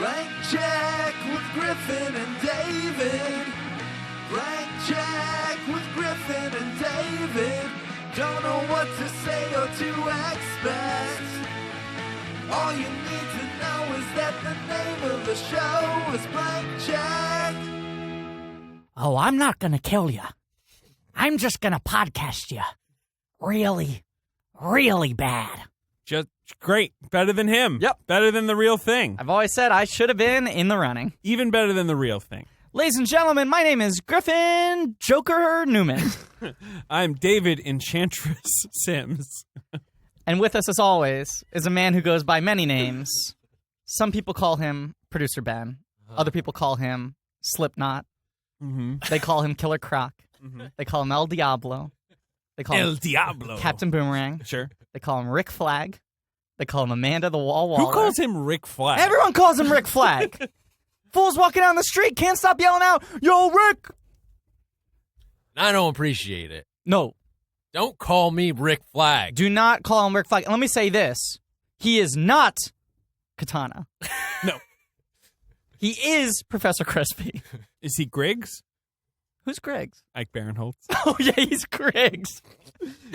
Blank check with Griffin and David. Blank check with Griffin and David. Don't know what to say or to expect. All you need to know is that the name of the show is Blank Check. Oh, I'm not gonna kill you. I'm just gonna podcast you. Really, really bad. Just great. Better than him. Yep. Better than the real thing. I've always said I should have been in the running. Even better than the real thing. Ladies and gentlemen, my name is Griffin Joker Newman. I'm David Enchantress Sims. And with us, as always, is a man who goes by many names. Some people call him Producer Ben. Other people call him Slipknot. Mm-hmm. They call him Killer Croc. Mm-hmm. They call him El Diablo. They call El him Diablo. Captain Boomerang. Sure. They call him Rick Flag. They call him Amanda the Wall Waller. Who calls him Rick Flag? Everyone calls him Rick Flag. Fools walking down the street can't stop yelling out, "Yo, Rick!" I don't appreciate it. No, Don't call me Rick Flag. do not call him Rick Flag. And let me say this. He is not Katana. No. He is Professor Crispy. Is he Griggs? Who's Griggs? Ike Barinholtz. Oh, yeah, he's Griggs.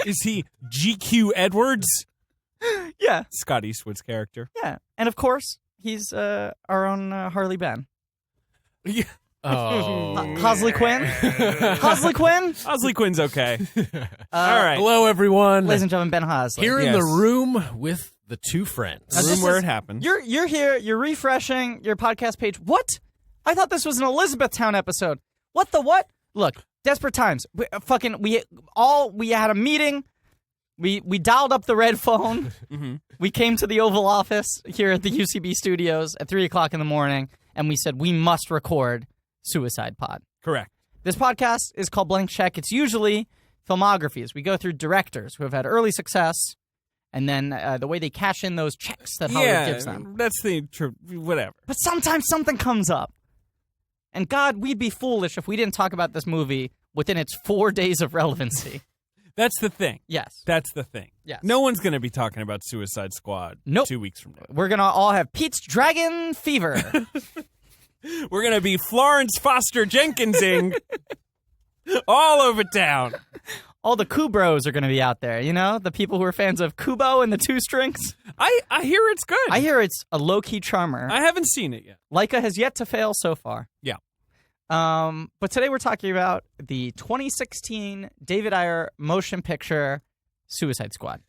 Is he GQ Edwards? Yeah, Scott Eastwood's character. yeah. And of course, he's our own Harley Ben. Yeah. Oh. Hosley Quinn? Hosley Quinn? Osley Quinn's okay. All right. Hello, everyone. Ladies and gentlemen, Ben Hosley. Here in Yes. the room with the two friends. Now, Room this where is- it happened. You're here, you're refreshing your podcast page. What? I thought this was an Elizabethtown episode. What the what? Look, desperate times. We had a meeting. We dialed up the red phone. Mm-hmm. We came to the Oval Office here at the UCB studios at 3:00 in the morning, and we said we must record Suicide Pod. Correct. This podcast is called Blank Check. It's usually filmographies. We go through directors who have had early success, and then the way they cash in those checks that Hollywood gives them. That's the whatever. But sometimes something comes up. And God, we'd be foolish if we didn't talk about this movie within its 4 days of relevancy. That's the thing. Yes. That's the thing. Yes. No one's going to be talking about Suicide Squad Nope. 2 weeks from now. We're going to all have Pete's Dragon Fever. We're going to be Florence Foster Jenkinsing all over town. All the Kubros are going to be out there, you know? The people who are fans of Kubo and the Two Strings. I hear it's good. I hear it's a low-key charmer. I haven't seen it yet. Leica has yet to fail so far. Yeah. But today we're talking about the 2016 David Ayer motion picture Suicide Squad.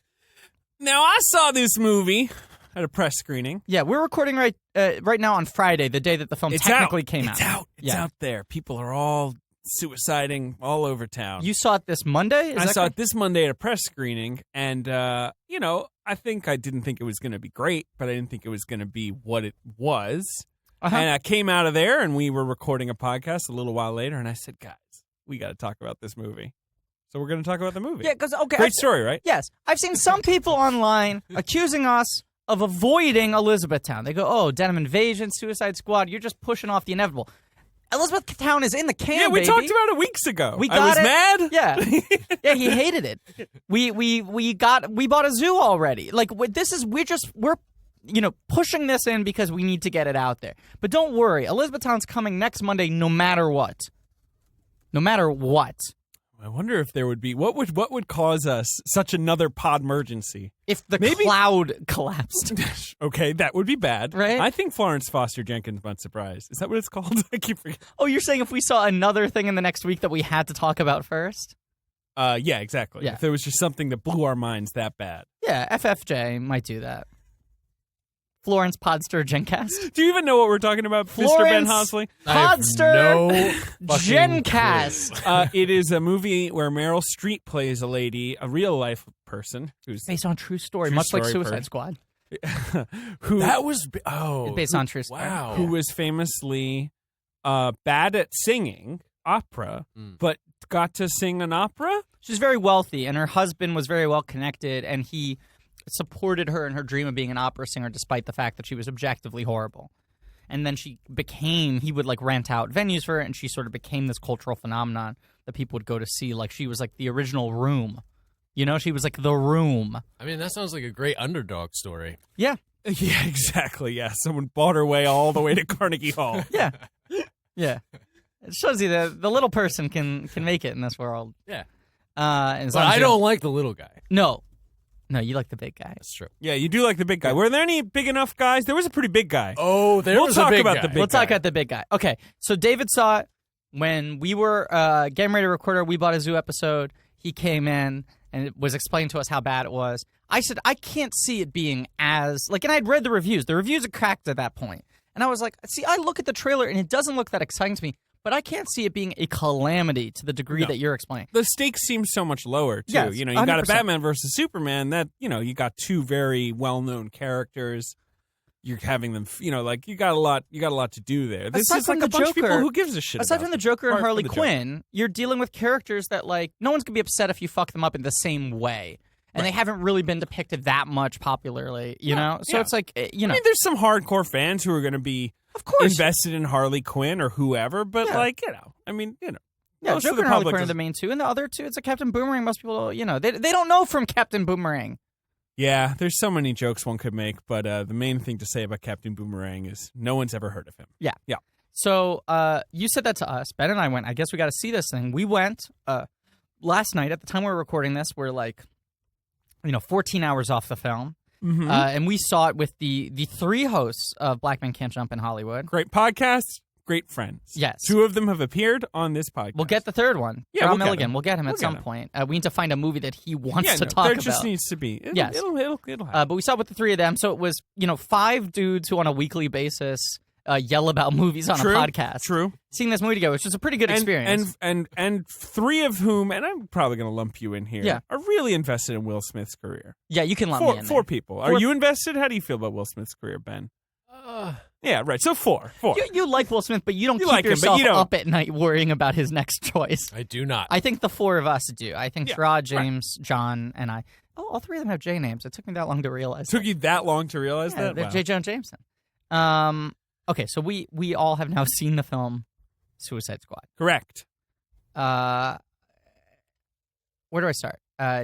Now, I saw this movie at a press screening. Yeah, we're recording right now on Friday, the day that the film technically came out. It's out. It's out there. People are all suiciding all over town. You saw it this Monday? I saw it this Monday at a press screening, and, I didn't think it was going to be great, but I didn't think it was going to be what it was. Uh-huh. And I came out of there, and we were recording a podcast a little while later, and I said, guys, we got to talk about this movie. So we're going to talk about the movie. Yeah, because, okay. Great story, right? Yes. I've seen some people online accusing us of avoiding Elizabethtown. They go, oh, Denim Invasion, Suicide Squad, you're just pushing off the inevitable. Elizabethtown is in the can, Yeah, we baby. talked about it weeks ago. We I got was it. mad. Yeah. Yeah, he hated it. We bought a zoo already. Like, we're pushing this in because we need to get it out there. But don't worry, Elizabethtown's coming next Monday no matter what. No matter what. I wonder if there would be what would cause us such another pod emergency. If the Maybe- cloud collapsed. Okay, that would be bad. Right? I think Florence Foster Jenkins Month Surprise. Is that what it's called? I keep forgetting. Oh, you're saying if we saw another thing in the next week that we had to talk about first? Yeah, exactly. Yeah. If there was just something that blew our minds that bad. Yeah, FFJ might do that. Florence Podster Gencast. Do you even know what we're talking about, Mr. Ben Hosley? I have Podster no fucking Gencast. It is a movie where Meryl Streep plays a lady, a real-life person who's Based on true story, True much like story Suicide Squad. who That was Based on true story. wow. who was famously bad at singing opera, but got to sing an opera. She's very wealthy, and her husband was very well connected, and he supported her in her dream of being an opera singer despite the fact that she was objectively horrible. And then he would like rent out venues for her, and she sort of became this cultural phenomenon that people would go to see. Like, she was like the original Room. You know, she was like the Room. I mean, that sounds like a great underdog story. Yeah. Yeah, exactly. Yeah, someone bought her way all the way to Carnegie Hall. Yeah. Yeah. It shows you that the little person can make it in this world. Yeah. As But long as I you- don't like the little guy. No, you like the big guy. That's true. Yeah, you do like the big guy. Were there any big enough guys? There was a pretty big guy. Oh, there We'll was talk a big about guy. the big We'll talk guy. about the big guy. Okay, so David saw it when we were getting ready to record our We Bought a Zoo episode. He came in and it was explained to us how bad it was. I said, I can't see it being as, like, and I'd read the reviews. The reviews had cracked at that point. And I was like, see, I look at the trailer and it doesn't look that exciting to me, but I can't see it being a calamity to the degree No. that you're explaining. The stakes seem so much lower too. Yes, You know, you got a 100%. Batman versus Superman. That you got two very well-known characters. You're having them. Like you got a lot. You got a lot to do there. This Aside is from like a the bunch of people Joker- who gives a shit. Aside about from the them. Joker and Apart from Harley the Joker. Quinn, you're dealing with characters that, like, no one's going to be upset if you fuck them up in the same way. And they haven't really been depicted that much popularly, you know? So yeah. it's like, I mean, there's some hardcore fans who are going to be, of course. invested in Harley Quinn or whoever. But Yeah. Yeah, most of Joker the and Harley public Quinn are doesn't- the main two, and the other two, it's a Captain Boomerang. Most people, they don't know from Captain Boomerang. Yeah, there's so many jokes one could make, but the main thing to say about Captain Boomerang is no one's ever heard of him. Yeah. Yeah. So you said that to us. Ben and I went, I guess we got to see this thing. We went last night. At the time we were recording this, we're like, 14 hours off the film. Mm-hmm. And we saw it with the three hosts of Black Men Can't Jump in Hollywood. Great podcast, great friends. Yes. Two of them have appeared on this podcast. We'll get the third one. Yeah, John we'll get Milligan. him. We'll get him at We'll some get him. point. We need to find a movie that he wants to no, talk there about. just needs to be. It'll, Yes. it'll happen. But we saw it with the three of them. So it was, 5 dudes who on a weekly basis yell about movies on True, a podcast. True. Seeing this movie together, which was a pretty good experience. And three of whom, and I'm probably going to lump you in here, Yeah. are really invested in Will Smith's career. Yeah, you can lump me in there. Four people. Are Four- you invested? How do you feel about Will Smith's career, Ben? Yeah, right. So four. You like Will Smith, but you don't You keep like him, but yourself you don't. up at night worrying about his next choice. I do not. I think the four of us do. I think Yeah, Sherrod, James, John, and I. Oh, all three of them have J names. It took me that long to realize. Took you that long to realize Yeah, that? they're Wow. J. Jonah Jameson. Okay, so we all have now seen the film Suicide Squad. Correct. Where do I start?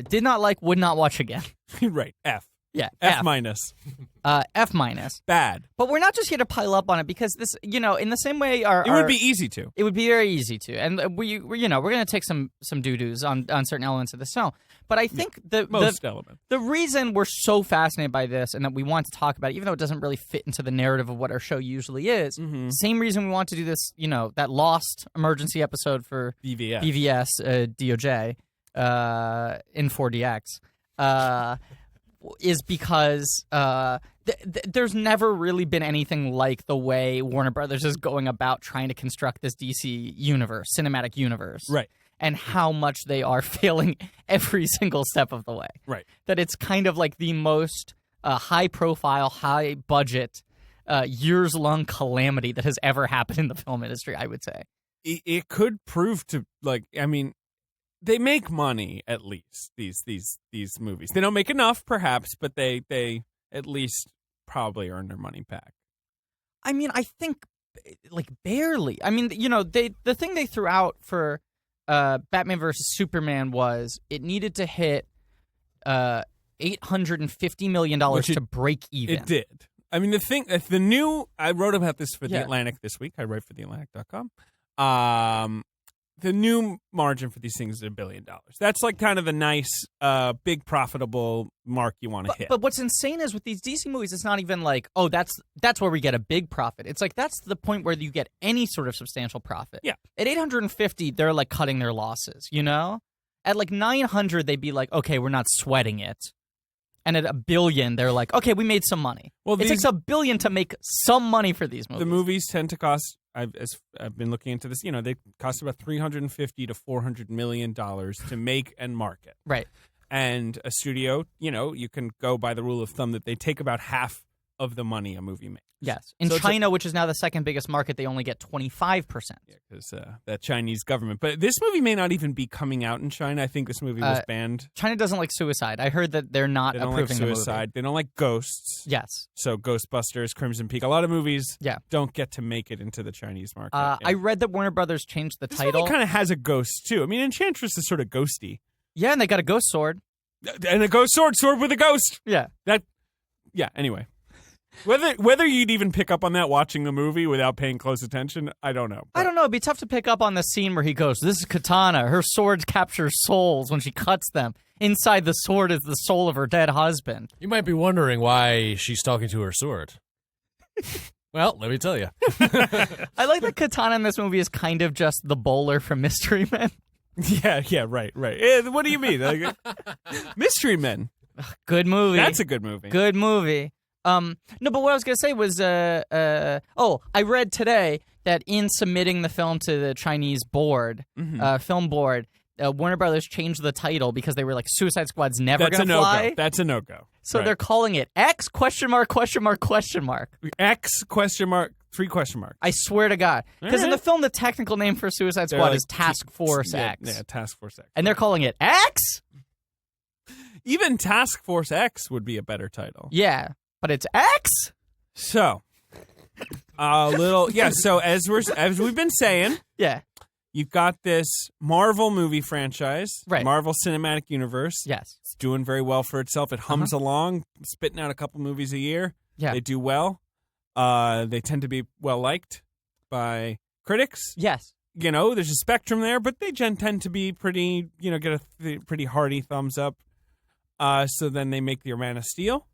Did not like, would not watch again. Right. F. Yeah, F minus. F minus. Bad. But we're not just here to pile up on it because this, in the same way, It would be easy to. It would be very easy to, and we're going to take some doo-doos on certain elements of the film. But I think Most elements. the reason we're so fascinated by this and that we want to talk about it, even though it doesn't really fit into the narrative of what our show usually is, same reason we want to do this, that Lost emergency episode for BVS. BVS DOJ in 4DX is because there's never really been anything like the way Warner Brothers is going about trying to construct this DC universe, cinematic universe. Right. And how much they are failing every single step of the way. Right. That it's kind of like the most high-profile, high-budget, years-long calamity that has ever happened in the film industry, I would say. It could prove to, they make money at least, these movies. They don't make enough, perhaps, but they at least probably earn their money back. I mean, I think, barely. I mean, the thing they threw out for Batman versus Superman was it needed to hit $850 million to break even. It did. I mean, I wrote about this for The Atlantic this week. I write for theatlantic.com. The new margin for these things is $1 billion. That's like kind of the nice, big, profitable mark you want to hit. But what's insane is with these DC movies, it's not even like, oh, that's where we get a big profit. It's like that's the point where you get any sort of substantial profit. Yeah. At 850, they're like cutting their losses, At like 900, they'd be like, okay, we're not sweating it. And at $1 billion, they're like, okay, we made some money. Well, it takes $1 billion to make some money for these movies. The movies tend to cost. I've been looking into this. They cost about $350 to $400 million to make and market. Right. And a studio, you can go by the rule of thumb that they take about half of the money a movie makes. Yes. In China, which is now the second biggest market, they only get 25%. Yeah, because that Chinese government. But this movie may not even be coming out in China. I think this movie was banned. China doesn't like suicide. I heard that they're not They don't approving like the suicide. movie. They don't like ghosts. Yes. So Ghostbusters, Crimson Peak, a lot of movies Yeah. don't get to make it into the Chinese market. I read that Warner Brothers changed the this title. movie kind of has a ghost, too. I mean, Enchantress is sort of ghosty. Yeah, and they got a ghost sword. And a ghost sword with a ghost. Yeah. Yeah, anyway. Whether you'd even pick up on that watching the movie without paying close attention, I don't know. I don't know. It'd be tough to pick up on the scene where he goes, "This is Katana. Her sword captures souls when she cuts them. Inside the sword is the soul of her dead husband." You might be wondering why she's talking to her sword. Well, let me tell you. I like that Katana in this movie is kind of just the bowler from Mystery Men. Yeah, right. What do you mean? Like, Mystery Men. Good movie. That's a good movie. Good movie. No, but what I was going to say was, I read today that in submitting the film to the Chinese board, film board, Warner Brothers changed the title because they were like, Suicide Squad's never going to fly. That's a no-go. So Right. they're calling it X question mark question mark question mark. X question mark 3 question marks. I swear to God. Because in the film, the technical name for Suicide They're Squad like is Task Force X. Yeah, Task Force X. And they're calling it X? Even Task Force X would be a better title. Yeah, but it's X? So, So as we've been saying, Yeah. you've got this Marvel movie franchise, Right. Marvel Cinematic Universe. Yes. It's doing very well for itself. It hums along, spitting out a couple movies a year. Yeah. They do well. They tend to be well liked by critics. Yes. You know, there's a spectrum there, but they tend to be pretty, get a pretty hearty thumbs up. So then they make the Man of Steel.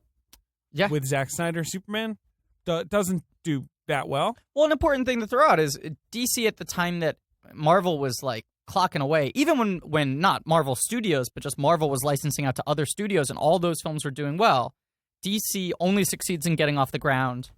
Yeah. With Zack Snyder, Superman. Doesn't do that well. Well, an important thing to throw out is DC at the time that Marvel was like clocking away, even when not Marvel Studios, but just Marvel was licensing out to other studios and all those films were doing well, DC only succeeds in getting off the ground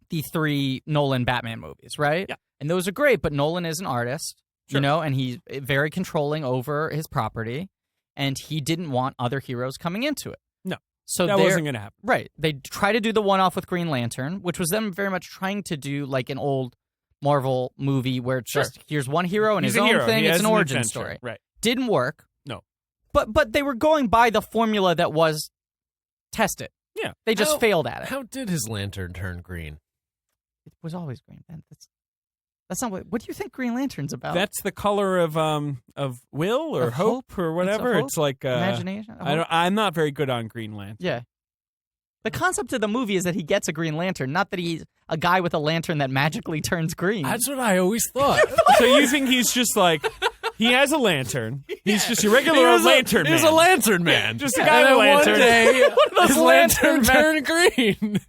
the 3 Nolan Batman movies, right? Yeah. And those are great, but Nolan is an artist, Sure. and he's very controlling over his property, and he didn't want other heroes coming into it. No. So That wasn't going to happen. Right. They try to do the one-off with Green Lantern, which was them very much trying to do like an old Marvel movie where it's just here's one hero and He's his a own hero. thing. He It's has an an origin adventure. story. Right. Didn't work. No. But they were going by the formula that was tested. Yeah. They just failed at it. How did his lantern turn green? It was always green, Ben. That's not what do you think Green Lantern's about? That's the color of will or Of hope or whatever. It's a hope? It's like imagination. I'm not very good on Green Lantern. Yeah. The concept of the movie is that he gets a green lantern, not that he's a guy with a lantern that magically turns green. That's what I always thought. So you think he's just like he has a lantern? He's just a regular old lantern man. He's a lantern man. Just a guy with a And then lantern. One day, those his lantern lantern turned green.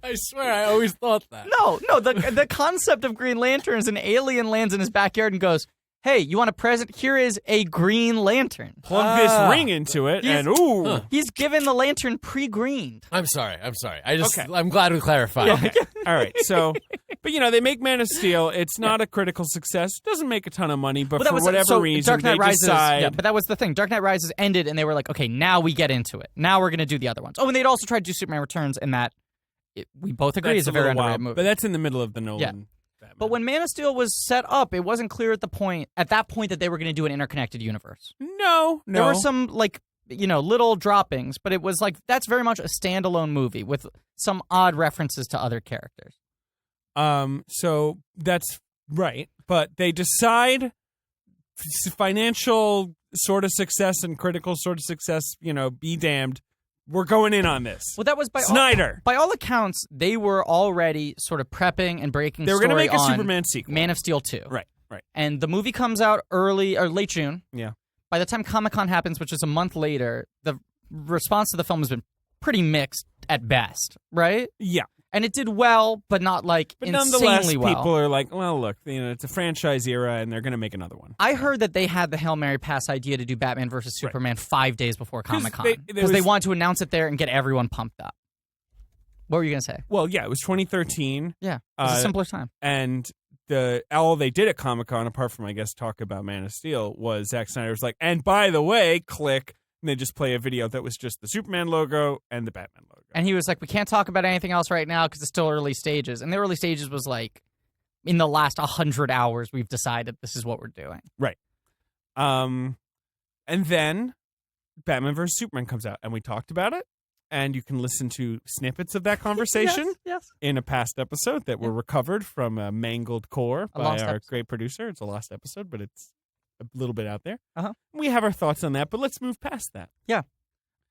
I swear, I always thought that. No, the concept of Green Lantern is an alien lands in his backyard and goes, "Hey, you want a present? Here is a Green Lantern." Plug this ring into it, and ooh. He's given the lantern pre-greened. I'm sorry. Okay. I'm glad we clarified. Okay. All right. So, but they make Man of Steel. It's not a critical success. It doesn't make a ton of money, but for whatever reason, Dark Knight they Rises, decide. yeah, but that was the thing. Dark Knight Rises ended, and they were like, "Okay, now we get into it. Now we're going to do the other ones." Oh, and they'd also tried to do Superman Returns, and that we both agree is a very underrated movie. But that's in the middle of the Nolan. Yeah. Batman. But when Man of Steel was set up, it wasn't clear at that point that they were going to do an interconnected universe. No. There were some little droppings, but it was like that's very much a standalone movie with some odd references to other characters. So that's right, but they decide financial sort of success and critical sort of success, be damned. We're going in on this. Well, that was by Snyder. By all accounts, they were already sort of prepping and breaking. They were going to make a on Superman sequel. Man of Steel 2. Right. And the movie comes out early or late June. Yeah. By the time Comic-Con happens, which is a month later, the response to the film has been pretty mixed at best, right? Yeah. And it did well, but not But insanely nonetheless, well. people are like, well, look, it's a franchise era, and they're going to make another one. I heard that they had the Hail Mary pass idea to do Batman versus Superman 5 days before Comic-Con. they Because they wanted to announce it there and get everyone pumped up. What were you going to say? Well, yeah, it was 2013. Yeah, it was a simpler time. And all they did at Comic-Con, apart from, I guess, talk about Man of Steel, was Zack Snyder was like, and by the way, click, and they just play a video that was just the Superman logo and the Batman logo. And he was like, we can't talk about anything else right now because it's still early stages. And the early stages was like, in the last 100 hours, we've decided this is what we're doing. Right. And then Batman vs. Superman comes out, and we talked about it. And you can listen to snippets of that conversation Yes. in a past episode that were recovered from a Mangled Core A by lost our episode. great producer. It's a lost episode, but it's a little bit out there. Uh-huh. We have our thoughts on that, but let's move past that. Yeah.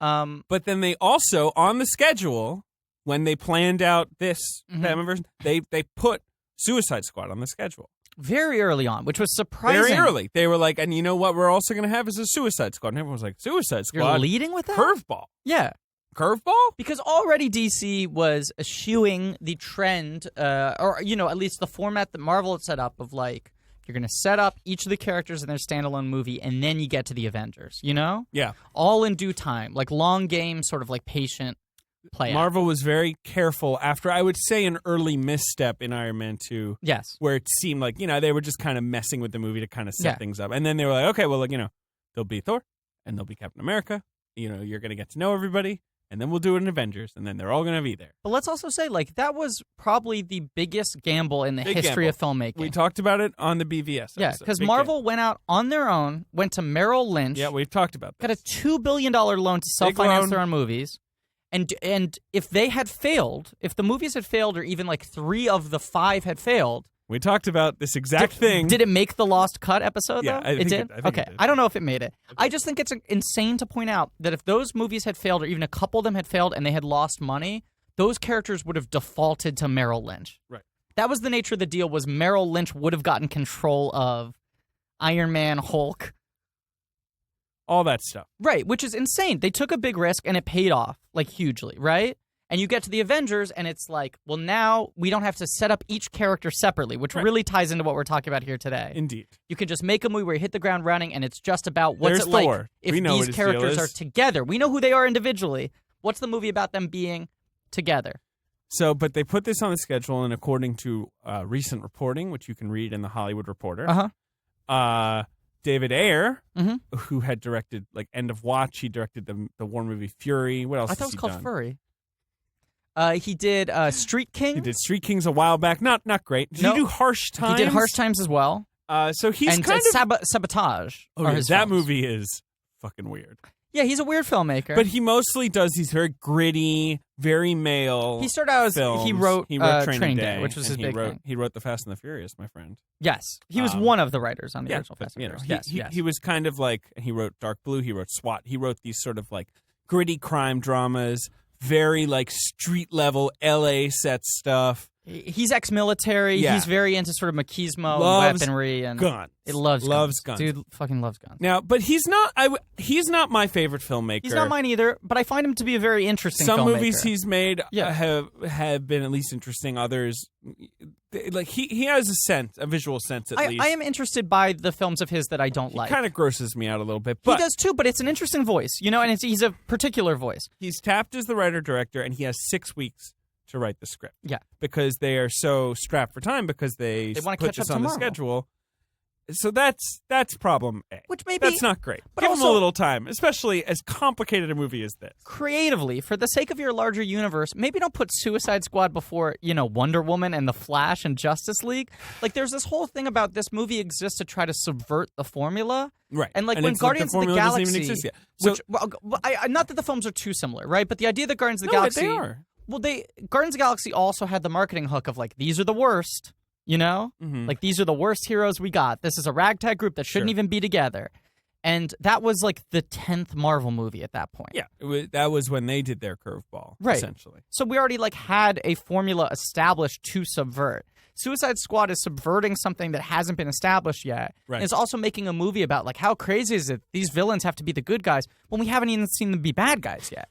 But then they also, on the schedule, when they planned out this Mm-hmm. Batman version, they put Suicide Squad on the schedule. Very early on, which was surprising. Very early. They were like, and you know what we're also going to have is a Suicide Squad. And everyone was like, Suicide Squad? You're leading with that? Curveball. Yeah. Curveball? Because already DC was eschewing the trend, or, at least the format that Marvel had set up of, like, you're going to set up each of the characters in their standalone movie, and then you get to the Avengers, Yeah. All in due time. Like, long game, sort of like patient play out. Marvel was very careful after, I would say, an early misstep in Iron Man 2. Yes. Where it seemed like, they were just kind of messing with the movie to kind of set Yeah. things up. And then they were like, okay, well, like, there'll be Thor, and there'll be Captain America. You're going to get to know everybody. And then we'll do it in Avengers, and then they're all going to be there. But let's also say, like, that was probably the biggest gamble in the Big history gamble. of filmmaking. We talked about it on the BVS Yeah, episode. because Big Marvel gamble. went out on their own, went to Merrill Lynch, Yeah, we've talked about got this. a $2 billion loan to self-finance loan. their own movies. And if they had failed, if the movies had failed, or even like 3 of the 5 had failed, We talked about this exact thing. Did it make the Lost Cut episode, Yeah, though? I think did? it- I think okay. it did. I don't know if it made it. I just think it's insane to point out that if those movies had failed, or even a couple of them had failed, and they had lost money, those characters would have defaulted to Merrill Lynch. Right. That was the nature of the deal, was Merrill Lynch would have gotten control of Iron Man, Hulk. All that stuff. Right, which is insane. They took a big risk, and it paid off, like, hugely, right? And you get to the Avengers, and it's like, well, now we don't have to set up each character separately, which Right. really ties into what we're talking about here today. Indeed. You can just make a movie where you hit the ground running, and it's just about what's There's it like Thor. if We know what these his deal characters is. are together. We know who they are individually. What's the movie about them being together? So, but they put this on the schedule, and according to recent reporting, which you can read in the Hollywood Reporter, David Ayer, Mhm. who had directed like End of Watch, he directed the war movie Fury. What else? I thought it has was he called done? Furry. He did Street King. He did Street Kings a while back. Not great. Did No. he do Harsh Times? He did Harsh Times as well. So he's and kind of Sabotage. oh, are yeah, his that films. movie is fucking weird. Yeah, he's a weird filmmaker. But he mostly does these very gritty, very male. He started out as films. he wrote Training Day, which was and his big thing. He wrote The Fast and the Furious, my friend. Yes, he was Um, one of the writers on the Yeah, original but, Fast and you know, Furious. he, Yes, yes. he was kind of like, he wrote Dark Blue, he wrote SWAT, he wrote these sort of like gritty crime dramas, very like street level LA set stuff. He's ex-military. Yeah. He's very into sort of machismo Loves and weaponry and Guns. It loves guns. Dude fucking loves guns. Now, but he's not. He's not my favorite filmmaker. He's not mine either, but I find him to be a very interesting Some filmmaker. movies he's made Yeah. have been at least interesting. Others, like he has a visual sense at least. I am interested by the films of his that I don't like. Kind of grosses me out a little bit, He but does too, but it's an interesting voice, and he's a particular voice. he's tapped as the writer-director, and he has 6 weeks to write the script. Yeah. Because they are so strapped for time because they wanna put catch this up on the tomorrow. schedule. So that's problem A. Which maybe That's not great. but Give him a also- little time, especially as complicated a movie as this. creatively, for the sake of your larger universe, maybe don't put Suicide Squad before, Wonder Woman and The Flash and Justice League. Like, there's this whole thing about this movie exists to try to subvert the formula. Right. And like when it's Guardians the of the formula Galaxy, doesn't even exist yet. So, which, not that the films are too similar, right? But the idea that Guardians of the no, Galaxy, they are. well, Guardians of the Galaxy also had the marketing hook of like, these are the worst, Mhm. like these are the worst heroes we got. This is a ragtag group that shouldn't Sure. even be together. And that was like the 10th Marvel movie at that point. Yeah, that was when they did their curveball, Right. essentially. So we already like had a formula established to subvert. Suicide Squad is subverting something that hasn't been established yet. Right. And it's also making a movie about like how crazy is it these villains have to be the good guys when we haven't even seen them be bad guys yet.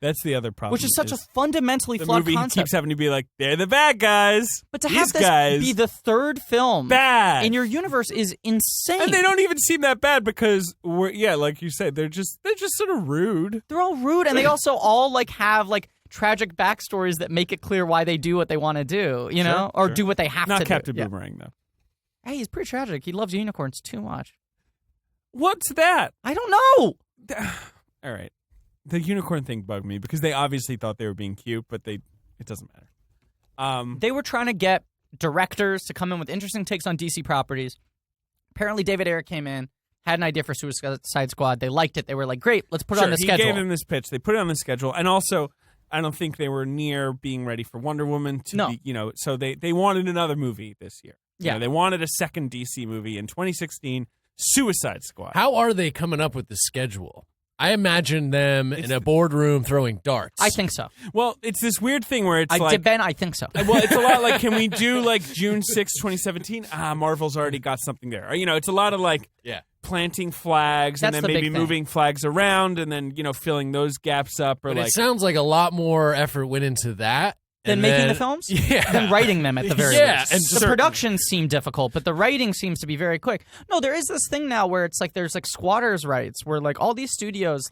That's the other problem. Which is such a fundamentally the flawed movie concept. keeps having to be like, they're the bad guys. But to These have this guys, be the third film bad. in your universe is insane. And they don't even seem that bad because like you said, they're just sort of rude. They're all rude, and they also all like have like tragic backstories that make it clear why they do what they want to do, or sure. do what they have Not to Captain do. Yeah. Boomerang though. Hey, he's pretty tragic. He loves unicorns too much. What's that? I don't know. All right. The unicorn thing bugged me because they obviously thought they were being cute, but it doesn't matter. They were trying to get directors to come in with interesting takes on DC properties. Apparently, David Ayer came in, had an idea for Suicide Squad. They liked it. They were like, great, let's put it on the schedule. He gave them this pitch. They put it on the schedule. And also, I don't think they were near being ready for Wonder Woman to be, so they wanted another movie this year. Yeah. They wanted a second DC movie in 2016, Suicide Squad. How are they coming up with the schedule? I imagine them in a boardroom throwing darts. I think so. Well, it's this weird thing where it's Ben, I think so. Well, it's a lot like, can we do like June 6, 2017? Marvel's already got something there. Or, it's a lot of like planting flags and That's then the maybe big thing. moving flags around and then, filling those gaps up. Or But like, it sounds like a lot more effort went into that. Than making the films? Yeah. Than writing them at the very least. And the production seemed difficult, but the writing seems to be very quick. No, there is this thing now where it's like there's like squatters' rights where like all these studios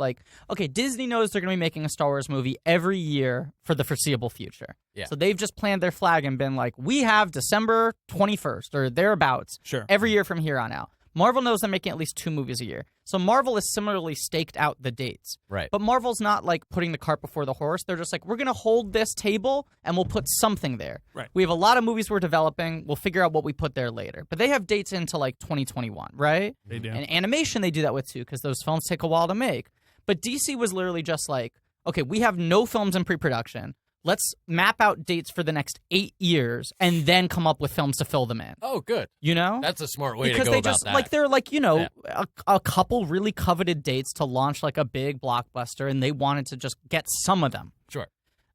okay, Disney knows they're going to be making a Star Wars movie every year for the foreseeable future. Yeah. So they've just planned their flag and been like, we have December 21st or thereabouts every year from here on out. Marvel knows they're making at least 2 movies a year. So Marvel has similarly staked out the dates. Right. But Marvel's not like putting the cart before the horse. They're just like, we're going to hold this table and we'll put something there. Right. We have a lot of movies we're developing. We'll figure out what we put there later. But they have dates into like 2021, right? They do. And animation they do that with too because those films take a while to make. But DC was literally just like, okay, we have no films in pre-production. Let's map out dates for the next 8 years and then come up with films to fill them in. Oh, good. That's a smart way because to go they about just that. like they're like a couple really coveted dates to launch like a big blockbuster, and they wanted to just get some of them. Sure.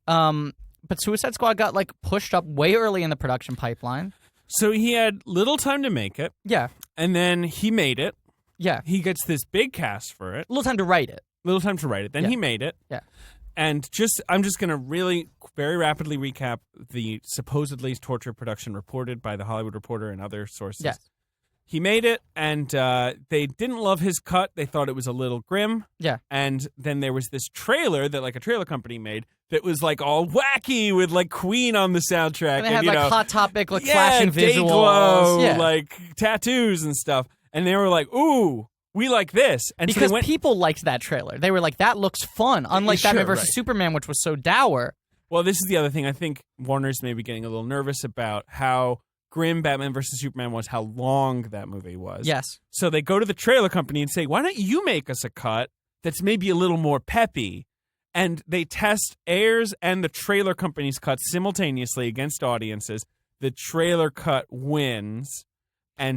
But Suicide Squad got like pushed up way early in the production pipeline. So he had little time to make it. Yeah. And then he made it. Yeah. He gets this big cast for it. Little time to write it. Little time to write it. Then he made it. Yeah. And I'm just going to really very rapidly recap the supposedly torture production reported by The Hollywood Reporter and other sources. Yes. He made it, and they didn't love his cut. They thought it was a little grim. Yeah. And then there was this trailer that like a trailer company made that was like all wacky with like Queen on the soundtrack. And they had like Hot Topic, like yeah, flashing visuals. Day-glow, like tattoos and stuff. And they were like, ooh, we like this. And because so people liked that trailer. They were like, that looks fun. Unlike Batman vs. Superman, which was so dour. Well, this is the other thing. I think Warner's maybe getting a little nervous about how grim Batman vs. Superman was, how long that movie was. Yes. So they go to the trailer company and say, why don't you make us a cut that's maybe a little more peppy? And they test Ayers and the trailer company's cut simultaneously against audiences. The trailer cut wins.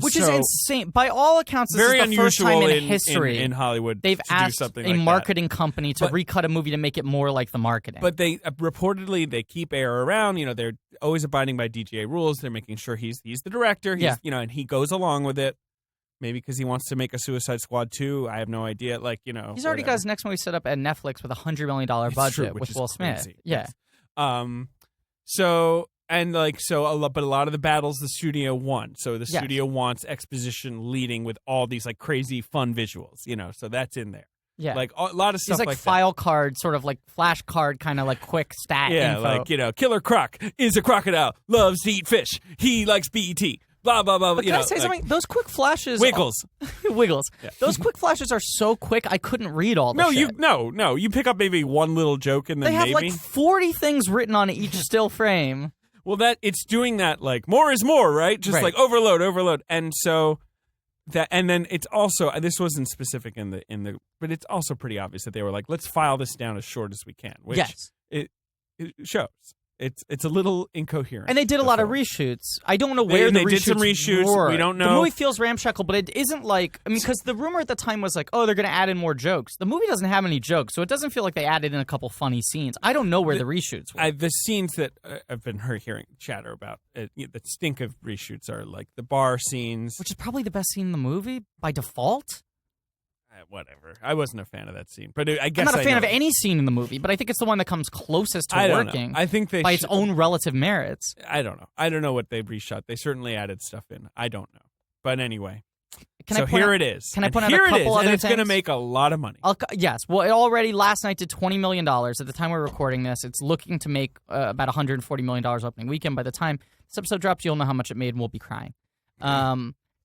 Which is insane. By all accounts, this very is the first time unusual in history in Hollywood they've to asked do something a like marketing company to recut a movie to make it more like the marketing. But they reportedly they keep Ayer around. They're always abiding by DGA rules. They're making sure he's the director. And he goes along with it. Maybe because he wants to make a Suicide Squad 2. I have no idea. He's already got his next movie set up at Netflix with $100 million budget with Will Smith. Crazy. Yeah. But a lot of the battles the studio won. So the studio wants exposition leading with all these like crazy fun visuals. So that's in there. Yeah. Like a lot of stuff like file card, sort of like flash card, kind of like quick stat info. Killer Croc is a crocodile, loves to eat fish. He likes BET. Blah, blah, blah. But can I say something? Those quick flashes... Wiggles. Wiggles. Yeah. Those quick flashes are so quick, I couldn't read all the shit. No. You pick up maybe one little joke and then They have like 40 things written on each still frame. Well, it's doing that like more is more, right? Just like overload. And so... and then it's also, this wasn't specific in the, but it's also pretty obvious that they were like, let's file this down as short as we can, which it shows. It's a little incoherent. And they did a lot of reshoots. I don't know where they the did some reshoots. were. We don't know. The movie feels ramshackle, but it isn't like, because the rumor at the time was like, oh, they're going to add in more jokes. The movie doesn't have any jokes, so it doesn't feel like they added in a couple funny scenes. I don't know where the reshoots were. The scenes that I've been hearing chatter about, that stink of reshoots are like the bar scenes. Which is probably the best scene in the movie by default. Whatever. I wasn't a fan of that scene, but I guess I'm not a fan of any scene in the movie, but I think it's the one that comes closest to working. I think they by its own relative merits. I don't know. I don't know what they reshot. They certainly added stuff in. I don't know. But anyway. Here it is. Can I point out a couple other things? And it's going to make a lot of money. Yes. Well, it already last night did $20 million. At the time we're recording this, it's looking to make about $140 million opening weekend. By the time this episode drops, you'll know how much it made and we'll be crying.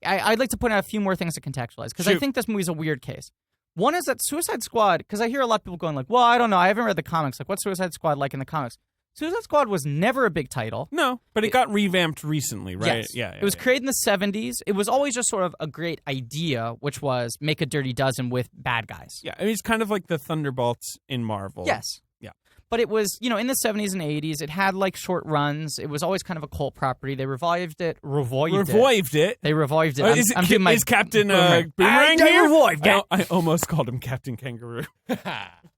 I'd like to point out a few more things to contextualize, because I think this movie's a weird case. One is that Suicide Squad, because I hear a lot of people going like, well, I don't know, I haven't read the comics. Like, what's Suicide Squad like in the comics? Suicide Squad was never a big title. No, but it got revamped recently, right? Yes. Yeah. It was created in the 70s. It was always just sort of a great idea, which was make a Dirty Dozen with bad guys. Yeah, it's kind of like the Thunderbolts in Marvel. Yes. Yeah. But it was, in the 70s and 80s. It had like short runs. It was always kind of a cult property. They revived it. They revived it. Is Captain Boomerang here? I almost called him Captain Kangaroo.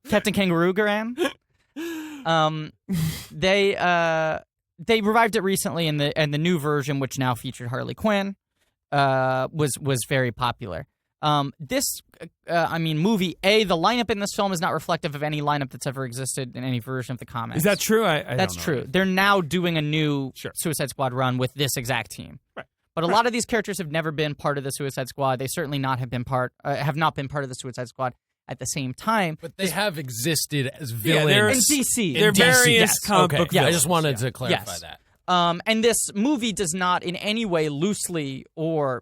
Captain Kangaroo Garan. They revived it recently, and the new version, which now featured Harley Quinn, was very popular. This movie, the lineup in this film is not reflective of any lineup that's ever existed in any version of the comics. Is that true? That's true. They're now doing a new Suicide Squad run with this exact team. Right. But a lot of these characters have never been part of the Suicide Squad. They certainly have not been part of the Suicide Squad at the same time. But they have existed as villains in DC. They're various comic book villains. I just wanted to clarify that. And this movie does not in any way loosely or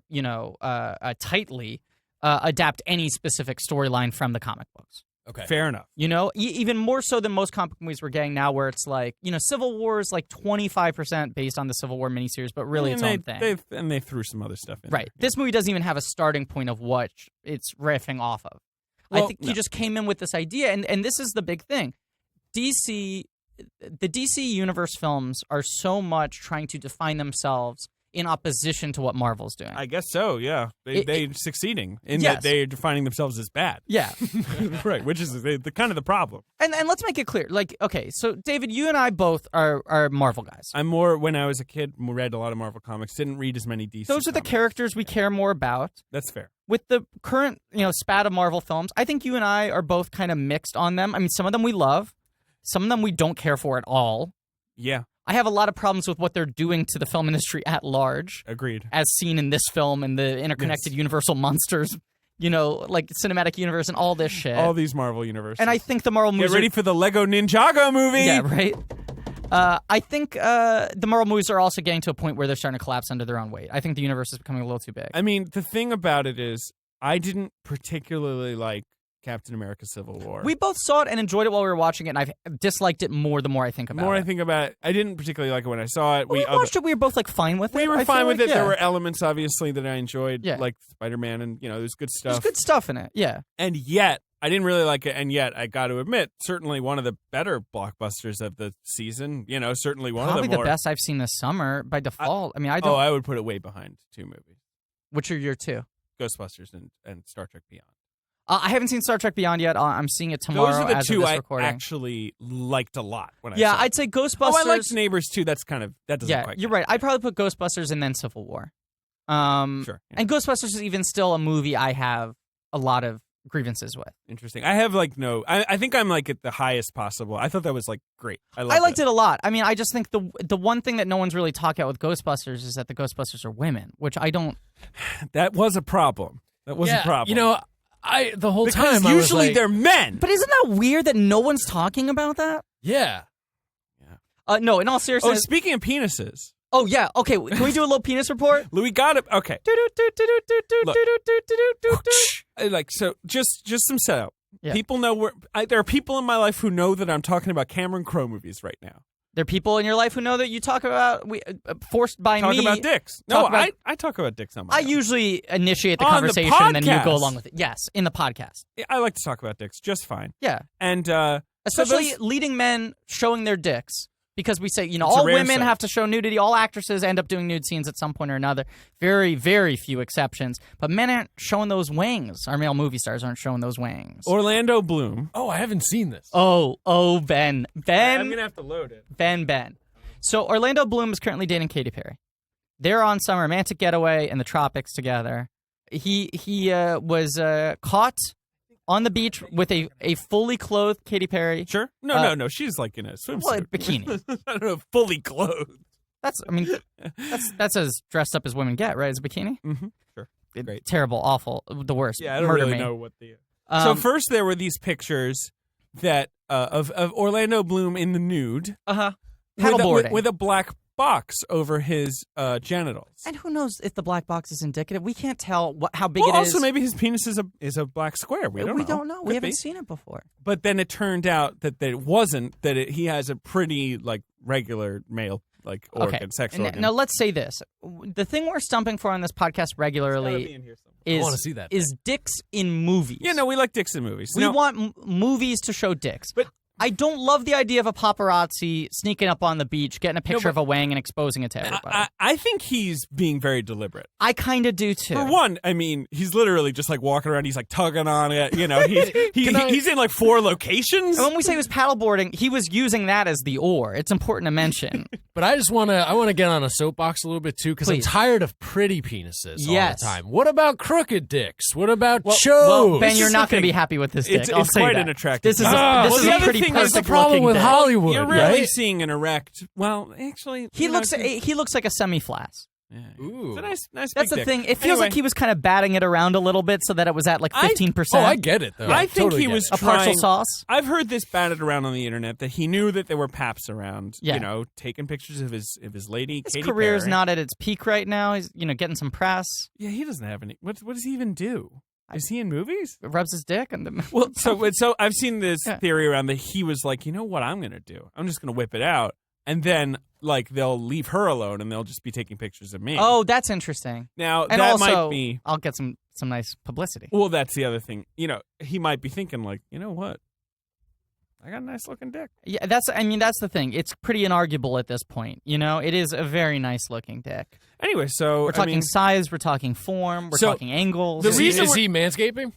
tightly adapt any specific storyline from the comic books. Okay, fair enough. Even more so than most comic movies we're getting now, where it's like, Civil War is like 25% based on the Civil War miniseries, but really its own thing. They threw some other stuff in. Right. There. This movie doesn't even have a starting point of what it's riffing off of. I think he just came in with this idea, and this is the big thing. The DC Universe films are so much trying to define themselves in opposition to what Marvel's doing. I guess so, yeah. They're succeeding in that they're defining themselves as bad. Yeah. Right, which is the kind of the problem. And let's make it clear. Like, okay, so David, you and I both are Marvel guys. I'm more, when I was a kid, read a lot of Marvel comics, didn't read as many DC Those are the characters we care more about. That's fair. With the current, spat of Marvel films, I think you and I are both kind of mixed on them. I mean, some of them we love. Some of them we don't care for at all. Yeah. I have a lot of problems with what they're doing to the film industry at large. Agreed. As seen in this film and the interconnected Universal monsters, like cinematic universe and all this shit. All these Marvel universes. And I think the Marvel movies Get ready for the Lego Ninjago movie! Yeah, right? I think the Marvel movies are also getting to a point where they're starting to collapse under their own weight. I think the universe is becoming a little too big. I mean, the thing about it is, I didn't particularly like Captain America Civil War. We both saw it and enjoyed it while we were watching it, and I've disliked it more the more I think about it. The more I think about it, I didn't particularly like it when I saw it. We watched it, we were both fine with it. We were fine with it. There were elements, obviously, that I enjoyed, like Spider-Man, and, there's good stuff. There's good stuff in it, yeah. And yet, I didn't really like it, and yet, I got to admit, certainly one of the better blockbusters of the season, certainly one of the more... Probably the best I've seen this summer, by default. I would put it way behind two movies. Which are your two? Ghostbusters and Star Trek Beyond. I haven't seen Star Trek Beyond yet. I'm seeing it tomorrow. Those are the as two of this I recording. actually liked a lot when I saw it. I'd say Ghostbusters. Oh, I liked Neighbors too. That doesn't quite. You're right. I'd probably put Ghostbusters and then Civil War. Sure. Yeah. And Ghostbusters is even still a movie I have a lot of grievances with. Interesting. I have I think I'm at the highest possible. I thought that was great. I liked it a lot. I mean, I just think the one thing that no one's really talking about with Ghostbusters is that the Ghostbusters are women, which I don't. That was a problem. That was a problem. The whole because time usually they're men. But isn't that weird that no one's talking about that? Yeah. No, in all seriousness. Oh, speaking of penises. Oh, yeah. Okay, can we do a little penis report? Louis got it. Okay. Look, so just some setup. Yeah. People know there are people in my life who know that I'm talking about Cameron Crowe movies right now. There are people in your life who know that you talk about forced by talk me. Talk about dicks. No, I talk about dicks on my own. I usually initiate the conversation and then you go along with it. Yes, in the podcast. I like to talk about dicks just fine. Yeah. And especially leading men showing their dicks. Because we say, all women have to show nudity. All actresses end up doing nude scenes at some point or another. Very, very few exceptions. But men aren't showing those wings. Our male movie stars aren't showing those wings. Orlando Bloom. Oh, I haven't seen this. Oh, Ben. I'm going to have to load it. Ben. So Orlando Bloom is currently dating Katy Perry. They're on some romantic getaway in the tropics together. He was caught on the beach with a fully clothed Katy Perry. Sure. No. She's in a swimsuit. Well, bikini. I don't know, fully clothed. That's as dressed up as women get, right? As a bikini? Mm-hmm. Sure. Great. Terrible, awful, the worst. Yeah, I don't Murder really me. know what the... So first there were these pictures that of Orlando Bloom in the nude. Uh-huh. Paddleboarding. With a black box over his genitals. And who knows if the black box is indicative? We can't tell how big it is. Also, maybe his penis is a black square. We don't know. We haven't seen it before. But then it turned out that it wasn't. That he has a pretty regular male organ, sex organ. Now let's say this: the thing we're stumping for on this podcast regularly I want to see that. Is dicks in movies. Yeah, no, we like dicks in movies. We want movies to show dicks. But I don't love the idea of a paparazzi sneaking up on the beach, getting a picture of a wang and exposing it to everybody. I think he's being very deliberate. I kind of do too. For one, I mean, he's literally just like walking around. He's like tugging on it. You know, he's in like 4 locations. And when we say he was paddleboarding, he was using that as the oar. It's important to mention. But I want to get on a soapbox a little bit too, because I'm tired of pretty penises all the time. What about crooked dicks? What about chos? Well, Ben, you're not going to be happy with this dick. It's quite an attractive. This is a pretty thing is the perfect problem looking with dick. Hollywood. You're really right? seeing an erect. Well, actually, He looks like a semi-flask. Yeah. Ooh. It's a nice That's big the dick. thing. It feels Anyway, like he was kind of batting it around a little bit so that it was at like 15%. Oh, I get it, though. I think totally he get was it. A partial trying. sauce. I've heard this batted around on the internet that he knew that there were paps around. Yeah. You know, taking pictures of his lady. His Katy career's Perry. not at its peak right now. He's getting some press. Yeah, he doesn't have any. What does he even do? Is he in movies? Rubs his dick and the Well, so I've seen this theory around that he was like, you know what I'm gonna do? I'm just gonna whip it out, and then like they'll leave her alone, and they'll just be taking pictures of me. Oh, that's interesting. Now And that also, might be. I'll get some nice publicity. Well, that's the other thing. You know, he might be thinking like, you know what? I got a nice looking dick. Yeah, that's the thing. It's pretty inarguable at this point. It is a very nice looking dick. Anyway, so We're talking size, we're talking form, we're talking angles. the reason Is he manscaping?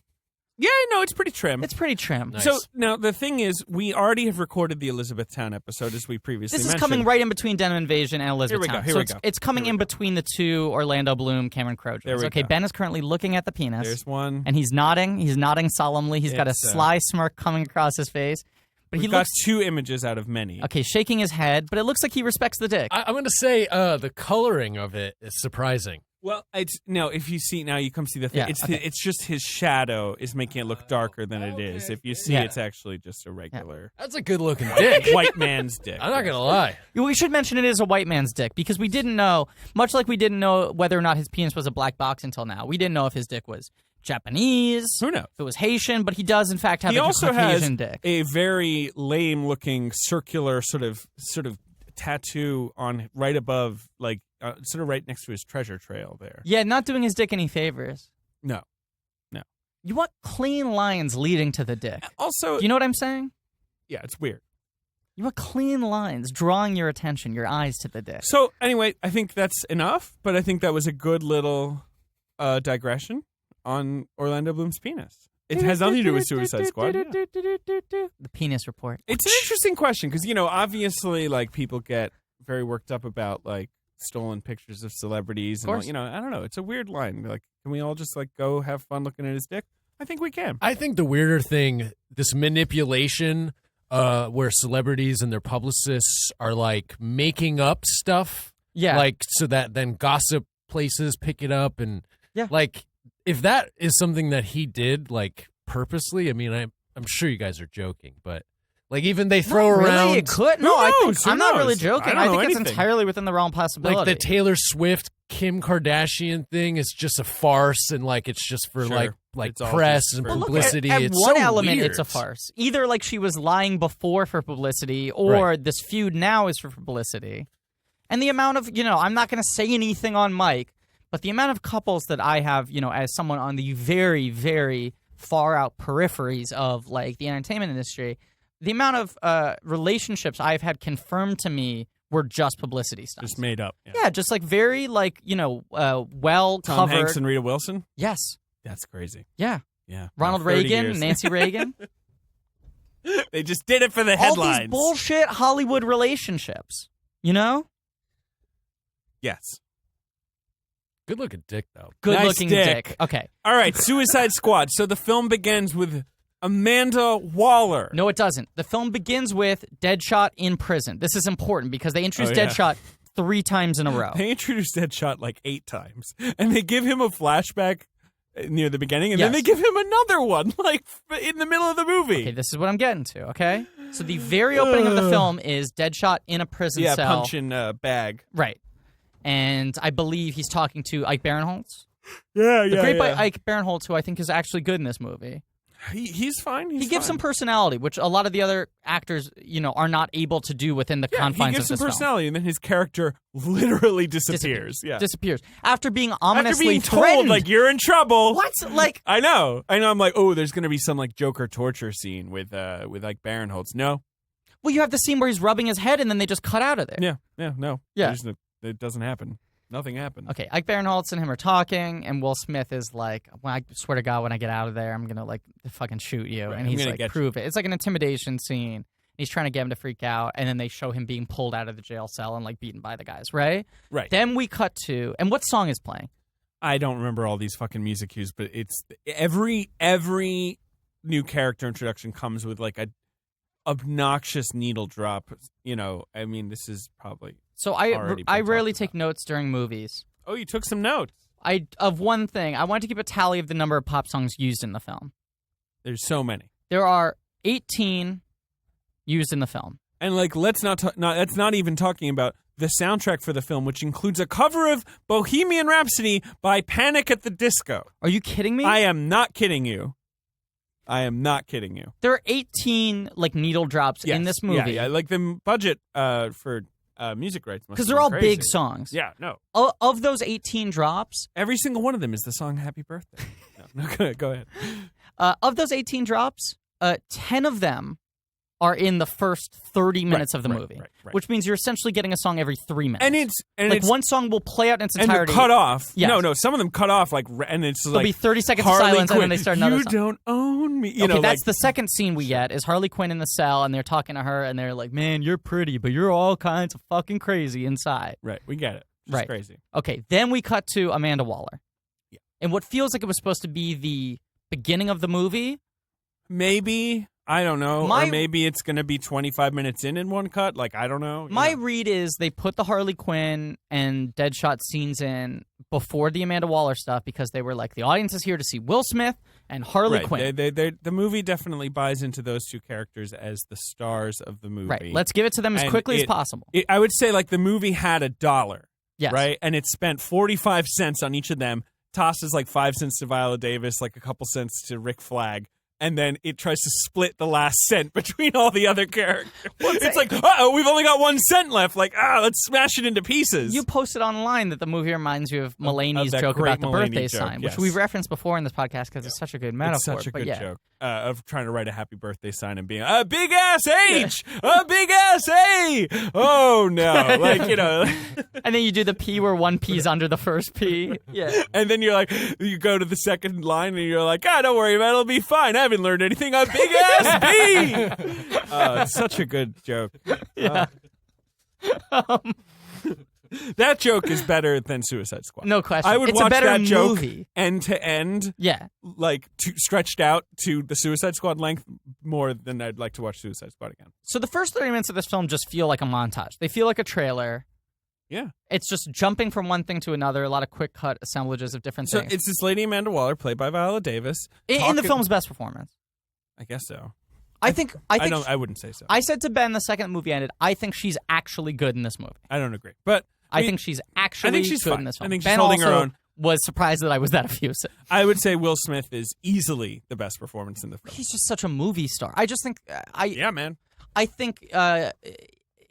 Yeah, no, it's pretty trim. It's pretty trim. Nice. So now the thing is, we already have recorded the Elizabethtown episode, as we previously This is mentioned. coming right in between Denim Invasion and Elizabethtown. Here we go. It's coming in between the two Orlando Bloom, Cameron Crowe joints. There we Okay, go. Ben is currently looking at the penis. There's one. And he's nodding. He's nodding solemnly. He's got a It's, sly smirk coming across his face. But he We've got looks 2 images out of many. okay, shaking his head. But it looks like he respects the dick. I'm going to say the coloring of it is surprising. Well, it's no. If you see now, you come see the thing. Yeah, it's okay. it's just his shadow is making it look darker than it is. If you see, Yeah. it's actually just a regular That's a good looking dick. white man's dick. I'm not going to lie. We should mention it is a white man's dick because we didn't know, much like we didn't know whether or not his penis was a black box until now. We didn't know if his dick was Japanese, Who knows? if it was Haitian, but he does in fact have He a also has Caucasian dick. a very lame-looking circular sort of tattoo on right above, like sort of right next to his treasure trail there. Yeah, not doing his dick any favors. No. You want clean lines leading to the dick. Also, You know what I'm saying? yeah, it's weird. You want clean lines drawing your attention, your eyes to the dick. So anyway, I think that's enough. But I think that was a good little digression on Orlando Bloom's penis. It has nothing to do with Suicide Squad. Yeah. The penis report. It's an interesting question because, obviously, like, people get very worked up about, like, stolen pictures of celebrities. Of course. And, I don't know. It's a weird line. Like, can we all just, like, go have fun looking at his dick? I think we can. I think the weirder thing, this manipulation where celebrities and their publicists are, like, making up stuff. Yeah. Like, so that then gossip places pick it up. And, Yeah. like, if that is something that he did, like, purposely, I mean, I'm sure you guys are joking, but, like, even they throw Not around. Really, it could. No, Who I knows? think, I'm not Who really knows? joking. I don't I know think it's anything. entirely within the realm of possibility. Like the Taylor Swift, Kim Kardashian thing is just a farce, and like it's just for Sure. like It's all press just and for- Well, look, publicity. At it's one so element, weird. it's a farce. Either like she was lying before for publicity, or Right. this feud now is for publicity. And the amount of, I'm not going to say anything on mic, but the amount of couples that I have, as someone on the very, very far out peripheries of like the entertainment industry, the amount of relationships I've had confirmed to me were just publicity stunts. Just made up. Yeah, just like very like, well Tom covered. Hanks and Rita Wilson? Yes. That's crazy. Yeah. Yeah. Ronald 30 Reagan, years. Nancy Reagan. They just did it for the All headlines. these bullshit Hollywood relationships. You know? Yes. Good looking dick though. Good Nice looking dick. Okay. All right, Suicide Squad. So the film begins with Amanda Waller. No, it doesn't. The film begins with Deadshot in prison. This is important because they introduced Oh, yeah. Deadshot 3 times in a row. They introduced Deadshot like 8 times, and they give him a flashback near the beginning, and then Yes. they give him another one, like in the middle of the movie. Okay, this is what I'm getting to, okay? So the very opening of the film is Deadshot in a prison Yeah, cell. punching bag. Right. And I believe he's talking to Ike Barinholtz. Yeah, The great Ike Barinholtz, who I think is actually good in this movie. He's fine. He gives some personality, which a lot of the other actors, are not able to do within the confines he gives of some this film. personality, and then his character literally disappears. Yeah, Disappears. After being after ominously being told threatened. like you're in trouble. What? Like, I know. I'm like, oh, there's gonna be some like Joker torture scene with like Barinholtz. No, Well, you have the scene where he's rubbing his head, and then they just cut out of there. No. Yeah. It doesn't happen. Nothing happened. Okay, Ike Barinholtz and him are talking, and Will Smith is like, well, I swear to God, when I get out of there, I'm going to, like, fucking shoot you. Right, and I'm he's gonna like, prove it. It's like an intimidation scene. He's trying to get him to freak out, and then they show him being pulled out of the jail cell and, like, beaten by the guys, right? Right. Then we cut to, and what song is playing? I don't remember all these fucking music cues, but it's every new character introduction comes with, like, a obnoxious needle drop. You know, I mean, this is probably... So already I been rarely talked take about. notes during movies. Oh, you took some notes. Of one thing, I wanted to keep a tally of the number of pop songs used in the film. There's so many. There are 18 used in the film. And, like, that's not even talking about the soundtrack for the film, which includes a cover of Bohemian Rhapsody by Panic at the Disco. Are you kidding me? I am not kidding you. There are 18 like needle drops in this movie. Yeah, like the budget for music rights because they're all big songs. Yeah, no. Of those 18 drops, Every single one of them is the song "Happy Birthday." No, go ahead. Of those 18 drops, 10 of them are in the first 30 minutes of the movie, right. which means you're essentially getting a song every 3 minutes. And like it's one song will play out in its and entirety. cut off. Yes. No, some of them cut off and it's There'll like be 30 seconds of Harley silence, Quinn, and then they start another You song. don't own me. You Okay, know, that's like, the second scene we get is Harley Quinn in the cell, and they're talking to her, and they're like, "Man, you're pretty, but you're all kinds of fucking crazy inside." right. We get it. It's Right. crazy. Okay, then we cut to Amanda Waller. Yeah. And what feels like it was supposed to be the beginning of the movie. Maybe. I don't know. My- or maybe it's going to be 25 minutes in one cut. Like, I don't know. My read is they put the Harley Quinn and Deadshot scenes in before the Amanda Waller stuff because they were like, the audience is here to see Will Smith and Harley Quinn. The movie definitely buys into those two characters as the stars of the movie. Right. Let's give it to them as And quickly as possible. I would say, like, the movie had $1. Yes. Right? And it spent 45 cents on each of them, tosses like 5 cents to Viola Davis, like a couple cents to Rick Flag. And then it tries to split the last cent between all the other characters. It's like, uh-oh, we've only got 1 cent left. Like, let's smash it into pieces. You posted online that the movie reminds you of Mulaney's that joke great about the Mulaney birthday joke, sign, which yes. we've referenced before in this podcast because it's such a good metaphor. It's such a but good yeah. joke of trying to write a happy birthday sign and being a big ass H, a big ass A. Oh no, like, you know. And then you do the P where one P is under the first P. Yeah. And then you're like, you go to the second line and you're like, don't worry, man, it'll be fine. I haven't learned anything on big ass B. It's such a good joke. Yeah. That joke is better than Suicide Squad. No question. I would It's watch a better that joke movie. end to end. Yeah. Like stretched out to the Suicide Squad length more than I'd like to watch Suicide Squad again. So the first 30 minutes of this film just feel like a montage. They feel like a trailer. Yeah. It's just jumping from one thing to another, a lot of quick cut assemblages of different So things. it's this lady Amanda Waller, played by Viola Davis. In the talking- film's best performance. I guess so. I think I wouldn't say so. I said to Ben the second the movie ended, I think she's actually good in this movie. I don't agree. But I mean, think she's actually she's good fine. in this film. I think she's Ben holding her also own. was surprised that I was that effusive. I would say Will Smith is easily the best performance in the film. He's just such a movie star. I just think Yeah, man. I think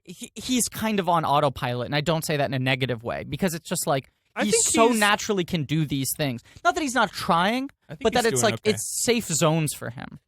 he's kind of on autopilot, and I don't say that in a negative way because it's just like I he think so he's- naturally can do these things. Not that he's not trying, I think but that he's it's doing like okay. it's safe zones for him.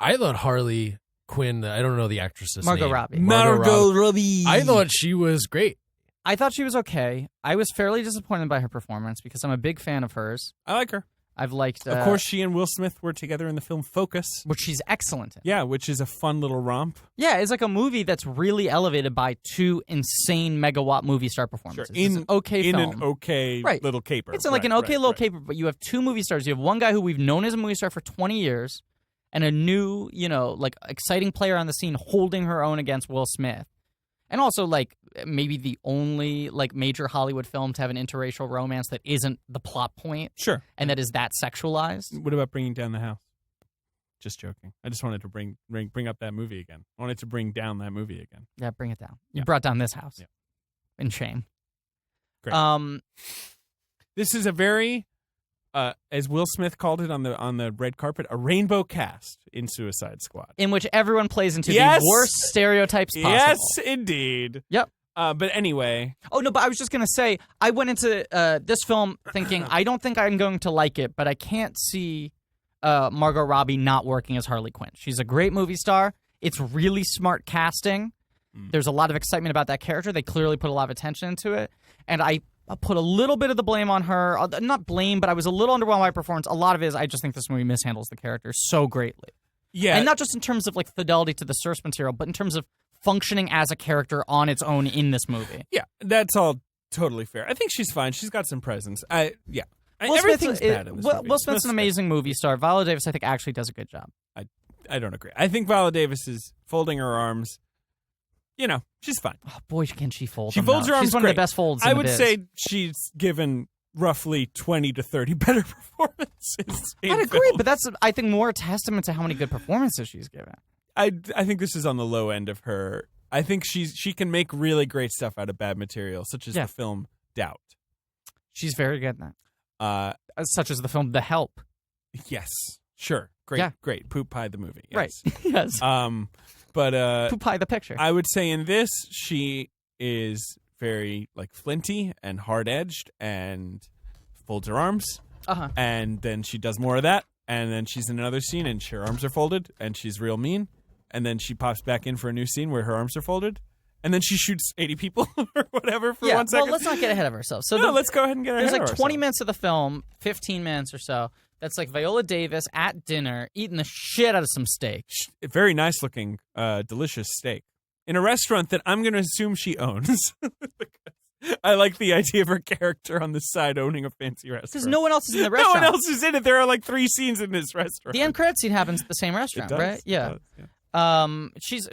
I thought Harley Quinn, I don't know the actress's Margot name. Robbie. Margot Robbie. Robbie. I thought she was great. I thought she was okay. I was fairly disappointed by her performance because I'm a big fan of hers. I like her. I've liked, Of course, she and Will Smith were together in the film Focus. which she's excellent in. Yeah, which is a fun little romp. Yeah, it's like a movie that's really elevated by two insane megawatt movie star performances. It's an okay in film. an okay Right. little caper. It's like an okay little caper, but you have two movie stars. You have one guy who we've known as a movie star for 20 years and a new, like exciting player on the scene holding her own against Will Smith. And also like maybe the only like major Hollywood film to have an interracial romance that isn't the plot point Sure. and that is that sexualized. What about Bringing Down the House? Just joking. I just wanted to bring up that movie again. I wanted to bring down that movie again. Yeah, bring it down. You Yeah. brought down this house. Yeah. In shame. Great. Um This is a very, as Will Smith called it on the red carpet, a rainbow cast in Suicide Squad. in which everyone plays into Yes! the worst stereotypes possible. Yes, indeed. Yep. But anyway, Oh, no, but I was just going to say, I went into this film thinking, I don't think I'm going to like it, but I can't see Margot Robbie not working as Harley Quinn. She's a great movie star. It's really smart casting. There's a lot of excitement about that character. They clearly put a lot of attention into it. And I put a little bit of the blame on her. Not blame, but I was a little underwhelmed by her performance. A lot of it is I just think this movie mishandles the character so greatly. Yeah. And not just in terms of like fidelity to the source material, but in terms of functioning as a character on its own in this movie. Yeah, that's all totally fair. I think she's fine. She's got some presence. Everything's bad in this movie. Will Smith's an amazing movie star. Viola Davis, I think, actually does a good job. I don't agree. I think Viola Davis is folding her arms. She's fine. Oh, boy, can she fold She them folds now. her arms She's one great. of the best folds I in the would biz. say she's given roughly 20 to 30 better performances. I'd agree, but that's, I think, more a testament to how many good performances she's given. I think this is on the low end of her. I think she can make really great stuff out of bad material, such as the film Doubt. She's very good in that. Such as the film The Help. Yes, sure, great. Poop Pie the movie, yes. Right? Yes. But Poop Pie the picture. I would say in this she is very like flinty and hard edged and folds her arms, and then she does more of that, and then she's in another scene and her arms are folded and she's real mean. And then she pops back in for a new scene where her arms are folded. And then she shoots 80 people or whatever for 1 second. Well, let's not get ahead of ourselves. So let's go ahead and get ahead of ourselves. There's like 20 minutes of the film, 15 minutes or so. That's like Viola Davis at dinner eating the shit out of some steak. Very nice looking, delicious steak. In a restaurant that I'm going to assume she owns. I like the idea of her character on the side owning a fancy restaurant. Because no one else is in the restaurant. No one else is in it. There are like 3 scenes in this restaurant. The end credit scene happens at the same restaurant, right? Yeah. It does, yeah.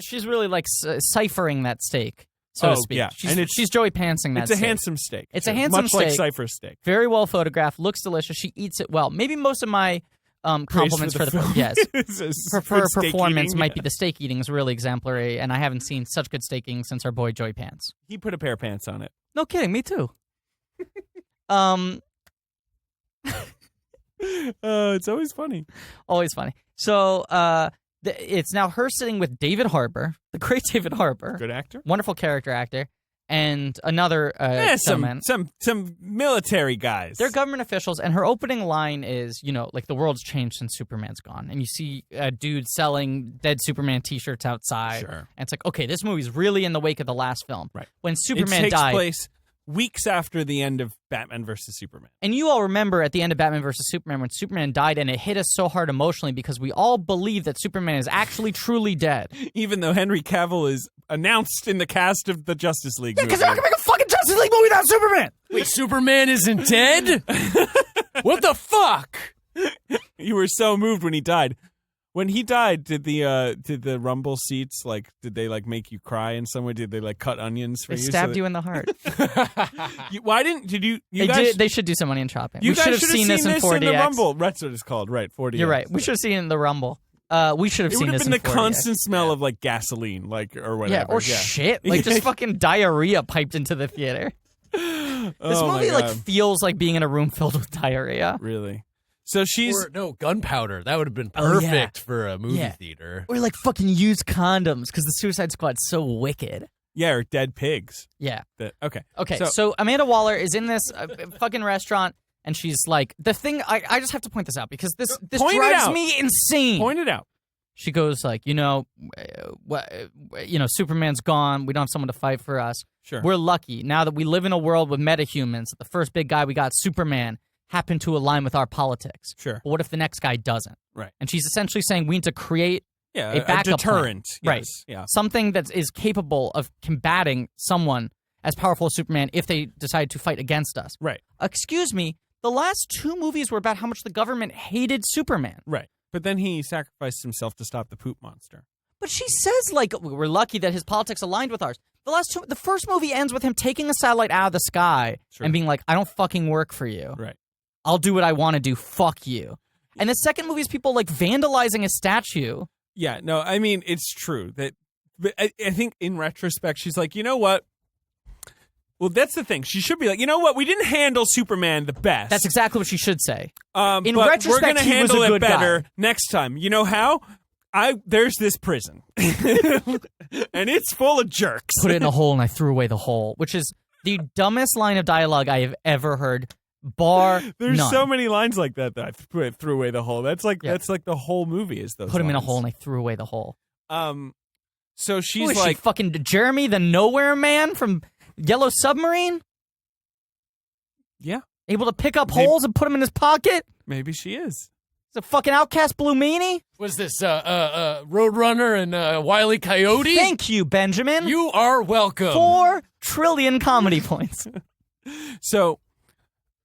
She's really like ciphering that steak, so to speak. Yeah. She's Joey Pantsing that It's a steak. handsome steak. It's a handsome much steak. like Cypher's steak. Very well photographed, looks delicious. She eats it well. Maybe most of my compliments for the film. yes. For her steak performance eating, might be the steak eating is really exemplary, and I haven't seen such good steak eating since our boy Joey Pants. He put a pair of pants on it. No kidding, me too. It's always funny. Always funny. So it's now her sitting with David Harbour, the great David Harbour, Good actor. wonderful character actor, and another gentleman. Some military guys. They're government officials, and her opening line is, like the world's changed since Superman's gone. And you see a dude selling dead Superman T-shirts outside. Sure. And it's like, okay, this movie's really in the wake of the last film. Right. When Superman it takes died. place weeks after the end of Batman vs. Superman. And you all remember at the end of Batman vs. Superman when Superman died, and it hit us so hard emotionally because we all believe that Superman is actually truly dead. Even though Henry Cavill is announced in the cast of the Justice League movie. Because they're not going to make a fucking Justice League movie without Superman! Wait, Superman isn't dead? What the fuck? You were so moved when he died. When he died, did the Rumble seats did they make you cry in some way? Did they cut onions for They you? stabbed you in the heart. Why didn't you They guys? did. They should do some money in shopping. You We should guys have seen this in 4DX. the Rumble. That's what it's called, right? 4DX. You're right. We should have seen it in the Rumble. We should have It seen would have this been in the 4DX. constant smell of gasoline, or whatever. Yeah, or shit. Just fucking diarrhea piped into the theater. This movie feels like being in a room filled with diarrhea. Really. So she's gunpowder. That would have been Oh, yeah. perfect for a movie theater. Or fucking used condoms because the Suicide Squad's so wicked. or dead pigs. Yeah. Okay. Okay, so Amanda Waller is in this fucking restaurant, and she's like, the thing, I just have to point this out because this Point it drives out. me insane. Point it out. She goes Superman's gone. We don't have someone to fight for us. Sure. We're lucky now that we live in a world with metahumans. The first big guy we got, Superman, happened to align with our politics. Sure. But what if the next guy doesn't? Right. And she's essentially saying we need to create a backup deterrent. plan. Yes. Right. Yeah. Something that is capable of combating someone as powerful as Superman if they decide to fight against us. Right. Excuse me, the last 2 movies were about how much the government hated Superman. Right. But then he sacrificed himself to stop the poop monster. But she says, we're lucky that his politics aligned with ours. The first movie ends with him taking a satellite out of the sky and being like, I don't fucking work for you. Right. I'll do what I want to do. Fuck you. And the second movie is people vandalizing a statue. Yeah, no, I mean, it's true. But I think in retrospect, she's like, you know what? Well, that's the thing. She should be like, you know what? We didn't handle Superman the best. That's exactly what she should say. In but retrospect, we're going to he was handle a it good better guy. next time. You know how? There's this prison, and it's full of jerks. Put it in a hole and I threw away the hole, which is the dumbest line of dialogue I have ever heard. Bar There's none. so many lines like that I threw away the hole. That's like the whole movie is those. Put him in a lines. hole and I threw away the hole. So she's Who is like, she, fucking Jeremy the Nowhere Man from Yellow Submarine? yeah, Able to pick up Maybe- holes and put them in his pocket? maybe she is. It's a fucking outcast blue meanie? Was this Roadrunner and Wile E. Coyote? Thank you, Benjamin. You are welcome. 4 trillion comedy points. So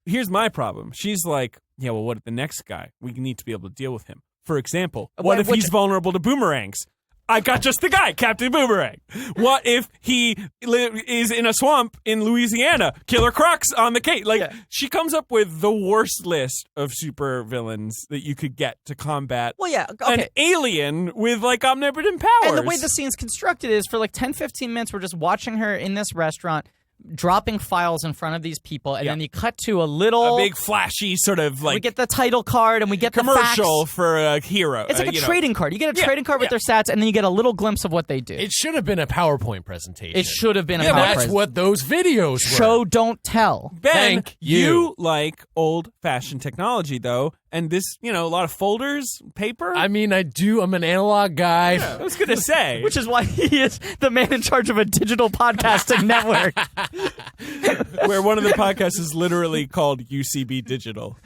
here's my problem. She's like, yeah, well, what if the next guy? We need to be able to deal with him. For example, what if he's vulnerable to boomerangs? I got just the guy, Captain Boomerang. What if he is in a swamp in Louisiana? Killer Crocs on the case. Like, she comes up with the worst list of super villains that you could get to combat Well, yeah, okay. an alien with, like, omnipotent powers. And the way the scene's constructed is for like 10, 15 minutes, we're just watching her in this restaurant, dropping files in front of these people, and then you cut to a big flashy sort of like we get the title card and we get commercial the facts. for a hero. It's like a trading card. You get a trading card with their stats, and then you get a little glimpse of what they do. It should have been a PowerPoint presentation. It should have been a PowerPoint. That's what those videos were. Show, don't tell. Ben, Thank you. like old-fashioned technology, though, and this, a lot of folders, paper. I mean, I'm an analog guy. I was gonna say, Which is why he is the man in charge of a digital podcasting network. where one of the podcasts is literally called UCB Digital.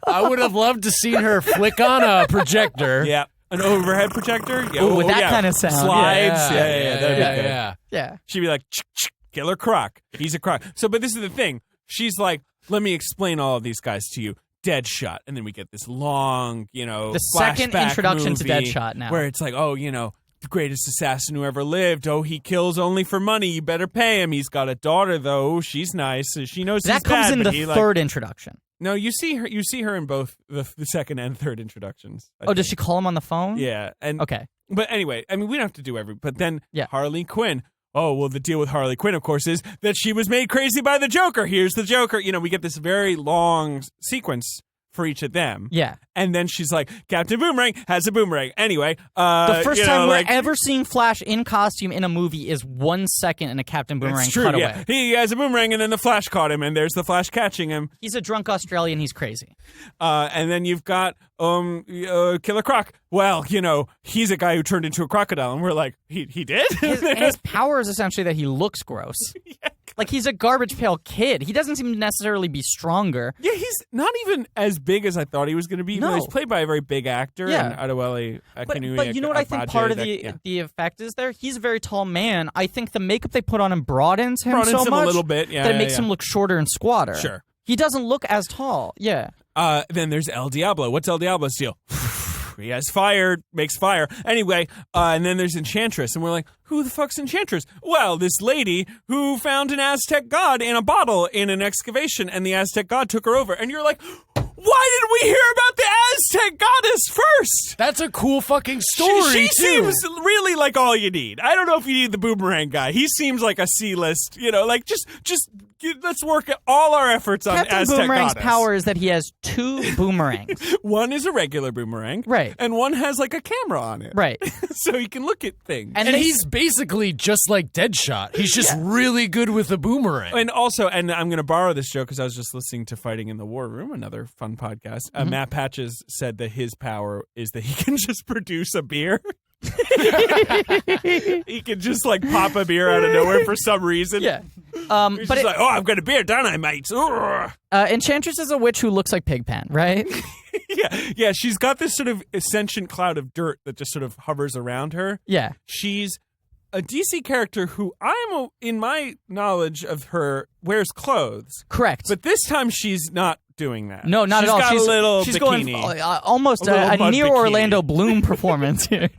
I would have loved to seen her flick on a projector. Yeah, an overhead projector. Yeah, Ooh, with that kind of sound. Slides. Yeah, that'd be good. yeah. Yeah. She'd be like, Killer Croc. He's a croc. So, but this is the thing. She's like, let me explain all of these guys to you. Deadshot, and then we get this long, the second flashback introduction to movie Deadshot now, where it's like, oh, the greatest assassin who ever lived. Oh, he kills only for money. You better pay him. He's got a daughter though. She's nice. She knows that he's comes bad, in but the he, third introduction. No, you see her in both the second and third introductions. Oh, does she call him on the phone? Yeah, and Okay. But anyway, I mean, we don't have to do but then Yeah. Harley Quinn. Oh, well, the deal with Harley Quinn, of course, is that she was made crazy by the Joker. Here's the Joker. We get this very long sequence for each of them. Yeah. And then she's like, Captain Boomerang has a boomerang. Anyway, The first time we're ever seeing Flash in costume in a movie is 1 second in a Captain Boomerang it's true, cutaway. yeah. He has a boomerang, and then the Flash caught him, and there's the Flash catching him. He's a drunk Australian. He's crazy. And then you've got Killer Croc. Well, he's a guy who turned into a crocodile, and we're like, he did? His power is essentially that he looks gross. Like, he's a garbage pail kid. He doesn't seem to necessarily be stronger. Yeah, he's not even as big as I thought he was going to be. No. He's played by a very big actor. Yeah. And Adewale Akinnuyi. But you know what I think part of the effect is there? He's a very tall man. I think the makeup they put on him broadens him so much a little bit. Yeah, that it makes him look shorter and squatter. Sure. He doesn't look as tall. Yeah. Then there's El Diablo. What's El Diablo's deal? He has fire, makes fire. Anyway, and then there's Enchantress, and we're like, who the fuck's Enchantress? Well, this lady who found an Aztec god in a bottle in an excavation, and the Aztec god took her over. And you're like, why didn't we hear about the Aztec goddess first? That's a cool fucking story, She too. seems really like all you need. I don't know if you need the boomerang guy. He seems like a C-list, just let's work all our efforts on Captain Aztec Boomerang's goddess. power is that he has 2 boomerangs. One is a regular boomerang. Right. And one has like a camera on it. Right. So he can look at things. And he's basically just like Deadshot. He's just really good with a boomerang. And also, and I'm going to borrow this joke because I was just listening to Fighting in the War Room, another fun podcast. Matt Patches said that his power is that he can just produce a beer. He can just like pop a beer out of nowhere for some reason. Yeah. He's But just like, oh, I've got a beer, don't I, mates? Enchantress is a witch who looks like Pigpen, right? Yeah. She's got this sort of sentient cloud of dirt that just sort of hovers around her. Yeah. She's a DC character who in my knowledge of her, wears clothes. Correct. But this time she's not doing that. No, not She's at all. Got a little she's bikini. going almost A little a mud near bikini. Orlando Bloom performance here.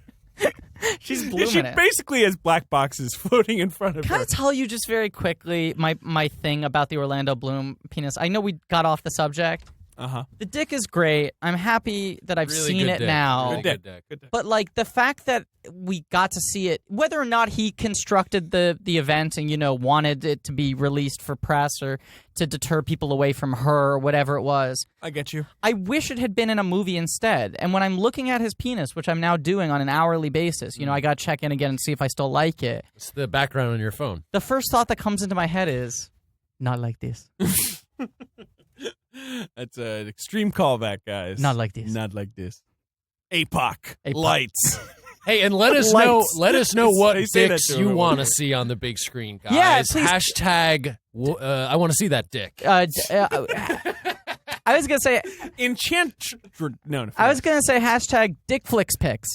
She's blooming She it. basically has black boxes floating in front of Can her. I tell you just very quickly my thing about the Orlando Bloom penis? I know we got off the subject. Uh-huh. The dick is great. I'm happy that I've Really seen good it dick. now. Really good dick. But like the fact that we got to see it, whether or not he constructed the event and wanted it to be released for press or to deter people away from her or whatever it was, I get you. I wish it had been in a movie instead. And when I'm looking at his penis, which I'm now doing on an hourly basis, I got to check in again and see if I still like it. It's the background on your phone. The first thought that comes into my head is, not like this. That's an extreme callback, guys. Not like this. Not like this. APOC. APOC. Lights. Hey, and let us know what They say that dicks to you him. want to see on the big screen, guys. Yeah, please. Hashtag, I want to see that dick. I was gonna say I I was gonna say hashtag dickflix pics.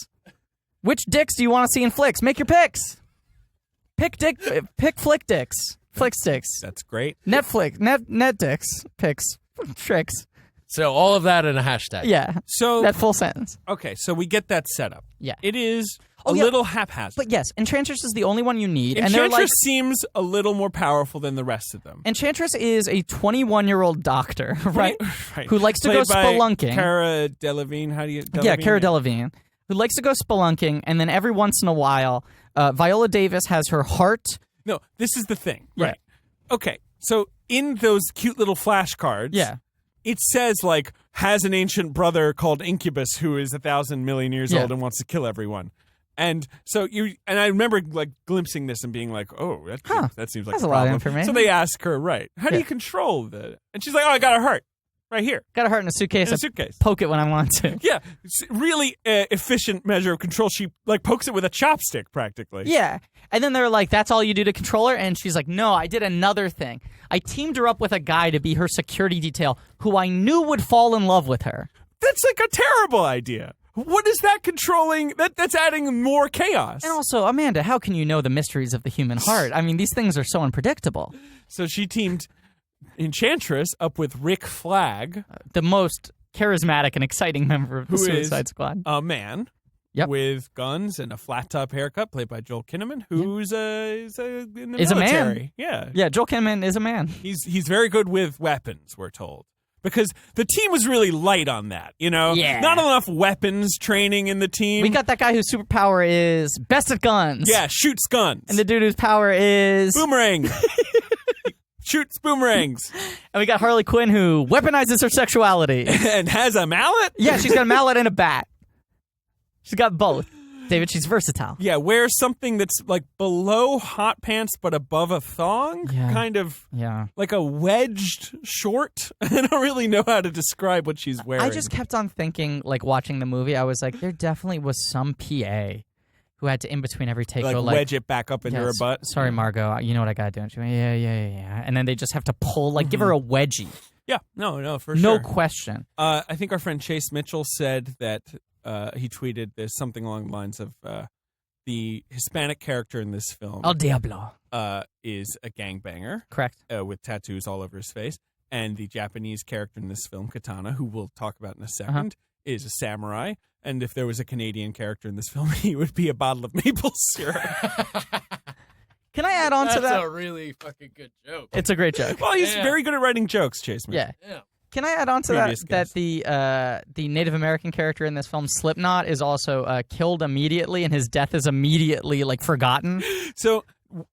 Which dicks do you want to see in flicks? Make your picks. Pick flick dicks. Flick sticks. That's great. Netflix. Net dicks. Pics. Tricks. So all of that in a hashtag. Yeah. So That full sentence. okay, so we get that set up. Yeah. It is Oh, a yeah. little haphazard. But yes, Enchantress is the only one you need. And they're Enchantress like, seems a little more powerful than the rest of them. Enchantress is a 21-year-old doctor, right? Right. Who likes to go Played by spelunking. Cara Delevingne. How do you? Yeah, Delevingne? Cara Delevingne, who likes to go spelunking, and then every once in a while, Viola Davis has her heart. No, this is the thing. Yeah. Right. Okay. So in those cute little flashcards, Yeah. it says like has an ancient brother called Incubus who is 1,000 million years Yeah. old and wants to kill everyone. And so I remember like glimpsing this and being like, oh, that seems like That's a a lot of problem. information. So they ask her, right, how do Yeah. you control the? And she's like, oh, I got a heart right here Got a heart in a suitcase. in a I suitcase. poke it when I want to. Yeah, it's really efficient measure of control. She like pokes it with a chopstick practically. Yeah. And then they're like, that's all you do to control her? And she's like, no, I did another thing. I teamed her up with a guy to be her security detail who I knew would fall in love with her. That's like a terrible idea. What is that controlling? That's adding more chaos. And also, Amanda, how can you know the mysteries of the human heart? I mean, these things are so unpredictable. So she teamed Enchantress up with Rick Flag, The most charismatic and exciting member of the Who is- Suicide Squad. a man Yep. with guns and a flat top haircut, played by Joel Kinnaman, who's in the Is a man. military. Yeah, Yeah, Joel Kinnaman is a man. he's very good with weapons. We're told. Because the team was really light on that, you know? Yeah. Not enough weapons training in the team. We got that guy whose superpower is best at guns. Yeah, shoots guns. And the dude whose power is... boomerang. Shoots boomerangs. And we got Harley Quinn who weaponizes her sexuality. And has a mallet? Yeah, she's got a mallet and a bat. She's got both. David, she's versatile. Yeah, wears something that's like below hot pants but above a thong. Yeah. Kind of Yeah. like a wedged short. I don't really know how to describe what she's wearing. I just kept on thinking, like, watching the movie, I was like, there definitely was some PA who had to, in between every take, like go like, wedge it back up into her butt. Sorry, Margot, you know what I gotta do. And she went, yeah. And then they just have to pull, like, give her a wedgie. Yeah, no, for No sure. question. I think our friend Chase Mitchell said that he tweeted there's something along the lines of the Hispanic character in this film El Diablo. is a gangbanger Correct. with tattoos all over his face, and the Japanese character in this film, Katana, who we'll talk about in a second, is a samurai. And if there was a Canadian character in this film, he would be a bottle of maple syrup. Can I add on to that? That's a really fucking good joke. It's a great joke. Well, he's Yeah. very good at writing jokes, Chase. Yeah. Yeah. Can I add on to Previous that guest. that the Native American character in this film, Slipknot, is also killed immediately, and his death is immediately, like, forgotten? So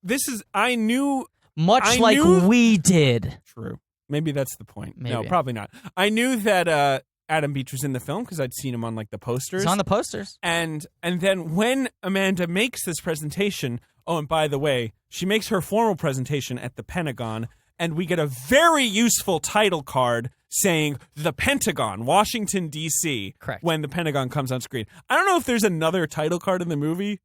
this is, I knew. Much like we did. True. Maybe that's the point. No, Maybe. probably not. I knew that Adam Beach was in the film because I'd seen him on like the posters. It's on the posters. And then when Amanda makes this presentation, oh, and by the way, she makes her formal presentation at the Pentagon, and we get a very useful title card saying the Pentagon, Washington, D.C. Correct. When the Pentagon comes on screen. I don't know if there's another title card in the movie.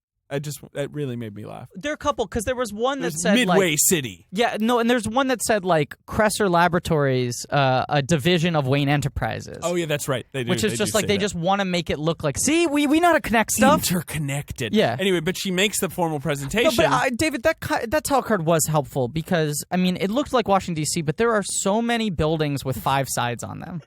That really made me laugh. There are a couple, because there was one that There's said, Midway like... City. Yeah, no, and there's one that said, like, Cresser Laboratories, a division of Wayne Enterprises. Oh, yeah, that's right. They do. Which is just do like, say they that. just want to make it look like, see, we know how to connect stuff. Interconnected. Yeah. Anyway, but she makes the formal presentation. No, but David, that title card was helpful because, I mean, it looked like Washington, D.C., but there are so many buildings with 5 sides on them.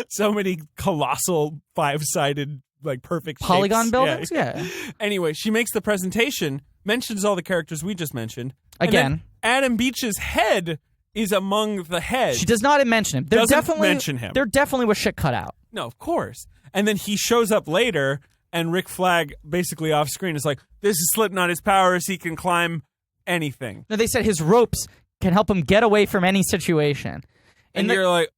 So many colossal 5-sided, like perfect Polygon shapes. buildings? Yeah. Anyway, she makes the presentation, mentions all the characters we just mentioned. and Again. then Adam Beach's head is among the heads. She does not mention him. There Doesn't definitely, mention him. There definitely was shit cut out. No, of course. And then he shows up later, and Rick Flag, basically off screen, is like, this is Slipknot, his powers, he can climb anything. No, they said his ropes can help him get away from any situation. And the- you're like,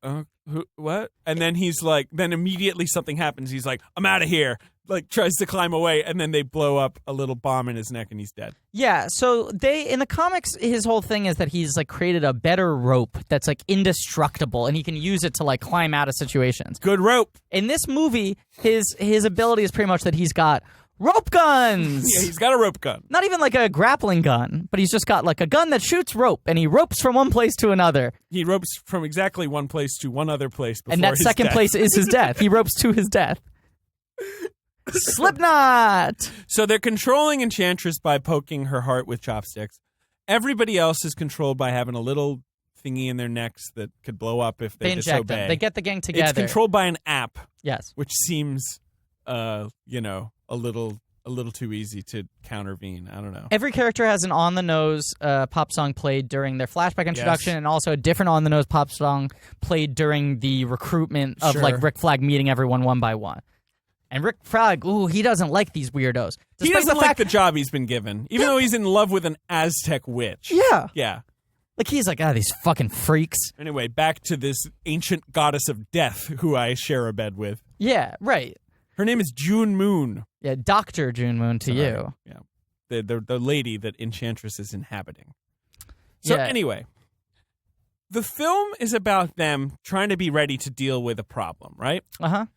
what? And then he's like, then immediately something happens. He's like, I'm out of here. Like, tries to climb away, and then they blow up a little bomb in his neck, and he's dead. Yeah, so in the comics, his whole thing is that he's, like, created a better rope that's, like, indestructible, and he can use it to, like, climb out of situations. Good rope. In this movie, his ability is pretty much that he's got Rope guns! Yeah, he's got a rope gun. Not even like a grappling gun, but he's just got like a gun that shoots rope, and he ropes from one place to another. He ropes from exactly one place to one other place before And that his second death. place is his death. He ropes to his death. Slipknot! So they're controlling Enchantress by poking her heart with chopsticks. Everybody else is controlled by having a little thingy in their necks that could blow up if they inject disobey. them. They get the gang together. It's controlled by an app, Yes. which seems, a little too easy to countervene. I don't know. Every character has an on-the-nose pop song played during their flashback introduction, and also a different on-the-nose pop song played during the recruitment of Sure. like Rick Flag meeting everyone one by one. And Rick Flag, he doesn't like these weirdos. He Despite doesn't the like fact, the job he's been given, even though he's in love with an Aztec witch. yeah, Yeah. like he's like, these fucking freaks. Anyway, back to this ancient goddess of death who I share a bed with. Yeah, right. Her name is June Moon. Yeah, Dr. June Moon to you. Yeah. The lady that Enchantress is inhabiting. So Yeah. anyway, the film is about them trying to be ready to deal with a problem, right? Uh-huh.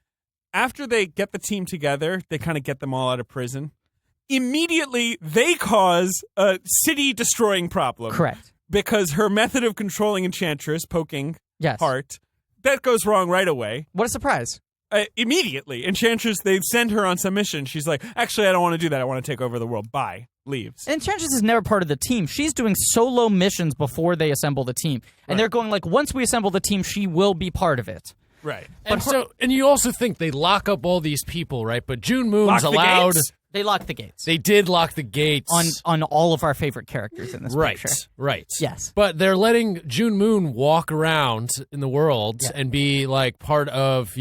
After they get the team together, they kind of get them all out of prison. Immediately, they cause a city-destroying problem. Correct. Because her method of controlling Enchantress, poking Yes. heart, that goes wrong right away. What a surprise. Immediately, Enchantress, they send her on some mission. She's like, actually, I don't want to do that. I want to take over the world. Bye. Leaves. Enchantress is never part of the team. She's doing solo missions before they assemble the team. And they're going like, once we assemble the team, she will be part of it. Right. And you also think they lock up all these people, right? But June Moon's Lock the allowed. gates? They lock the gates. They did lock the gates On all of our favorite characters in this picture. Right. Yes. But they're letting June Moon walk around in the world Yeah. and be like part of,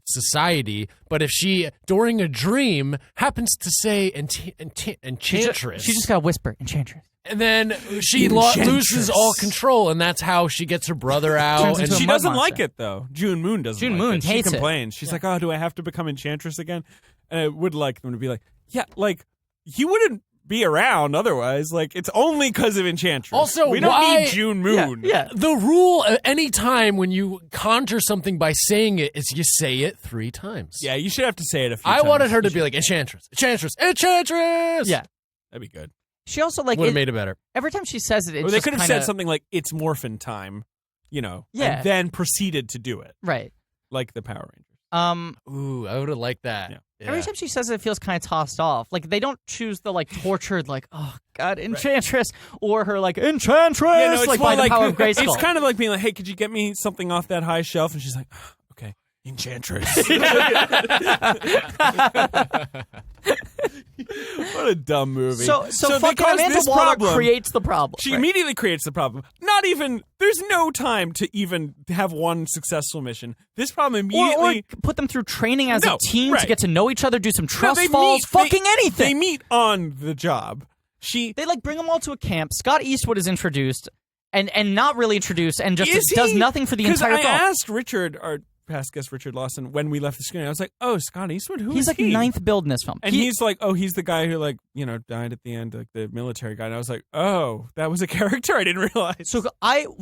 society. But if she, during a dream, happens to say Enchantress, She just got to whisper, Enchantress. and then she Enchantress. loses all control, and that's how she gets her brother out. Turns And into a She mud doesn't monster. like it, though. June Moon doesn't June like Moon it. hates She it. complains. She's like, oh, do I have to become Enchantress again? And I would like them to be like, yeah, like, you wouldn't be around otherwise. Like, it's only because of Enchantress. Also, we don't why- need June Moon. Yeah. the rule any time when you conjure something by saying it is you say it 3 times. Yeah, you should have to say it a few I times. wanted her to be like Enchantress, Enchantress, Enchantress. Yeah. That'd be good. She also, like, Would have made it better. every time she says it, it's Or they just could have kinda, said something like, it's morphin time, Yeah. and then proceeded to do it, Right. like the Power Rangers. Ooh, I would have liked that. Yeah. Every time she says it, it feels kind of tossed off. Like, they don't choose the, like, tortured, like, oh, God, Enchantress, or her, like, Enchantress, Yeah, no, it's like, more by the like, power of Grayskull. it's kind of like being like, hey, could you get me something off that high shelf? And she's like, okay, Enchantress. What a dumb movie. So they fucking cause Amanda this Waller problem. creates the problem. She Right. immediately creates the problem. Not even, there's no time to even have one successful mission. This problem immediately. Or put them through training as No, a team right. to get to know each other, do some No, trust they falls, meet- fucking They anything. meet on the job. They like bring them all to a camp. Scott Eastwood is introduced and not really introduced and just Is does he? nothing for the 'Cause entire I film. asked Richard, our past guest Richard Lawson, when we left the screen, I was like, oh, Scott Eastwood? Who is He's like he? ninth build in this film. And he's like, oh, he's the guy who, like, died at the end, like the military guy. And I was like, oh, that was a character? I didn't realize. So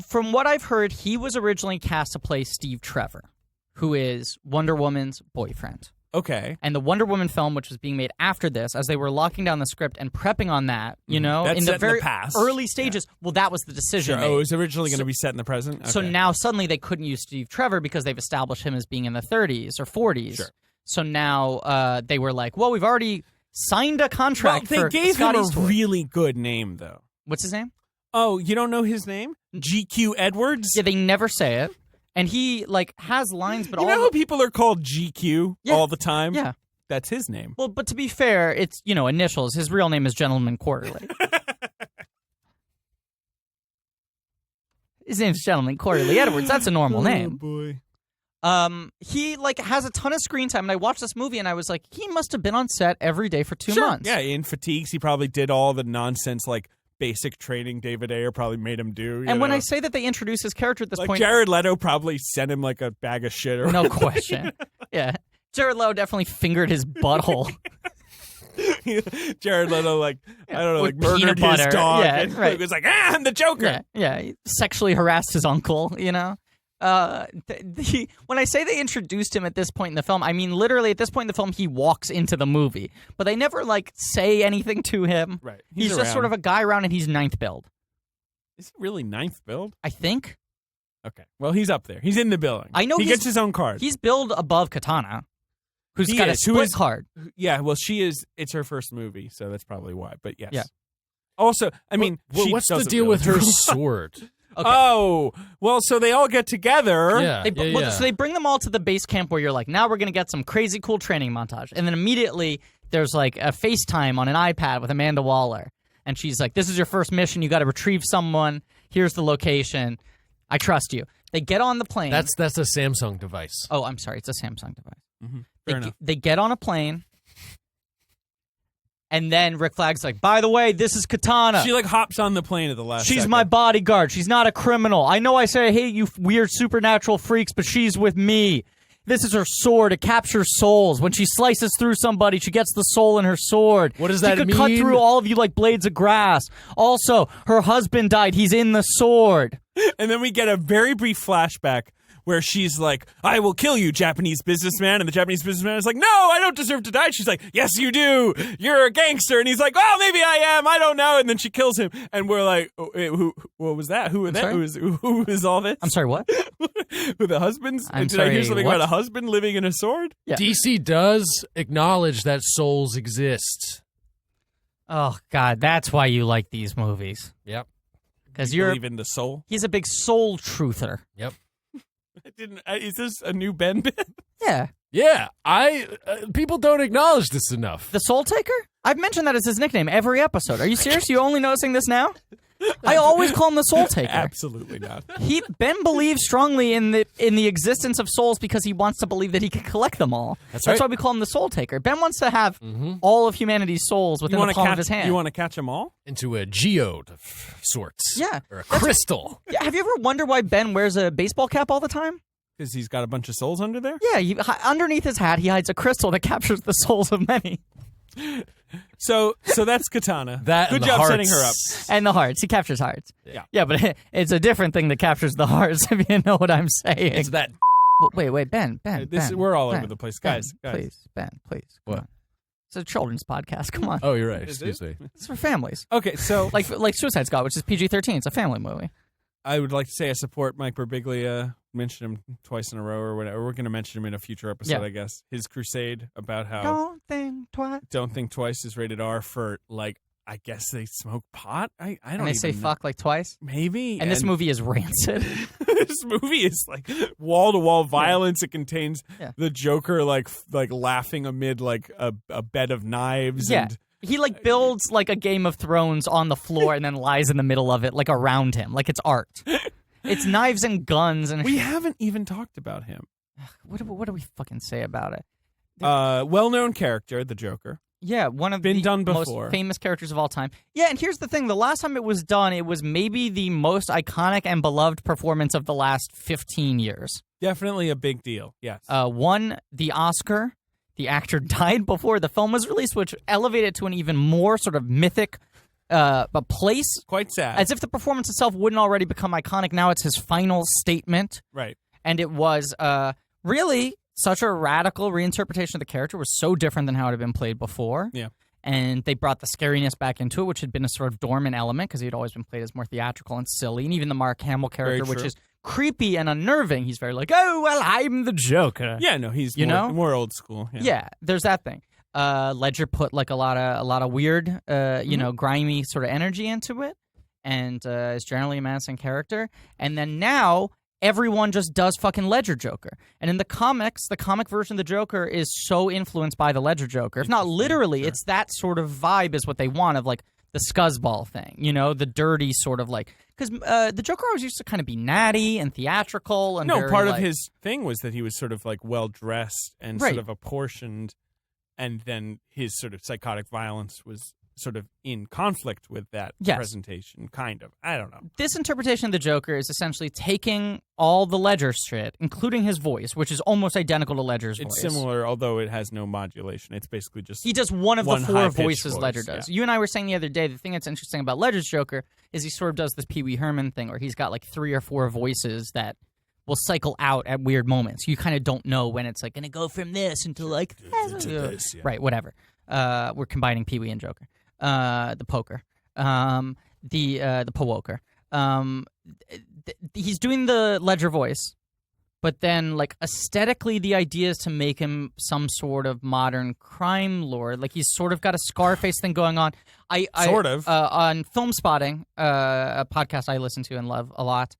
from what I've heard, he was originally cast to play Steve Trevor, who is Wonder Woman's boyfriend. Okay. And the Wonder Woman film, which was being made after this, as they were locking down the script and prepping on that, That's in set the in very the past. early stages, well, that was the decision Sure. made. Oh, it was originally going to be set in the present? So Okay. now suddenly they couldn't use Steve Trevor because they've established him as being in the 30s or 40s. Sure. So now they were like, well, we've already signed a contract Well, for they gave Scott him a Eastwood. really good name, though. What's his name? Oh, you don't know his name? GQ Edwards? Yeah, they never say it. And he, like, has lines, but You all know how people are called GQ Yeah. all the time? Yeah. That's his name. Well, but to be fair, it's, initials. His real name is Gentleman Quarterly. His name's Gentleman Quarterly Edwards. That's a normal name. boy. He, like, has a ton of screen time, and I watched this movie, and I was like, he must have been on set every day for 2 months. Yeah, in fatigues, he probably did all the nonsense, like, basic training David Ayer probably made him do. And when I say that they introduce his character at this like point... Jared Leto probably sent him, like, a bag of shit or No question. Yeah. Jared Leto definitely fingered his butthole. Jared Leto, like, I don't know, With like murdered peanut his butter. dog. Yeah, and right. He was like, I'm the Joker. Yeah, he sexually harassed his uncle, When I say they introduced him at this point in the film, I mean literally at this point in the film he walks into the movie, but they never like say anything to him. Right. He's just sort of a guy around, and he's 9th build. Is he really 9th build? I think. Okay. Well, he's up there. He's in the billing. I know he gets his own card. He's billed above Katana, who's He got is, a who split is- card. Yeah. Well, she is. It's her first movie, so that's probably why. But yes. Yeah. Also, I mean, she what's the doesn't deal really with her do- sword? Okay. Oh, well, so they all get together. Yeah, So they bring them all to the base camp where you're like, now we're going to get some crazy cool training montage. And then immediately there's like a FaceTime on an iPad with Amanda Waller. And she's like, this is your first mission. You got to retrieve someone. Here's the location. I trust you. They get on the plane. That's a Samsung device. Oh, I'm sorry. It's a Samsung device. Mm-hmm. Fair enough. They get on a plane. And then Rick Flag's like, by the way, this is Katana. She like hops on the plane at the last She's second. my bodyguard. She's not a criminal. I know I say I hate you weird supernatural freaks, but she's with me. This is her sword. It captures souls. When she slices through somebody, she gets the soul in her sword. What does that She could cut mean? through all of you like blades of grass. Also, her husband died. He's in the sword. And then we get a very brief flashback where she's like, I will kill you, Japanese businessman. And the Japanese businessman is like, no, I don't deserve to die. She's like, yes, you do. You're a gangster. And he's like, well, maybe I am. I don't know. And then she kills him. And we're like, oh, wait, what was that? Who was that? sorry? Who is all this? I'm sorry, what? With the husbands? I'm Did I hear sorry, something what? about a husband living in a sword? Yeah. DC does acknowledge that souls exist. Oh, God, that's why you like these movies. Yep. Because You believe in the soul? he's a big soul truther. Yep. Is this a new Ben bit? Yeah. Yeah, people don't acknowledge this enough. The Soul Taker? I've mentioned that as his nickname every episode. Are you serious? You only noticing this now? I always call him the Soul Taker. Absolutely not. Ben believes strongly in the existence of souls because he wants to believe that he can collect them all. That's That's right. why we call him the Soul Taker. Ben wants to have all of humanity's souls within the palm of his hand. You want to catch them all? Into a geode of sorts. Yeah. Or a crystal. Yeah, have you ever wondered why Ben wears a baseball cap all the time? Because he's got a bunch of souls under there? Yeah, underneath his hat, he hides a crystal that captures the souls of many. So that's Katana. That Good and the job hearts. setting her up. And the hearts. He captures hearts. Yeah. But it's a different thing that captures the hearts, if you know what I'm saying. It's that. Wait, Ben. We're all Ben, over the place. Ben, Guys. Please, Ben, please. Come What? on. It's a children's podcast. Come on. Oh, you're right. Is Excuse it? me. It's for families. Okay, so Like Suicide Squad, which is PG-13. It's a family movie. I would like to say I support Mike Birbiglia. Mention him twice in a row or whatever. We're going to mention him in a future episode, Yeah. I guess. His crusade about how Don't think twice. Don't Think Twice is rated R for, like, I guess they smoke pot? I don't And they say even know. fuck like twice. Maybe. And this movie is rancid. This movie is like wall-to-wall violence. It contains Yeah. the Joker like laughing amid like a bed of knives. Yeah. And He like builds like a Game of Thrones on the floor and then lies in the middle of it, like around him, like it's art. It's knives and guns and we haven't even talked about him. what do we fucking say about it? Well-known character, the Joker. Yeah, one of Been the done most before. famous characters of all time. Yeah, and here's the thing: the last time it was done, it was maybe the most iconic and beloved performance of the last 15 years. Definitely a big deal. Yes. Won the Oscar. The actor died before the film was released, which elevated it to an even more sort of mythic a place. Quite sad. As if the performance itself wouldn't already become iconic. Now it's his final statement. Right. And it was really such a radical reinterpretation of the character. It was so different than how it had been played before. Yeah. And they brought the scariness back into it, which had been a sort of dormant element because he had always been played as more theatrical and silly. And even the Mark Hamill character, Very which true. is creepy and unnerving, he's very like, oh, well, I'm the Joker. Yeah, no, he's You know? more old school. Yeah. Yeah, there's that thing. Ledger put like a lot of weird, grimy sort of energy into it, and is generally a menacing character. And then now everyone just does fucking Ledger Joker. And in the comics, the comic version of the Joker is so influenced by the Ledger Joker. If not literally, it's that sort of vibe is what they want of like the scuzzball thing, the dirty sort of like because the Joker always used to kind of be natty and theatrical and No, very, part of like- his thing was that he was sort of like well dressed and Right. sort of apportioned, and then his sort of psychotic violence was sort of in conflict with that Yes. presentation, kind of. I don't know. This interpretation of the Joker is essentially taking all the Ledger shit, including his voice, which is almost identical to Ledger's It's voice. similar, although it has no modulation. It's basically just He does one of the one four high-pitched voices voice, Ledger does. yeah. You and I were saying the other day, the thing that's interesting about Ledger's Joker is he sort of does this Pee Wee Herman thing where he's got like 3 or 4 voices that will cycle out at weird moments. You kind of don't know when it's like going to go from this into like this, yeah. right, whatever. We're combining Pee-wee and Joker, the poker, the Powoker. He's doing the Ledger voice, but then like aesthetically, the idea is to make him some sort of modern crime lord. Like he's sort of got a Scarface thing going on. Sort of. On Film Spotting, a podcast I listen to and love a lot.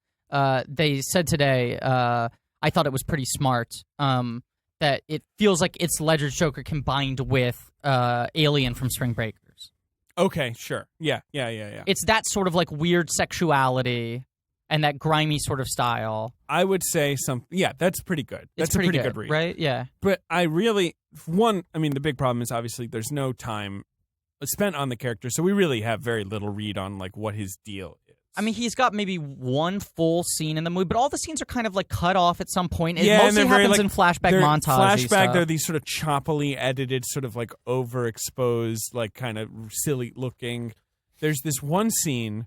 They said today, I thought it was pretty smart, that it feels like it's Ledger's Joker combined with Alien from Spring Breakers. Okay, sure. Yeah. It's that sort of like weird sexuality and that grimy sort of style. I would say that's pretty good. That's a pretty good read. Right? Yeah. But the big problem is obviously there's no time spent on the character, so we really have very little read on like what his deal is. I mean, he's got maybe one full scene in the movie, but all the scenes are kind of like cut off at some point. It mostly happens in flashback montage. They're these sort of choppily edited, sort of like overexposed, like kind of silly looking. There's this one scene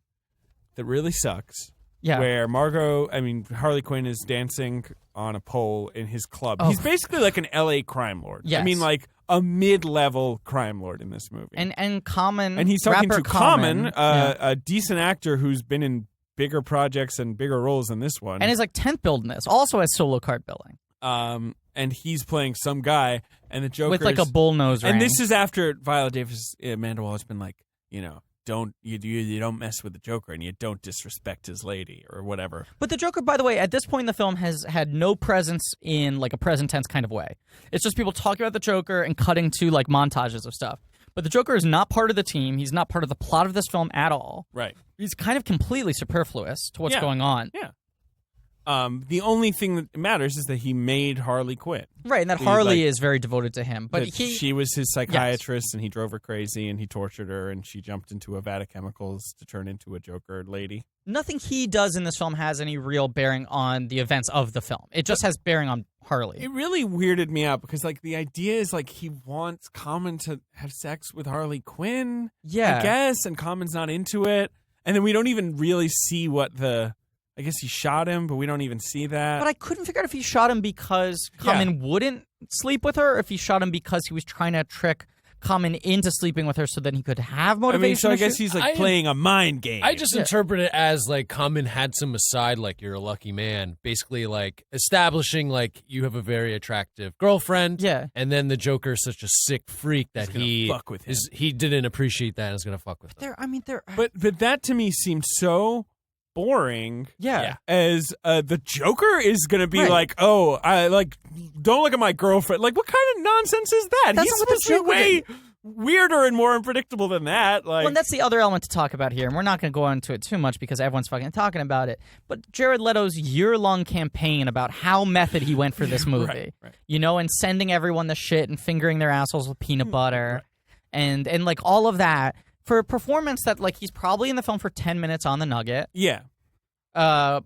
that really sucks. Yeah. Where Harley Quinn is dancing on a pole in his club. Oh. He's basically like an LA crime lord. Yes. I mean, like a mid-level crime lord in this movie. And Common. And he's talking rapper to Common, yeah. a decent actor who's been in bigger projects and bigger roles than this one. And is like 10th billed in this. Also has solo card billing. And he's playing some guy, and the Joker's... With like a bull nose ring. And this is after Viola Davis, Amanda Waller's been like, you don't mess with the Joker and you don't disrespect his lady or whatever. But the Joker, by the way, at this point in the film has had no presence in like a present tense kind of way. It's just people talking about the Joker and cutting to like montages of stuff. But the Joker is not part of the team. He's not part of the plot of this film at all. Right. He's kind of completely superfluous to what's going on. Yeah. The only thing that matters is that he made Harley Quinn. Right, and that Harley is very devoted to him. But she was his psychiatrist, and he drove her crazy, and he tortured her, and she jumped into a vat of chemicals to turn into a Joker lady. Nothing he does in this film has any real bearing on the events of the film. It just has bearing on Harley. It really weirded me out because, like, the idea is, like, he wants Common to have sex with Harley Quinn, I guess, and Common's not into it. And then we don't even really see what I guess he shot him, but we don't even see that. But I couldn't figure out if he shot him because Common wouldn't sleep with her, or if he shot him because he was trying to trick Common into sleeping with her so that he could have motivation. I guess he's like playing a mind game. I just interpret it as like Common had some aside, like you're a lucky man, basically like establishing like you have a very attractive girlfriend. Yeah, and then the Joker is such a sick freak that he didn't appreciate that and is gonna fuck with her. But that to me seemed so boring. Yeah. As the Joker is going to be like, oh, I like, don't look at my girlfriend. Like, what kind of nonsense is that? That's He's not what supposed to be way weirder and more unpredictable than that. Like, well, and that's the other element to talk about here, and we're not going to go into it too much because everyone's fucking talking about it. But Jared Leto's year-long campaign about how method he went for this movie, right. And sending everyone the shit and fingering their assholes with peanut butter, and like all of that. For a performance that, like, he's probably in the film for 10 minutes on the nugget. Yeah.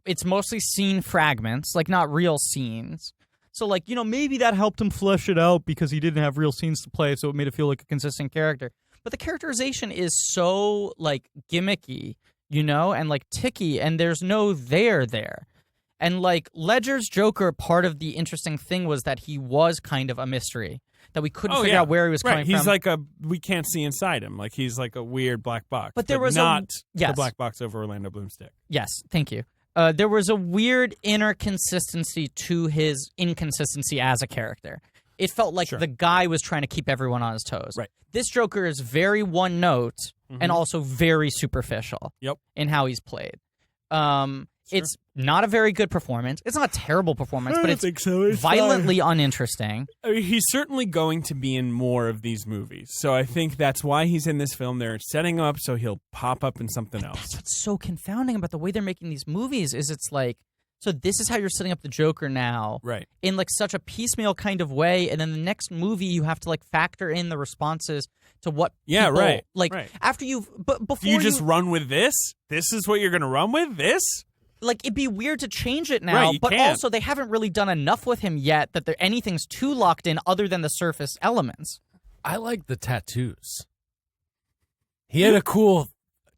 It's mostly scene fragments, like, not real scenes. So, like, maybe that helped him flesh it out because he didn't have real scenes to play, so it made it feel like a consistent character. But the characterization is so, like, gimmicky, and, like, ticky, and there's no there. And, like, Ledger's Joker, part of the interesting thing was that he was kind of a mystery. That we couldn't figure out where he was coming from. He's like we can't see inside him. Like, he's like a weird black box. But there was not the black box over Orlando Bloom's dick. Yes, thank you. There was a weird inner consistency to his inconsistency as a character. It felt like the guy was trying to keep everyone on his toes. Right. This Joker is very one note and also very superficial in how he's played. It's not a very good performance. It's not a terrible performance, but it's violently uninteresting. I mean, he's certainly going to be in more of these movies. So I think that's why he's in this film. They're setting him up so he'll pop up in something else. That's what's so confounding about the way they're making these movies is it's like, so this is how you're setting up the Joker now. Right. In like such a piecemeal kind of way. And then the next movie you have to like factor in the responses to what people, after you've, but before you just run with this? This is what you're going to run with? This? Like, it'd be weird to change it now, but also they haven't really done enough with him yet that anything's too locked in other than the surface elements. I like the tattoos. He had a cool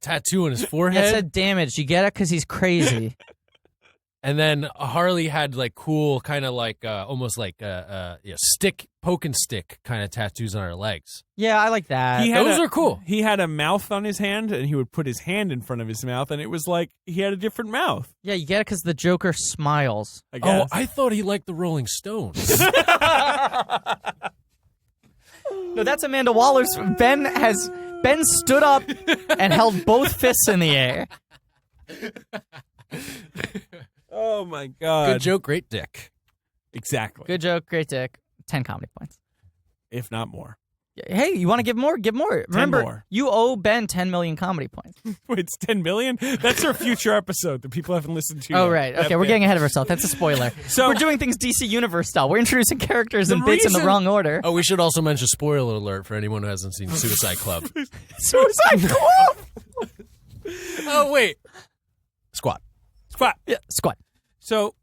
tattoo on his forehead. It said damaged. You get it? Because he's crazy. And then Harley had like cool kind of like almost like stick, poke and stick kind of tattoos on her legs. Yeah, I like that. Those are cool. He had a mouth on his hand, and he would put his hand in front of his mouth, and it was like he had a different mouth. Yeah, you get it because the Joker smiles. I guess. I thought he liked the Rolling Stones. No, that's Amanda Waller's. Ben stood up and held both fists in the air. Oh my God! Good joke, great dick. Exactly. Good joke, great dick. 10 comedy points. If not more. Hey, you want to give more? Give more. Remember, more. you owe Ben 10 million comedy points. Wait, it's 10 million? That's our future episode that people haven't listened to. Oh, yet. right. Okay, we're getting ahead of ourselves. That's a spoiler. So- we're doing things DC Universe style. We're introducing characters and The bits in the reason- wrong order. Oh, we should also mention spoiler alert for anyone who hasn't seen Suicide Club. Suicide Club! Oh, wait. Squat. Squat. Yeah, squat. So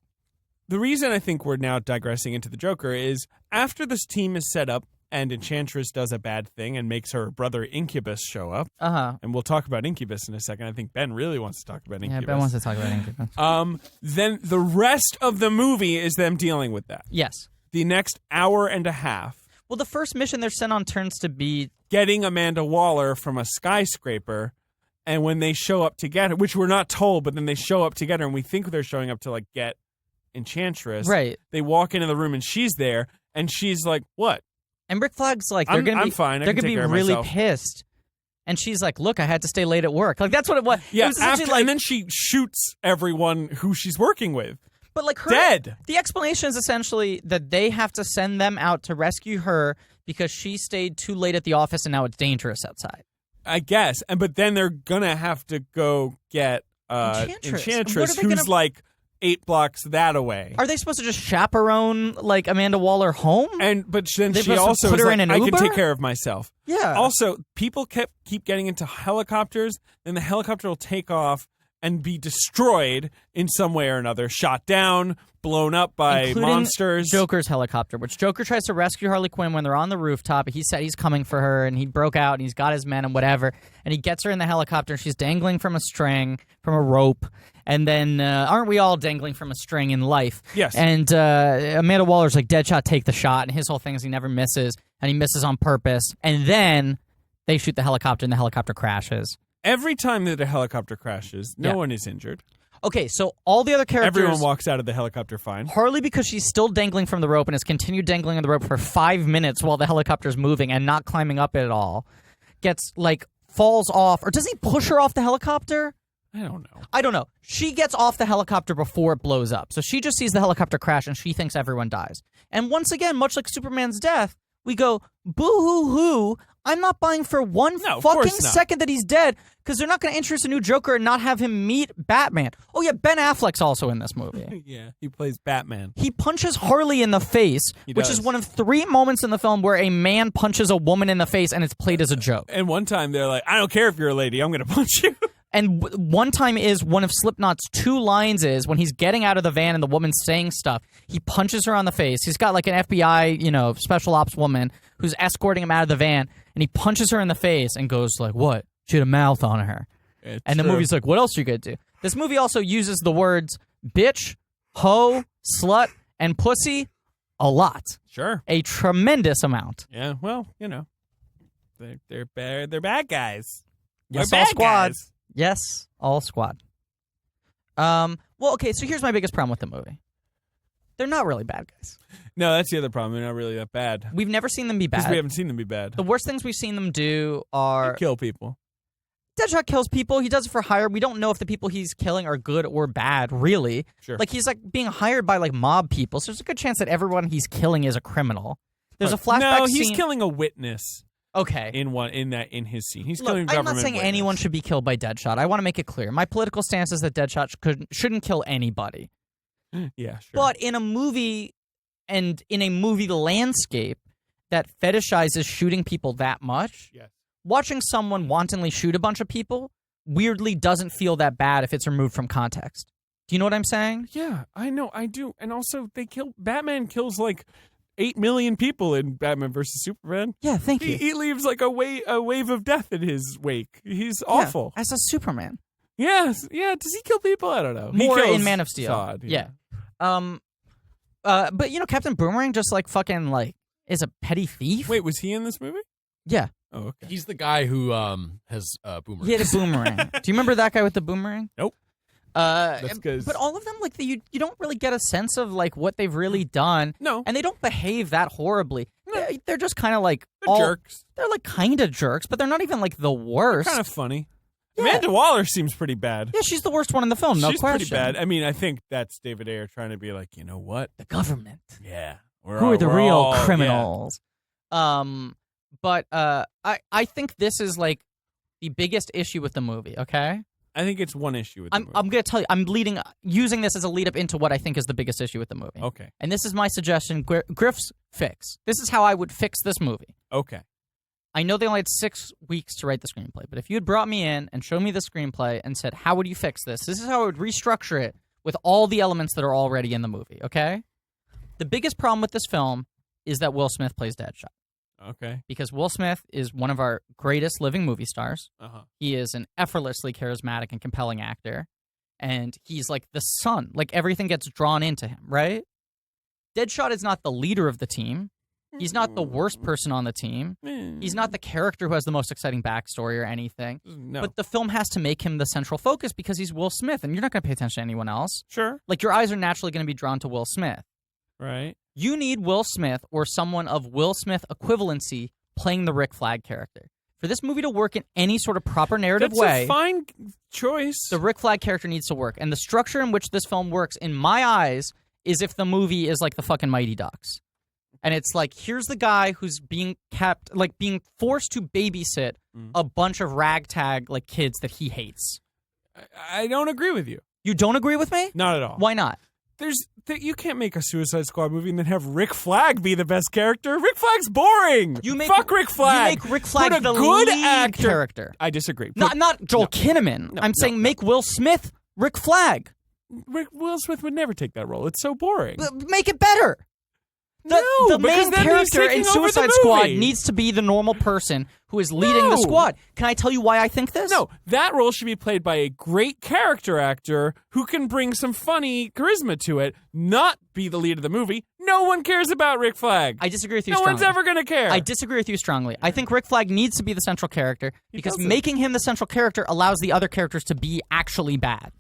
the reason I think we're now digressing into the Joker is after this team is set up and Enchantress does a bad thing and makes her brother Incubus show up, Uh-huh. and we'll talk about Incubus in a second. I think Ben really wants to talk about Incubus. Yeah, Ben wants to talk about Incubus. Then the rest of the movie is them dealing with that. Yes. The next hour and a half, Well, the first mission they're sent on turns to be... getting Amanda Waller from a skyscraper, and when they show up together, which we're not told, but then they show up together, and we think they're showing up to like get Enchantress. Right. They walk into the room, and she's there, and she's like, "What? And Rick Flagg's like, they're I'm going to be fine. I They're can going to take be care of really myself." pissed. And she's like, look, I had to stay late at work. Like, that's what it was. Yeah, It was essentially after, and then she shoots everyone who she's working with. but like her, Dead. The explanation is essentially that they have to send them out to rescue her because she stayed too late at the office and now it's dangerous outside. I guess. But then they're gonna have to go get Enchantress. Enchantress, What are they who's gonna- like 8 blocks that away. Are they supposed to just chaperone like Amanda Waller home? But then They she must have also put is her like, in an I can Uber? take care of myself. Yeah. Also, people keep getting into helicopters, then the helicopter will take off and be destroyed in some way or another, shot down, blown up by Including monsters. Joker's helicopter, which Joker tries to rescue Harley Quinn when they're on the rooftop. He said he's coming for her, and he broke out, and he's got his men and whatever. And he gets her in the helicopter, and she's dangling from a string, from a rope. And then, aren't we all dangling from a string in life? Yes. And Amanda Waller's like, Deadshot, take the shot. And his whole thing is he never misses, and he misses on purpose. And then they shoot the helicopter, and the helicopter crashes. Every time that a helicopter crashes, no Yeah. one is injured. Okay, so all the other characters... Everyone walks out of the helicopter fine. Harley, because she's still dangling from the rope and has continued dangling on the rope for 5 minutes while the helicopter's moving and not climbing up at all, gets, like, falls off. Or does he push her off the helicopter? I don't know. I don't know. She gets off the helicopter before it blows up. So she just sees the helicopter crash and she thinks everyone dies. And once again, much like Superman's death, we go, boo-hoo-hoo, I'm not buying for one No, of fucking course not. second that he's dead because they're not going to introduce a new Joker and not have him meet Batman. Oh, yeah, Ben Affleck's also in this movie. Yeah, he plays Batman. He punches Harley in the face, He which does. is one of 3 moments in the film where a man punches a woman in the face and it's played as a joke. And one time they're like, I don't care if you're a lady, I'm going to punch you. And one time is one of Slipknot's 2 lines is when he's getting out of the van and the woman's saying stuff, he punches her on the face. He's got like an FBI, special ops woman who's escorting him out of the van, and he punches her in the face and goes like, what? She had a mouth on her. It's And the true. movie's like, what else are you going to do? This movie also uses the words bitch, hoe, slut, and pussy a lot. Sure. A tremendous amount. Yeah, well, they're bad. They're bad guys. Yes, They're all bad squad. guys. Yes, all squad. Well, okay, so here's my biggest problem with the movie. They're not really bad guys. No, that's the other problem. They're not really that bad. We've never seen them be Because bad. we haven't seen them be bad. The worst things we've seen them do are... They kill people. Deadshot kills people. He does it for hire. We don't know if the people he's killing are good or bad, really. Sure. Like, he's, like, being hired by, like, mob people, so there's a good chance that everyone he's killing is a criminal. There's a flashback No, scene... he's killing a witness Okay. in his scene. He's Look, killing I'm government not saying witness. anyone should be killed by Deadshot. I want to make it clear. My political stance is that Deadshot shouldn't kill anybody. Yeah, sure. But in a movie and in a movie landscape that fetishizes shooting people that much, Yes. watching someone wantonly shoot a bunch of people weirdly doesn't feel that bad if it's removed from context. Do you know what I'm saying? Yeah, I know, I do. And also, Batman kills like 8 million people in Batman versus Superman. Yeah, thank you. He leaves like a wave of death in his wake. He's Yeah, awful. as a Superman. Yes. Yeah. Does he kill people? I don't know. He More kills in Man of Steel. Zod, yeah. But Captain Boomerang just like fucking like is a petty thief. Wait, was he in this movie? Yeah. Oh, okay. He's the guy who has boomerang. He had a boomerang. Do you remember that guy with the boomerang? Nope. That's 'cause- But all of them, like, you don't really get a sense of like what they've really done. No. And they don't behave that horribly. They're just kind of like They're jerks. They're like kind of jerks, but they're not even like the worst. Kind of funny. Yeah. Amanda Waller seems pretty bad. Yeah, she's the worst one in the film. No She's question. pretty bad. I mean, I think that's David Ayer trying to be like, you know what? The government. Yeah. Who are the we're real all- criminals? But I think this is like the biggest issue with the movie. Okay. I think it's one issue with the movie. I'm going to tell you, I'm using this as a lead up into what I think is the biggest issue with the movie. Okay. And this is my suggestion, Griff's fix. This is how I would fix this movie. Okay. I know they only had 6 weeks to write the screenplay, but if you had brought me in and shown me the screenplay and said, how would you fix this? This is how I would restructure it with all the elements that are already in the movie, okay? The biggest problem with this film is that Will Smith plays Deadshot. Okay. Because Will Smith is one of our greatest living movie stars. Uh-huh. He is an effortlessly charismatic and compelling actor. And he's like the sun. Like everything gets drawn into him, right? Deadshot is not the leader of the team. He's not the worst person on the team. He's not the character who has the most exciting backstory or anything. No. But the film has to make him the central focus because he's Will Smith, and you're not going to pay attention to anyone else. Sure. Like, your eyes are naturally going to be drawn to Will Smith. Right. You need Will Smith or someone of Will Smith equivalency playing the Rick Flag character. For this movie to work in any sort of proper narrative That's way, a fine choice. the Rick Flag character needs to work. And the structure in which this film works, in my eyes, is if the movie is like the fucking Mighty Ducks. And it's like, here's the guy who's being kept, like being forced to babysit a bunch of ragtag like kids that he hates. I don't agree with you. You don't agree with me? Not at all. Why not? You can't make a Suicide Squad movie and then have Rick Flag be the best character. Rick Flag's boring. Fuck Rick Flag. You make Rick Flag Put a the good lead actor. character. I disagree. Not Joel Kinnaman. I'm saying make Will Smith Rick Flag. Will Smith would never take that role. It's so boring. Make it better. The because main then he's character in taking over the Suicide Squad movie. needs to be the normal person who is leading the squad. Can I tell you why I think this? No, that role should be played by a great character actor who can bring some funny charisma to it, not be the lead of the movie. No one cares about Rick Flag. I disagree with you No strongly. one's ever going to care. I disagree with you strongly. I think Rick Flag needs to be the central character because doesn't. making him the central character allows the other characters to be actually bad.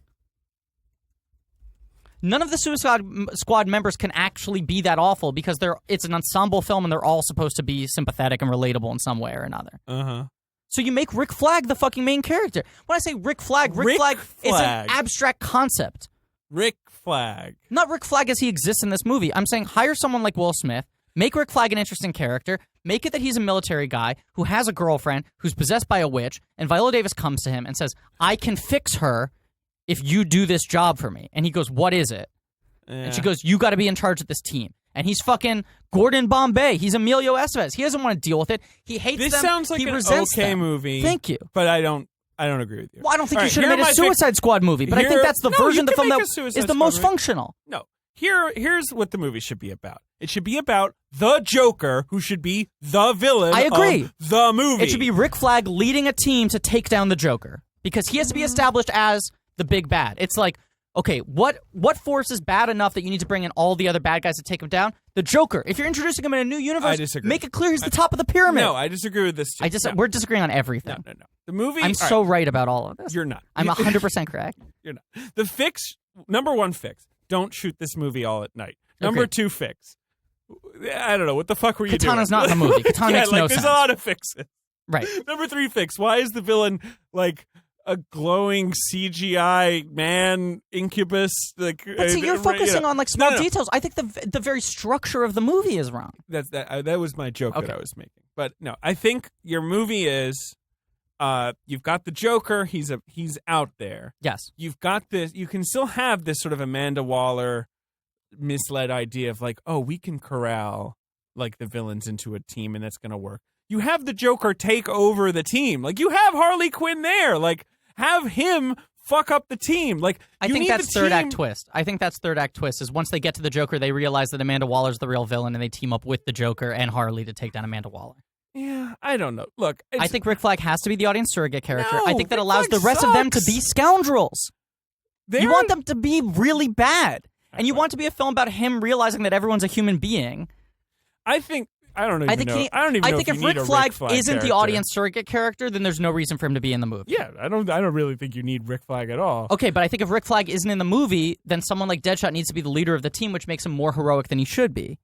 None of the Suicide Squad members can actually be that awful because it's an ensemble film and they're all supposed to be sympathetic and relatable in some way or another. Uh-huh. So you make Rick Flag the fucking main character. When I say Rick Flag is an abstract concept. Rick Flag. Not Rick Flag as he exists in this movie. I'm saying hire someone like Will Smith, make Rick Flag an interesting character, make it that he's a military guy who has a girlfriend who's possessed by a witch, and Viola Davis comes to him and says, I can fix her if you do this job for me. And he goes, what is it? Yeah. And she goes, you got to be in charge of this team. And he's fucking Gordon Bombay. He's Emilio Estevez. He doesn't want to deal with it. He hates them. This sounds like he an resents okay them. movie. Thank you. But I don't agree with you. Well, I don't think All you right, should have here made are a my Suicide Squad movie, but I think that's the version of the film that is the most functional. No. Here's what the movie should be about. It should be about the Joker, who should be the villain I agree. of the movie. It should be Rick Flag leading a team to take down the Joker because he has to be established as the big bad. It's like, okay, what force is bad enough that you need to bring in all the other bad guys to take him down? The Joker. If you're introducing him in a new universe, I disagree. make it clear he's the top of the pyramid. No, I disagree with this too. We're disagreeing on everything. No. The movie... I'm so right about all of this. You're not. I'm 100% correct. You're not. The fix, number one fix, don't shoot this movie all at night. Number two fix, I don't know, what the fuck were you doing? Katana's not in the movie. Katana makes no there's sense. a lot of fixes. Right. Number three fix, why is the villain like a glowing CGI man incubus? Like, But see, you're focusing on like small No. details. I think the very structure of the movie is wrong. That was my joke Okay. that I was making. But no, I think your movie is you've got the Joker, he's out there. Yes. You've got this, you can still have this sort of Amanda Waller misled idea of like, oh, we can corral like the villains into a team and that's going to work. You have the Joker take over the team. Like, you have Harley Quinn there. Like, have him fuck up the team. Like, I you think need that's the third team- act twist. I think that's third act twist is once they get to the Joker, they realize that Amanda Waller's the real villain and they team up with the Joker and Harley to take down Amanda Waller. Yeah, I don't know. Look, I think Rick Flag has to be the audience surrogate character. No, I think that Rick allows Flag the rest of them to be sucks. scoundrels. You they're- want them to be really bad. And you want to be a film about him realizing that everyone's a human being. I think I don't even I think know. he, I don't even know think if if you need Rick a Flag Flag isn't character. the audience surrogate character, then there's no reason for him to be in the movie. Yeah, I don't really think you need Rick Flag at all. Okay, but I think if Rick Flag isn't in the movie, then someone like Deadshot needs to be the leader of the team, which makes him more heroic than he should be.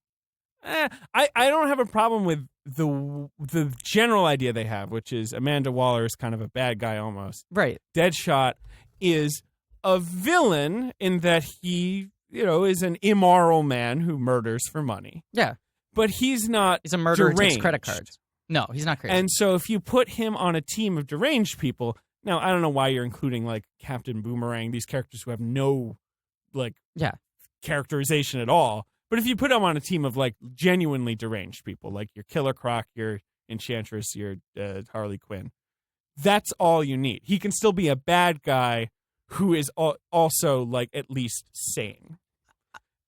I don't have a problem with the general idea they have, which is Amanda Waller is kind of a bad guy almost. Right. Deadshot is a villain in that he, is an immoral man who murders for money. Yeah. But he's not He's a murderer who takes deranged. credit cards. No, he's not crazy. And so if you put him on a team of deranged people, now I don't know why you're including like Captain Boomerang, these characters who have no characterization at all. But if you put him on a team of like genuinely deranged people, like your Killer Croc, your Enchantress, your Harley Quinn, that's all you need. He can still be a bad guy who is also like at least sane.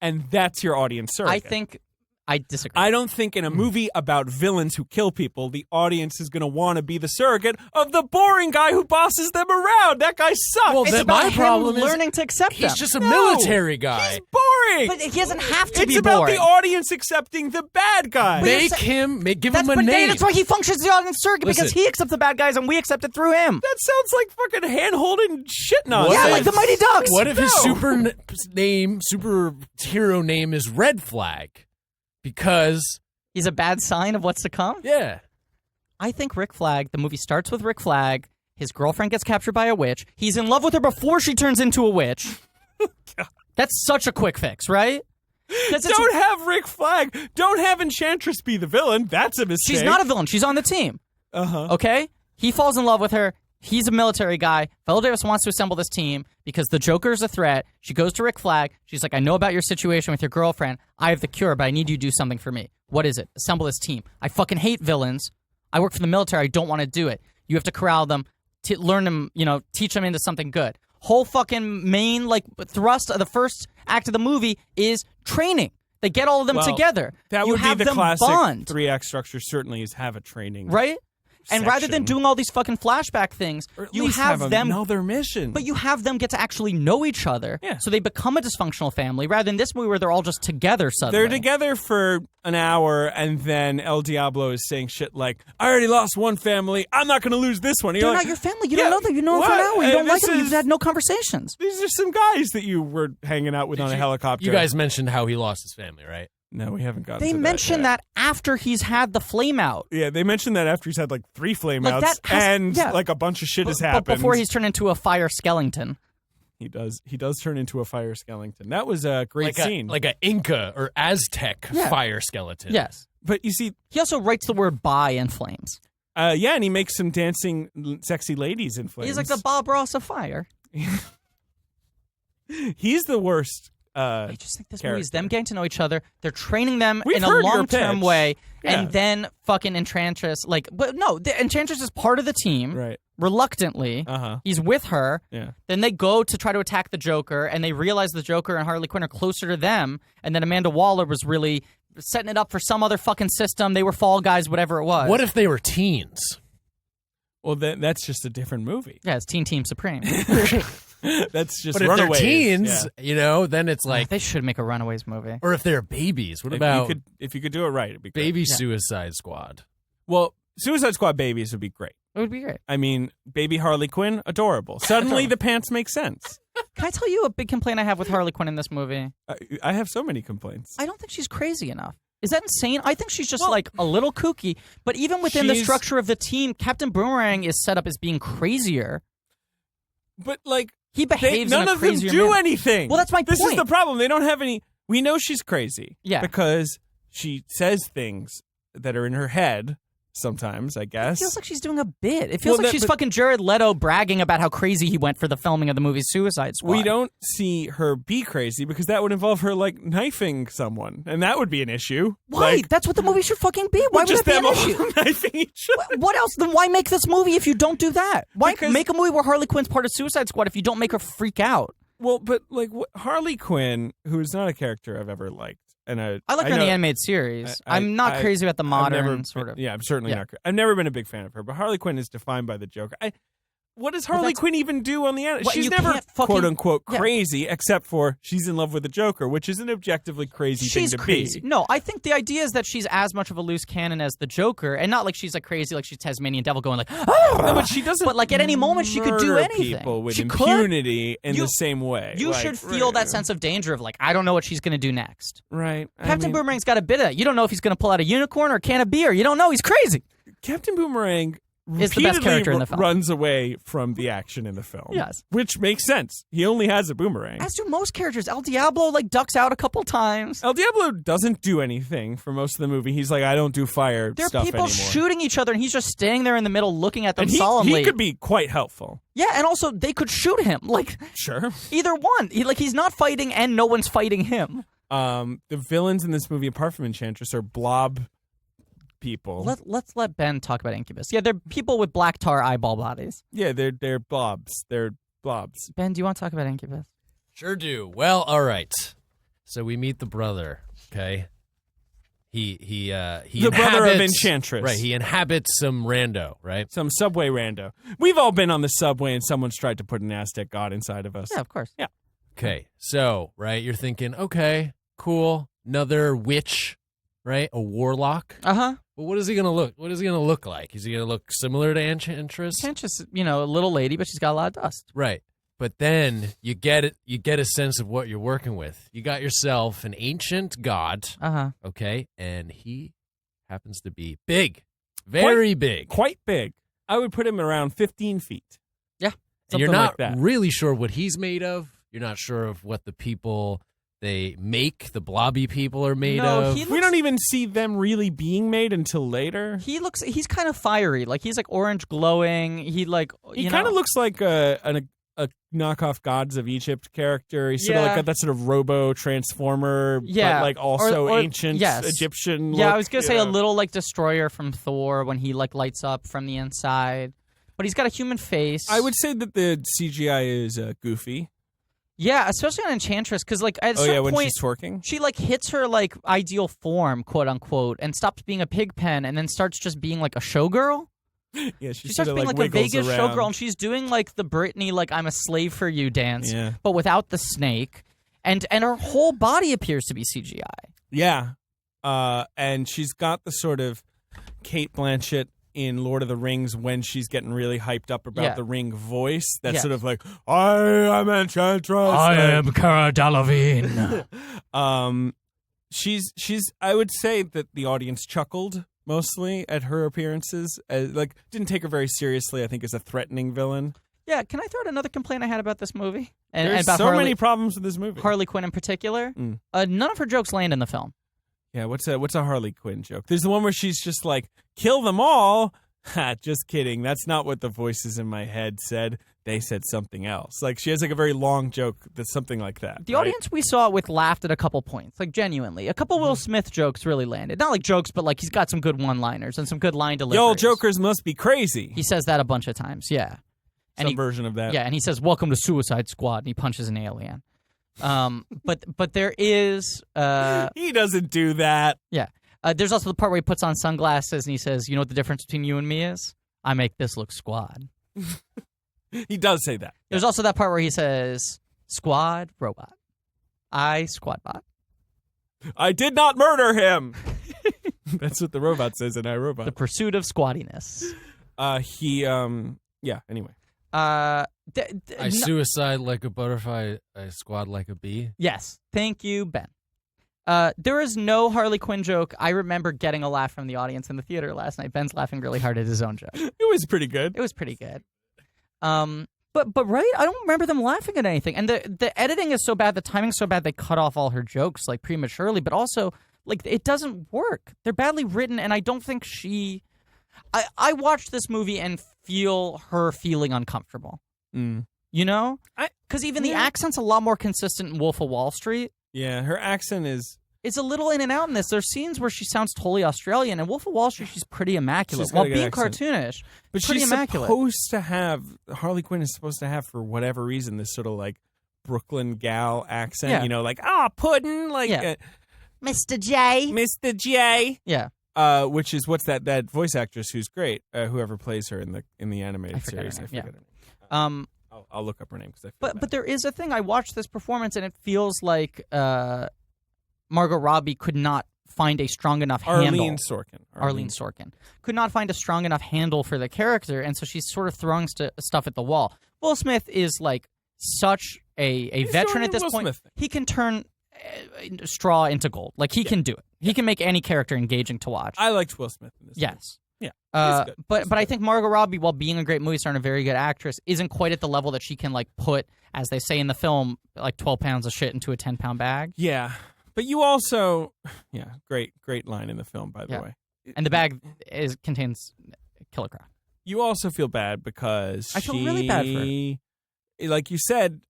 And that's your audience surrogate. I disagree. I don't think in a movie about villains who kill people, the audience is going to want to be the surrogate of the boring guy who bosses them around. That guy sucks. Well, It's then about my him problem is learning to accept he's them. just a No, military guy. He's boring. But he doesn't have to It's be about boring. the audience accepting the bad guy. Give him a name. That's why he functions as the audience surrogate, because Listen. he accepts the bad guys and we accept it through him. That sounds like fucking hand-holding shit nonsense. Yeah, like the Mighty Ducks. What if his superhero name is Red Flag? Because He's a bad sign of what's to come? yeah. I think Rick Flag, the movie starts with Rick Flag. His girlfriend gets captured by a witch. He's in love with her before she turns into a witch. That's such a quick fix, right? Don't have Rick Flag. Don't have Enchantress be the villain. That's a mistake. She's not a villain. She's on the team. Uh-huh. Okay? He falls in love with her. He's a military guy. Viola Davis wants to assemble this team because the Joker is a threat. She goes to Rick Flag. She's like, I know about your situation with your girlfriend. I have the cure, but I need you to do something for me. What is it? Assemble this team. I fucking hate villains. I work for the military. I don't want to do it. You have to corral them, learn them, teach them into something good. Whole fucking main, thrust of the first act of the movie is training. They get all of them together. That you would have be the them classic bond. 3-act structure, certainly, is have a training. Right? And rather than section. doing all these fucking flashback things, Or at you least have them another mission. But you have them get to actually know each other, Yeah. so they become a dysfunctional family, rather than this movie where they're all just together suddenly. They're together for an hour, and then El Diablo is saying shit like, I already lost one family. I'm not going to lose this one. They're You're not like, your family. You yeah, don't know them. You know them for an what? hour. You don't like This them. You've is- had no conversations. These are some guys that you were hanging out with on a helicopter. You guys mentioned how he lost his family, right? No, we haven't gotten They to mention that. that after he's had the flame out. Yeah, they mentioned that after he's had like 3 flame Like, outs that has- and yeah. like a bunch of shit has But happened. before he's turned into a fire skeleton. He does turn into a fire skeleton. That was a great scene. Like a Inca or Aztec Yeah. fire skeleton. Yes. But you see, He also writes the word "bye" in flames. yeah, and he makes some dancing sexy ladies in flames. He's like the Bob Ross of fire. He's the worst. I just think this movie is character. them getting to know each other. They're training them We've in a heard your long-term pitch. way, Yeah. and then fucking Enchantress, but no, the Enchantress is part of the team. Right. Reluctantly, Uh-huh. he's with her. Yeah. Then they go to try to attack the Joker, and they realize the Joker and Harley Quinn are closer to them, and then Amanda Waller was really setting it up for some other fucking system. They were Fall Guys, whatever it was. What if they were teens? Well, that's just a different movie. Yeah, it's Teen Team Supreme. That's just But if they're Runaways. teens, Yeah. then it's like, They should make a Runaways movie. or if they're babies, what If about you could do it right, it'd be great. Baby Suicide Squad? Well, Suicide Squad babies would be great. It would be great. I mean, baby Harley Quinn, adorable. Suddenly the pants make sense. Can I tell you a big complaint I have with Harley Quinn in this movie? I have so many complaints. I don't think she's crazy enough. Is that insane? I think she's just like a little kooky. But even within the She's- structure of the team, Captain Boomerang is set up as being crazier. But like, He behaves in none a of them crazier do manner. anything. Well, that's my This is point. the problem. They don't have any. We know she's crazy. Yeah. Because she says things that are in her head sometimes, I guess. It feels like she's doing a bit. It feels Well, like she's fucking Jared Leto bragging about how crazy he went for the filming of the movie Suicide Squad. We don't see her be crazy because that would involve her like knifing someone, and that would be an issue. Why? Like, That's what the movie should fucking be. Why would just that be them an all issue? knifing each other. What else? Then why make this movie if you don't do that? Why Because- make a movie where Harley Quinn's part of Suicide Squad if you don't make her freak out? Well, but like Harley Quinn, who is not a character I've ever liked, and I like her in the animated series. I'm not crazy about the modern sort of. Yeah, I'm certainly not. I've never been a big fan of her, but Harley Quinn is defined by the Joker. What does Harley Quinn even do on the end? She's never quote unquote crazy, except for she's in love with the Joker, which is an objectively crazy thing to be. No, I think the idea is that she's as much of a loose cannon as the Joker, and not like she's like crazy, like she's Tasmanian Devil going like. Oh! No, but she doesn't. But like at any moment she could do anything. People with impunity in the same way. You should feel that sense of danger of like I don't know what she's going to do next. Right. Captain Boomerang's got a bit of that. You don't know if he's going to pull out a unicorn or a can of beer. You don't know. He's crazy. Captain Boomerang is the best character in the film. Runs away from the action in the film. Yes. Which makes sense. He only has a boomerang. As do most characters. El Diablo like ducks out a couple times. El Diablo doesn't do anything for most of the movie. He's like, I don't do fire there stuff anymore. There are people shooting each other and he's just standing there in the middle looking at them solemnly. He could be quite helpful. Yeah, and also they could shoot him. Like sure. Either one. He's not fighting and no one's fighting him. The villains in this movie, apart from Enchantress, are blob people. Let's let Ben talk about Incubus. Yeah, they're people with black tar eyeball bodies. Yeah, they're blobs. They're blobs. Ben, do you want to talk about Incubus? Sure do. Well, all right. So we meet the brother. Okay. He the brother of Enchantress. Right. He inhabits some rando. Right. Some subway rando. We've all been on the subway and someone's tried to put an Aztec god inside of us. Yeah, of course. Yeah. Okay. So you're thinking, okay, cool, another witch, right? A warlock. Uh-huh. But what is he gonna look? What is he gonna look like? Is he gonna look similar to Enchantress? Enchantress, a little lady, but she's got a lot of dust. Right. But then you get it. You get a sense of what you're working with. You got yourself an ancient god. Uh-huh. Okay, and he happens to be big, very big, quite big. I would put him around 15 feet. Yeah. And you're not like that. really sure what he's made of. You're not sure of what the people they make, the blobby people are made of. We don't even see them really being made until later. He's kind of fiery. Like, he's like orange glowing. He kind of looks like a knockoff Gods of Egypt character. He's sort of like got that sort of robo-transformer, but like also ancient Egyptian look. Yeah, I was going to say a little like Destroyer from Thor when he like lights up from the inside. But he's got a human face. I would say that the CGI is goofy. Yeah, especially on Enchantress, because like at some when point, she's twerking, she like hits her like ideal form, quote unquote, and stops being a pig pen, and then starts just being like a showgirl. Yeah, she starts being like a Vegas showgirl, and she's doing like the Britney like "I'm a slave for you" dance, but without the snake, and her whole body appears to be CGI. Yeah, and she's got the sort of Kate Blanchett in Lord of the Rings when she's getting really hyped up about the ring voice. That's sort of like, I am Enchantress. I am Cara Delevingne. She's. I would say that the audience chuckled mostly at her appearances. Didn't take her very seriously, I think, as a threatening villain. Yeah, can I throw out another complaint I had about this movie? There's about so many problems with this movie. Harley Quinn in particular. None of her jokes land in the film. Yeah, what's a Harley Quinn joke? There's the one where she's just like, kill them all. Ha, just kidding. That's not what the voices in my head said. They said something else. Like, she has like a very long joke that's something like that. The audience we saw it with laughed at a couple points, like genuinely. A couple Will Smith jokes really landed. Not like jokes, but like he's got some good one-liners and some good line deliveries. Y'all jokers must be crazy. He says that a bunch of times, yeah. Some version of that. Yeah, and he says, welcome to Suicide Squad, and he punches an alien. But there is he doesn't do that. Yeah. There's also the part where he puts on sunglasses and he says, you know what the difference between you and me is? I make this look squad. He does say that. There's also that part where he says, squad robot. I squad bot. I did not murder him. That's what the robot says in iRobot. The pursuit of squaddiness. Anyway. I suicide like a butterfly, I squad like a bee. Yes. Thank you, Ben. There is no Harley Quinn joke. I remember getting a laugh from the audience in the theater last night. Ben's laughing really hard at his own joke. It was pretty good. It was pretty good. But right? I don't remember them laughing at anything. And the editing is so bad, the timing's so bad, they cut off all her jokes like prematurely, but also like it doesn't work. They're badly written, and I don't think I watched this movie and feel her feeling uncomfortable. You know? Because even the accent's a lot more consistent in Wolf of Wall Street. Yeah, her accent is... It's a little in and out in this. There's scenes where she sounds totally Australian, and Wolf of Wall Street, she's pretty immaculate. While being cartoonish, but pretty she's immaculate. Harley Quinn is supposed to have, for whatever reason, this sort of like Brooklyn gal accent. Yeah. You know, like pudding, like Yeah. Mr. J. Mr. J. Yeah. Which is what's that voice actress who's great, whoever plays her in the animated I forget her series. name, I forget her name. I'll look up her name because I feel bad. But there is a thing. I watched this performance and it feels like Margot Robbie could not find a strong enough handle. Arlene Sorkin could not find a strong enough handle for the character, and so she's sort of throwing stuff at the wall. Will Smith is like such a veteran at this point. Smith. He can turn straw into gold. Like he can do it. He can make any character engaging to watch. I liked Will Smith in this. Yes. Yeah. He's good. But I think Margot Robbie, while being a great movie star and a very good actress, isn't quite at the level that she can like put, as they say in the film, like 12 pounds of shit into a 10-pound bag. Yeah. But you also, great line in the film, by the Yeah. way. And the bag contains killer crap. You also feel bad because I feel really bad for her. Like you said,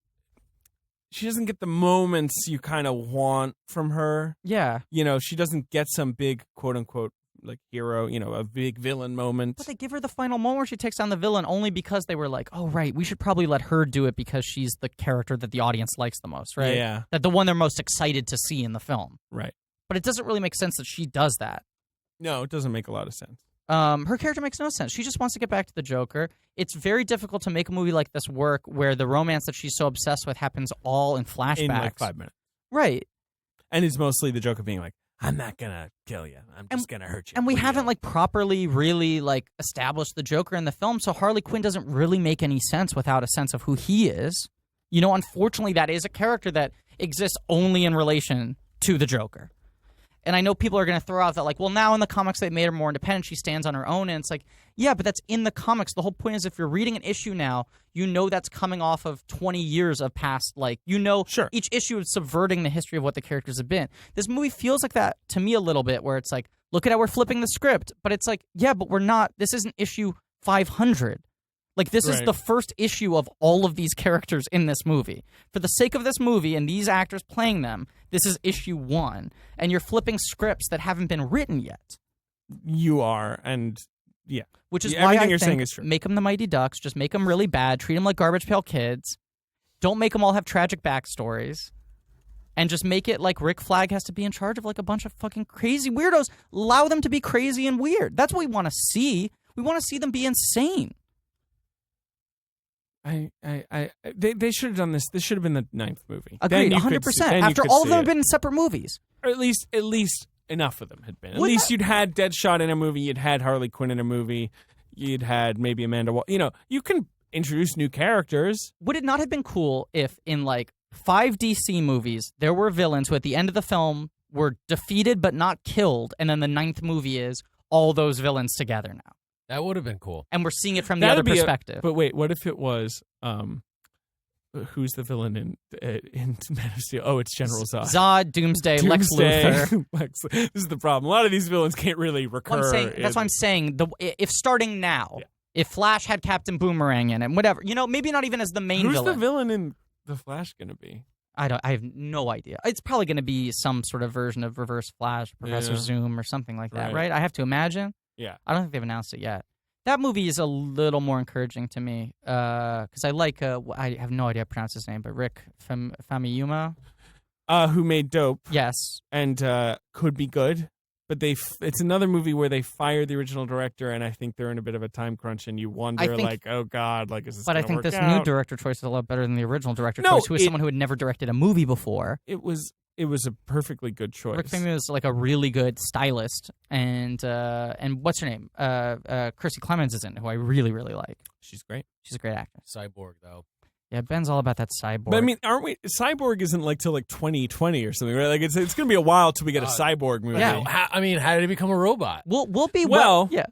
she doesn't get the moments you kind of want from her. Yeah. You know, she doesn't get some big, quote unquote, like hero, a big villain moment. But they give her the final moment where she takes down the villain only because they were like, oh, right, we should probably let her do it because she's the character that the audience likes the most, right? Yeah. That the one they're most excited to see in the film. Right. But it doesn't really make sense that she does that. No, it doesn't make a lot of sense. Her character makes no sense. She just wants to get back to the Joker. It's very difficult to make a movie like this work where the romance that she's so obsessed with happens all in flashbacks. In like 5 minutes. Right. And it's mostly the Joker being like, I'm not going to kill you. I'm just going to hurt you. And we haven't like properly really like established the Joker in the film, so Harley Quinn doesn't really make any sense without a sense of who he is. You know, unfortunately, that is a character that exists only in relation to the Joker. And I know people are going to throw out that, like, well, now in the comics they made her more independent. She stands on her own. And it's like, yeah, but that's in the comics. The whole point is if you're reading an issue now, you know that's coming off of 20 years of past, like, Sure. Each issue is subverting the history of what the characters have been. This movie feels like that to me a little bit, where it's like, look at how we're flipping the script. But it's like, yeah, but we're not. This isn't issue 500. Like, this is Right. the first issue of all of these characters in this movie. For the sake of this movie and these actors playing them, this is issue 1. And you're flipping scripts that haven't been written yet. You are, and yeah. Which is Yeah, why everything I you're think saying is true. make them the Mighty Ducks. Just make them really bad. Treat them like Garbage Pail Kids. Don't make them all have tragic backstories. And just make it like Rick Flag has to be in charge of like a bunch of fucking crazy weirdos. Allow them to be crazy and weird. That's what we want to see. We want to see them be insane. They should have done this. This should have been the 9th movie. Agreed, Then you could 100%. see- then you After could all of see them it. have been in separate movies. Or at least enough of them had been. At Wouldn't least that- you'd had Deadshot in a movie. You'd had Harley Quinn in a movie. You'd had maybe Amanda Waller. You can introduce new characters. Would it not have been cool if in like 5 DC movies there were villains who at the end of the film were defeated but not killed, and then the 9th movie is all those villains together now? That would have been cool. And we're seeing it from the That'd other be perspective. But wait, what if it was who's the villain in Man of Steel? Oh, it's General Zod. Zod, Doomsday, Lex Doomsday. Luthor. This is the problem. A lot of these villains can't really recur. That's what I'm saying. If starting now, Yeah. if Flash had Captain Boomerang in it, whatever, maybe not even as the main Who's villain. the villain in The Flash going to be? I have no idea. It's probably going to be some sort of version of Reverse Flash, Professor Yeah. Zoom, or something like that, Right. right? I have to imagine. Yeah. I don't think they've announced it yet. That movie is a little more encouraging to me because I like. I have no idea how to pronounce his name, but Rick Famuyiwa. Who made Dope Yes. and could be good, but it's another movie where they fired the original director, and I think they're in a bit of a time crunch, and you wonder, like, oh God, like, is this But I gonna think work this out? new director choice is a lot better than the original director No, choice, who is someone who had never directed a movie before. It was a perfectly good choice. Rick Famuyiwa is like a really good stylist, and what's her name? Chrissy Clemens is in it, who I really, really like. She's great. She's a great actress. Cyborg, though. Yeah, Ben's all about that cyborg. But I mean, aren't we? Cyborg isn't like till like 2020 or something, right? Like it's going to be a while till we get a Cyborg movie. yeah. How did he become a robot? we'll be Well- yeah.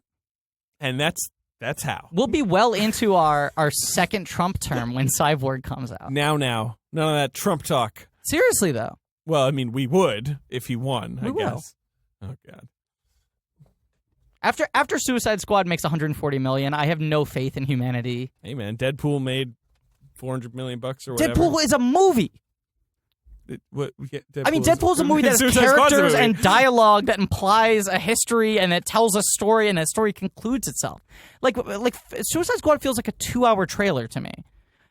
And that's how. We'll be well into our second Trump term when Cyborg comes out. Now, none of that Trump talk. Seriously, though. Well, I mean, we would if he won. We I will. guess. Oh God. After Suicide Squad makes $140 million, I have no faith in humanity. Hey man, Deadpool made $400 million or whatever. Deadpool is a movie. Deadpool's a movie that has Suicide Squad's a characters movie. and dialogue that implies a history and that tells a story, and that story concludes itself. Like Suicide Squad feels like a 2-hour trailer to me.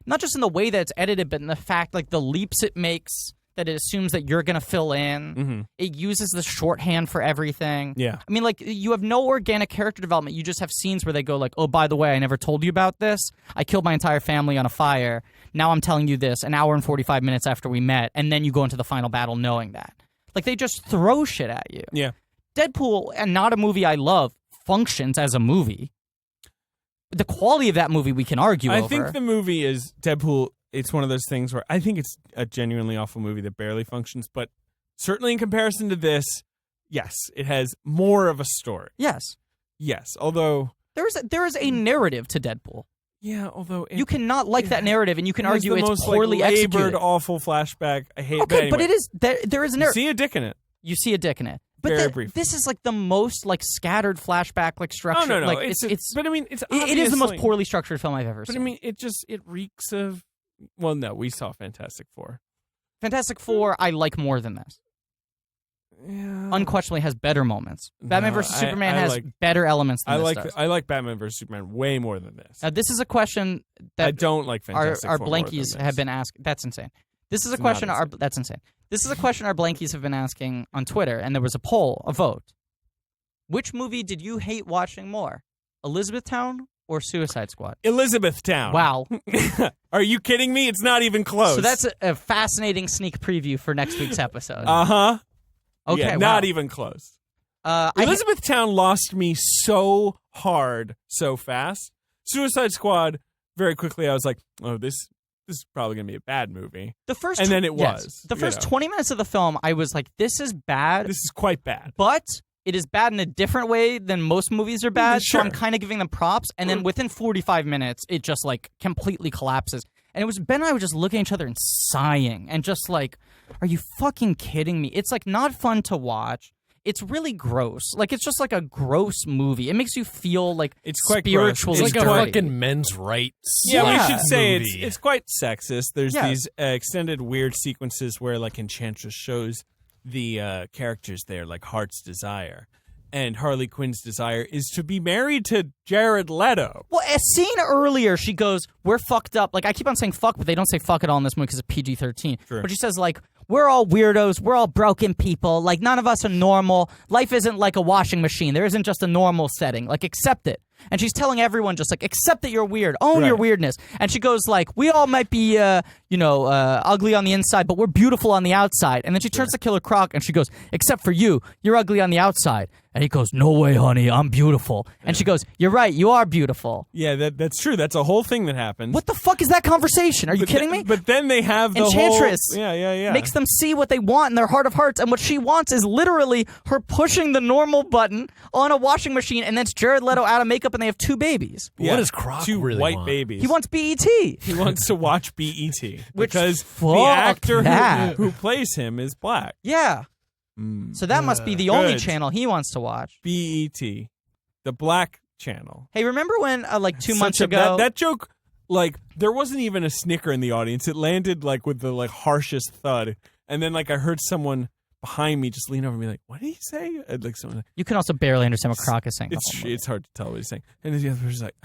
not just in the way that it's edited, but in the fact, like, the leaps it makes that it assumes that you're going to fill in. Mm-hmm. It uses the shorthand for everything. Yeah. I mean, like, you have no organic character development. You just have scenes where they go like, oh, by the way, I never told you about this. I killed my entire family on a fire. Now I'm telling you this an hour and 45 minutes after we met. And then you go into the final battle knowing that. Like, they just throw shit at you. Yeah. Deadpool, and not a movie I love, functions as a movie. The quality of that movie we can argue over. I think the movie is Deadpool. It's one of those things where I think it's a genuinely awful movie that barely functions, but certainly in comparison to this, yes, it has more of a story. Yes. Yes, although There is a narrative to Deadpool. yeah, although You cannot like that narrative, and you can it has argue the it's most, poorly like, executed. labored, awful flashback. I hate. Okay, but anyway, it is there is a you narrative. see a dick in it. You see a dick in it. But Very briefly. this is like the most like scattered flashback like structure. Oh no, Like it's. But I mean, it's. it is the most obviously- poorly structured film I've ever But seen. I mean, it reeks of. Well, no, we saw Fantastic Four. Fantastic Four, I like more than this. Yeah. Unquestionably has better moments. Batman No, vs Superman I has like- better elements than this does. I like Batman vs Superman way more than this. Now, this is a question I that don't like our Fantastic Four more than blankies this. have been asked. That's insane. This is a It's question. not insane. That's insane. This is a question our blankies have been asking on Twitter, and there was a poll, a vote. Which movie did you hate watching more, Elizabethtown or Suicide Squad? Elizabethtown. Wow. Are you kidding me? It's not even close. So that's a fascinating sneak preview for next week's episode. Uh-huh. Okay, Yeah, wow. not even close. Elizabethtown lost me so hard so fast. Suicide Squad, very quickly I was like, oh, this is probably going to be a bad movie. The first And then it yes. was, The you first know. 20 minutes of the film, I was like, this is bad, This is quite bad. but it is bad in a different way than most movies are bad, Sure. so I'm kind of giving them props, and then within 45 minutes, it just, like, completely collapses. And it was Ben and I were just looking at each other and sighing, and just like, are you fucking kidding me? It's, like, not fun to watch. It's really gross. Like, it's just like a gross movie. It makes you feel like It's quite gross. spiritually It's like a dirty. fucking men's rights. Yeah, Yeah. we should say movie. it's quite sexist. There's Yeah. these extended weird sequences where, like, Enchantress shows the characters there, like Heart's Desire. And Harley Quinn's desire is to be married to Jared Leto. Well, a scene earlier, she goes, we're fucked up. Like, I keep on saying fuck, but they don't say fuck at all in this movie because it's PG-13. Sure. But she says, like, we're all weirdos. We're all broken people. Like, none of us are normal. Life isn't like a washing machine. There isn't just a normal setting. Like, accept it. And she's telling everyone just, like, accept that you're weird. Own your Right. weirdness. And she goes, like, we all might be, ugly on the inside, but we're beautiful on the outside. And then she turns to Killer Croc and she goes, except for you. You're ugly on the outside. And he goes, no way, honey. I'm beautiful. And she goes, you're right. You are beautiful. Yeah, that's true. That's a whole thing that happens. What the fuck is that conversation? Are you kidding me? But then they have the Enchantress whole... Yeah. makes them see what they want in their heart of hearts, and what she wants is literally her pushing the normal button on a washing machine, and then it's Jared Leto out of makeup, and they have 2 babies. Yeah, What does Croc two really white want? babies. He wants BET. He wants to watch BET Which, because the fuck actor that. who plays him is black. Yeah. Mm. So that must be the only Good. channel he wants to watch. BET, the black channel. Hey, remember when, like, 2 Such months a- ago... that joke, like, there wasn't even a snicker in the audience. It landed, like, with the, like, harshest thud. And then, like, I heard someone behind me just lean over and be like, what did he say? And, like, someone, You can also barely understand what Croc is saying. the whole movie. it's hard to tell what he's saying. And then the other person's like,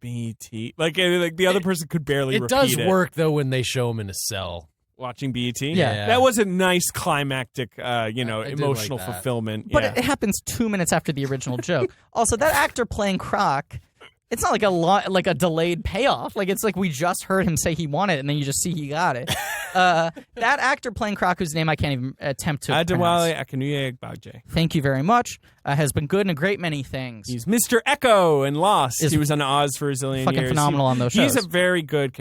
BET. Like, the other person could barely It repeat does it. work though when they show him in a cell. Watching BET? Yeah. That was a nice climactic, I did emotional like that. fulfillment. But yeah. it happens 2 minutes after the original joke. Also, that actor playing Croc, it's not like like a delayed payoff. Like, it's like we just heard him say he wanted it, and then you just see he got it. That actor playing Croc, whose name I can't even attempt to Adewale pronounce. Akinnuye Agbaje. Thank you very much. Has been good in a great many things. He's Mr. Echo in Lost. Is He was on Oz for a zillion fucking years. phenomenal on those shows. He's a very good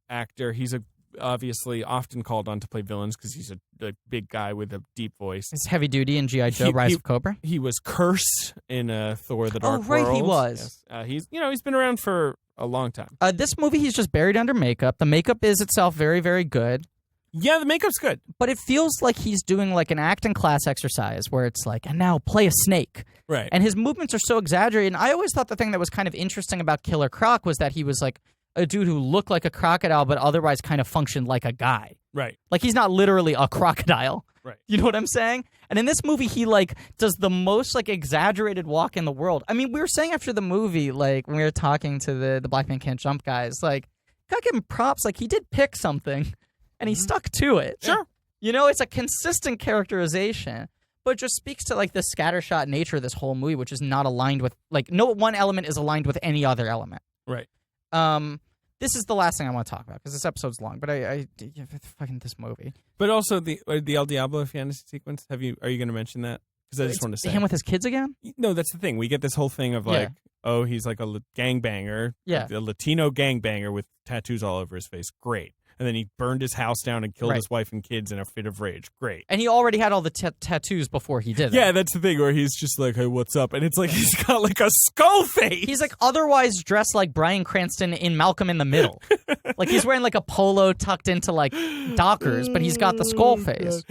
actor. He's obviously often called on to play villains because he's a big guy with a deep voice. He's heavy duty in G.I. Joe, Rise of Cobra. He was Curse in Thor: The Dark right, World. he was. Yes. He's been around for a long time. This movie, he's just buried under makeup. The makeup is itself very, very good. Yeah, the makeup's good. But it feels like he's doing like an acting class exercise where it's like, and now play a snake. Right. And his movements are so exaggerated. And I always thought the thing that was kind of interesting about Killer Croc was that he was like a dude who looked like a crocodile but otherwise kind of functioned like a guy. Right. Like, he's not literally a crocodile. Right. You know what I'm saying? And in this movie, he like does the most like exaggerated walk in the world. I mean, we were saying after the movie, like when we were talking to the Black Man Can't Jump guys, like gotta give him props. Like, he did pick something, and he stuck to it. Sure. You know, it's a consistent characterization, but it just speaks to, like, the scattershot nature of this whole movie, which is not aligned with, like, no one element is aligned with any other element. Right. This is the last thing I want to talk about, because this episode's long, but I fucking this movie. But also the El Diablo fantasy sequence. Are you going to mention that? Because I just want to say him with his kids again. No, that's the thing. We get this whole thing of like, oh, he's like a gangbanger, a Latino gangbanger with tattoos all over his face. Great. And then he burned his house down and killed his wife and kids in a fit of rage. Great. And he already had all the tattoos before he did it. Yeah, that's the thing where he's just like, hey, what's up? And it's like he's got like a skull face. He's like otherwise dressed like Bryan Cranston in Malcolm in the Middle. Like he's wearing like a polo tucked into like Dockers, but he's got the skull face.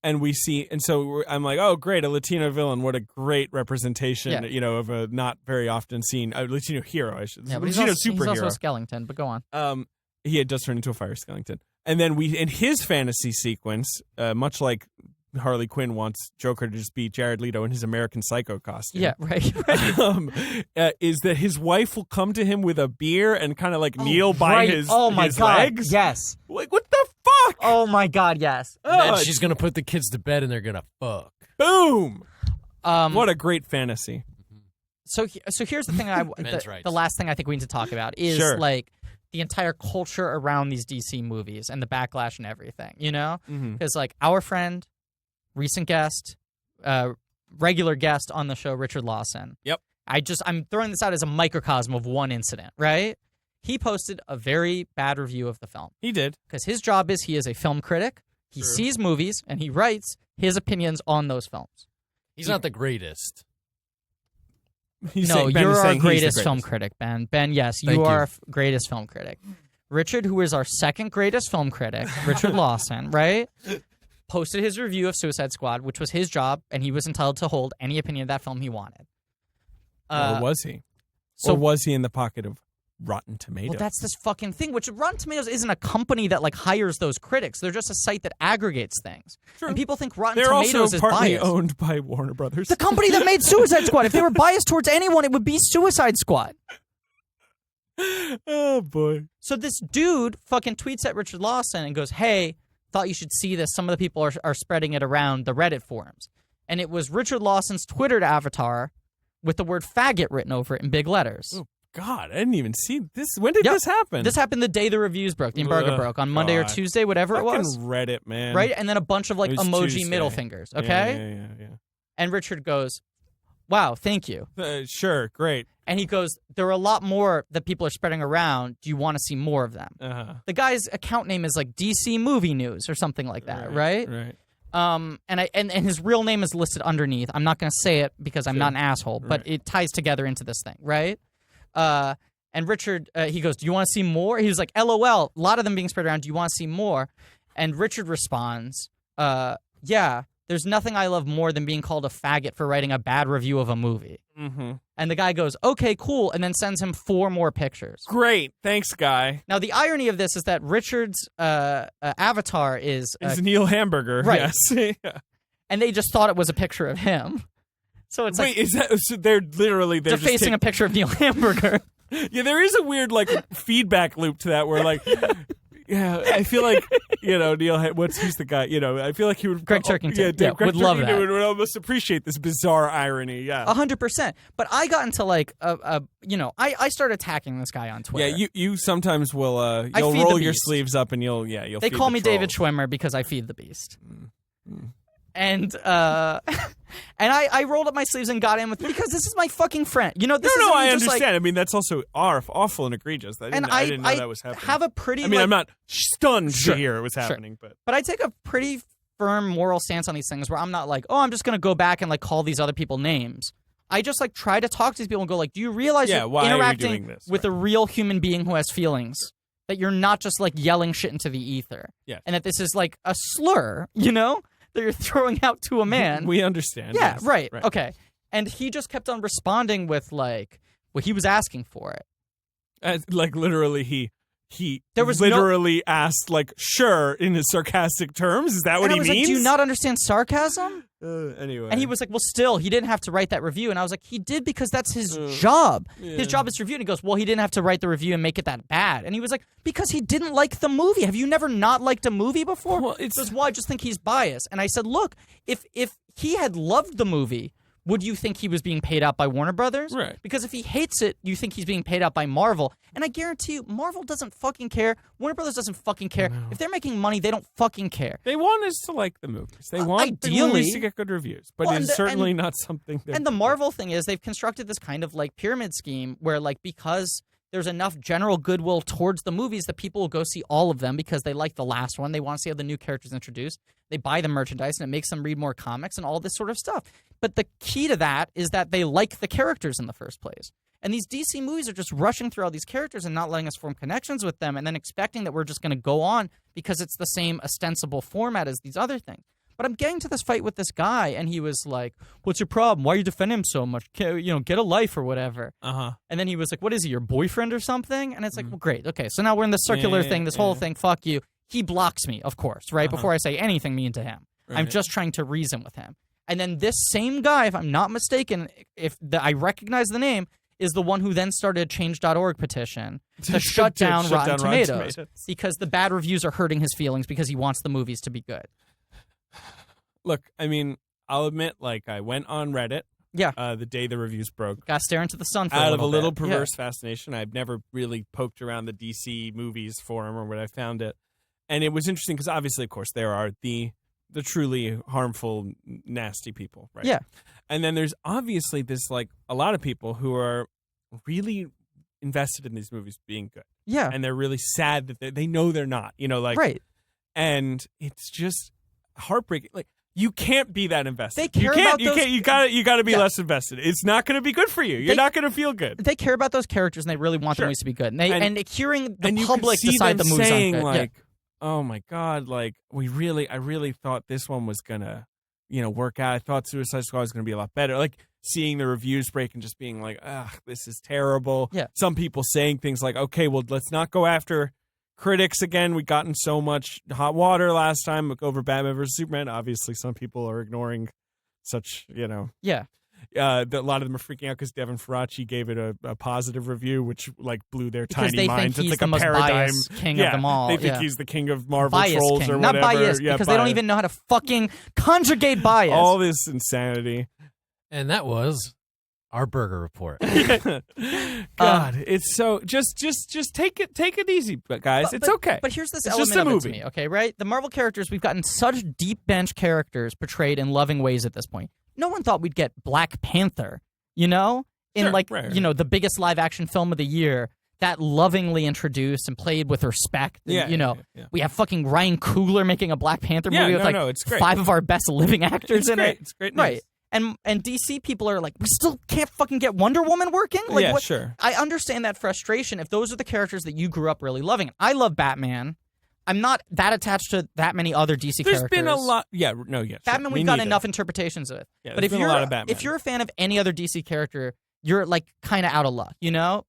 And we see, and so I'm like, oh, great, a Latino villain. What a great representation, of a not very often seen Latino hero. I should. Yeah, but Latino he's also a skeleton. But go on. He does turn into a fire skeleton. And then in his fantasy sequence, much like Harley Quinn wants Joker to just be Jared Leto in his American Psycho costume. Yeah, right. Is that his wife will come to him with a beer and kind of like kneel by his God, legs? Yes. Like, what the fuck? Oh my God, yes. And then she's going to put the kids to bed and they're going to fuck. Boom. What a great fantasy. So here's the thing. The last thing I think we need to talk about is like the entire culture around these DC movies and the backlash and everything, Because like our friend, recent guest, regular guest on the show, Richard Lawson. Yep. I'm throwing this out as a microcosm of one incident, right? He posted a very bad review of the film. He did. Because his job is he is a film critic. He sees movies and he writes his opinions on those films. He's not the greatest. You're our greatest film critic, Ben. Ben, yes, you are our greatest film critic. Richard, who is our second greatest film critic, Richard Lawson, right, posted his review of Suicide Squad, which was his job, and he was entitled to hold any opinion of that film he wanted. Or was he? Or was he in the pocket of Rotten Tomatoes? Well, that's this fucking thing, which Rotten Tomatoes isn't a company that like hires those critics. They're just a site that aggregates things. True. And people think Rotten Tomatoes is biased. They're also partly owned by Warner Brothers. The company that made Suicide Squad. If they were biased towards anyone, it would be Suicide Squad. Oh, boy. So this dude fucking tweets at Richard Lawson and goes, hey, thought you should see this. Some of the people are spreading it around the Reddit forums. And it was Richard Lawson's Twitter avatar with the word faggot written over it in big letters. Oh, God, I didn't even see this. When did this happen? This happened the day the reviews broke, the embargo broke, on Monday or Tuesday, whatever it was. Reddit, man. Right? And then a bunch of like emoji Tuesday. middle fingers, okay? Yeah. And Richard goes, wow, thank you. Sure, great. And he goes, there are a lot more that people are spreading around. Do you want to see more of them? Uh-huh. The guy's account name is like DC Movie News or something like that, right? Right. And his real name is listed underneath. I'm not going to say it because I'm not an asshole, but it ties together into this thing, right? And Richard, he goes, do you want to see more? He was like, LOL, a lot of them being spread around. Do you want to see more? And Richard responds, yeah, there's nothing I love more than being called a faggot for writing a bad review of a movie. Mm-hmm. And the guy goes, okay, cool, and then sends him 4 more pictures. Great. Thanks, guy. Now, the irony of this is that Richard's avatar is Neil Hamburger. Right. Yes. Yeah. And they just thought it was a picture of him. So it's Wait, is that, so they're just facing a picture of Neil Hamburger. Yeah, there is a weird like feedback loop to that where like, yeah, I feel like, Neil, he's the guy, I feel like he would. Greg Turkington. Greg would love that. Would almost appreciate this bizarre irony. Yeah. 100%. But I got into like, I started attacking this guy on Twitter. Yeah, you sometimes will, you'll roll your sleeves up and you'll They call me David Schwimmer because I feed the beast. And I rolled up my sleeves and got in with because this is my fucking friend. I understand. Like, I mean, that's also awful and egregious. I didn't know that was happening. Have a pretty. I'm not stunned to hear it was happening, but I take a pretty firm moral stance on these things where I'm not like, oh, I'm just gonna go back and like call these other people names. I just like try to talk to these people and go like, do you realize you're interacting with a real human being who has feelings? That you're not just like yelling shit into the ether. Yeah. And that this is like a slur, that you're throwing out to a man. We understand. Yeah, yes. right. Okay. And he just kept on responding with like, well, he was asking for it. Like literally he he There was literally asked, like, sure, in his sarcastic terms. Is that what he means? Like, do you not understand sarcasm? Anyway. And he was like, well, still, he didn't have to write that review. And I was like, he did because that's his job. Yeah. His job is to review. And he goes, well, he didn't have to write the review and make it that bad. And he was like, because he didn't like the movie. Have you never not liked a movie before? Well, He goes, well, I just think he's biased. And I said, look, if he had loved the movie, would you think he was being paid out by Warner Brothers? Right. Because if he hates it, you think he's being paid out by Marvel. And I guarantee you, Marvel doesn't fucking care. Warner Brothers doesn't fucking care. No. If they're making money, they don't fucking care. They want us to like the movies. They want the ideally. movies to get good reviews. But Well, it's certainly not something that... And the Marvel thing is they've constructed this kind of like pyramid scheme where like because there's enough general goodwill towards the movies that people will go see all of them because they like the last one. They want to see how the new characters introduced. They buy the merchandise and it makes them read more comics and all this sort of stuff. But the key to that is that they like the characters in the first place. And these DC movies are just rushing through all these characters and not letting us form connections with them and then expecting that we're just going to go on because it's the same ostensible format as these other things. But I'm getting to this fight with this guy, and he was like, what's your problem? Why are you defending him so much? Get a life or whatever. Uh-huh. And then he was like, what is he, your boyfriend or something? And it's like, well, great. Okay, so now we're in this circular thing, this whole thing, fuck you. He blocks me, of course, right? Before I say anything mean to him. Right. I'm just trying to reason with him. And then this same guy, if I'm not mistaken, I recognize the name, is the one who then started a Change.org petition to shut down Rotten Tomatoes because the bad reviews are hurting his feelings because he wants the movies to be good. Look, I mean, I'll admit, like, I went on Reddit the day the reviews broke. Got to stare into the sun for out a of a little bit. perverse fascination. I've never really poked around the DC movies forum or where I found it. And it was interesting because obviously, of course, there are the truly harmful, nasty people, right? Yeah. And then there's obviously this, like, a lot of people who are really invested in these movies being good. Yeah. And they're really sad that they know they're not, like. Right. And it's just heartbreaking. Like, you can't be that invested. They care about those... You got to be less invested. It's not going to be good for you. You're not going to feel good. They care about those characters and they really want the movies to be good. And hearing the and public decide the movies aren't good. Like, oh my God, like I really thought this one was gonna, work out. I thought Suicide Squad was gonna be a lot better. Like seeing the reviews break and just being like, this is terrible. Yeah. Some people saying things like, okay, well, let's not go after critics again. We've gotten so much hot water last time over Batman vs Superman. Obviously, some people are ignoring such, Yeah. A lot of them are freaking out because Devin Faraci gave it a positive review, which like blew their because tiny minds. Think he's it's like the a most paradigm biased king of them all. They think he's the king of Marvel bias trolls king. or Not whatever. biased, because they don't even know how to fucking conjugate bias. All this insanity. And that was our burger report. God, it's so just take it easy, guys. It's okay. But here's this it's element just a of it movie. to me, okay, right? The Marvel characters, we've gotten such deep bench characters portrayed in loving ways at this point. No one thought we'd get Black Panther, in Sure, like, right. The biggest live action film of the year, that lovingly introduced and played with respect. And, Yeah. We have fucking Ryan Coogler making a Black Panther movie with it's great. 5 of our best living actors It's in great. it. It's great news. Right. And DC people are like, we still can't fucking get Wonder Woman working? Like, Yeah, what? sure. I understand that frustration if those are the characters that you grew up really loving. I love Batman. I'm not that attached to that many other DC characters. There's been a lot. Batman, we've got enough interpretations of it. Yeah, But there's been a lot of Batman. if you're a fan of any other DC character, you're like kind of out of luck, Right.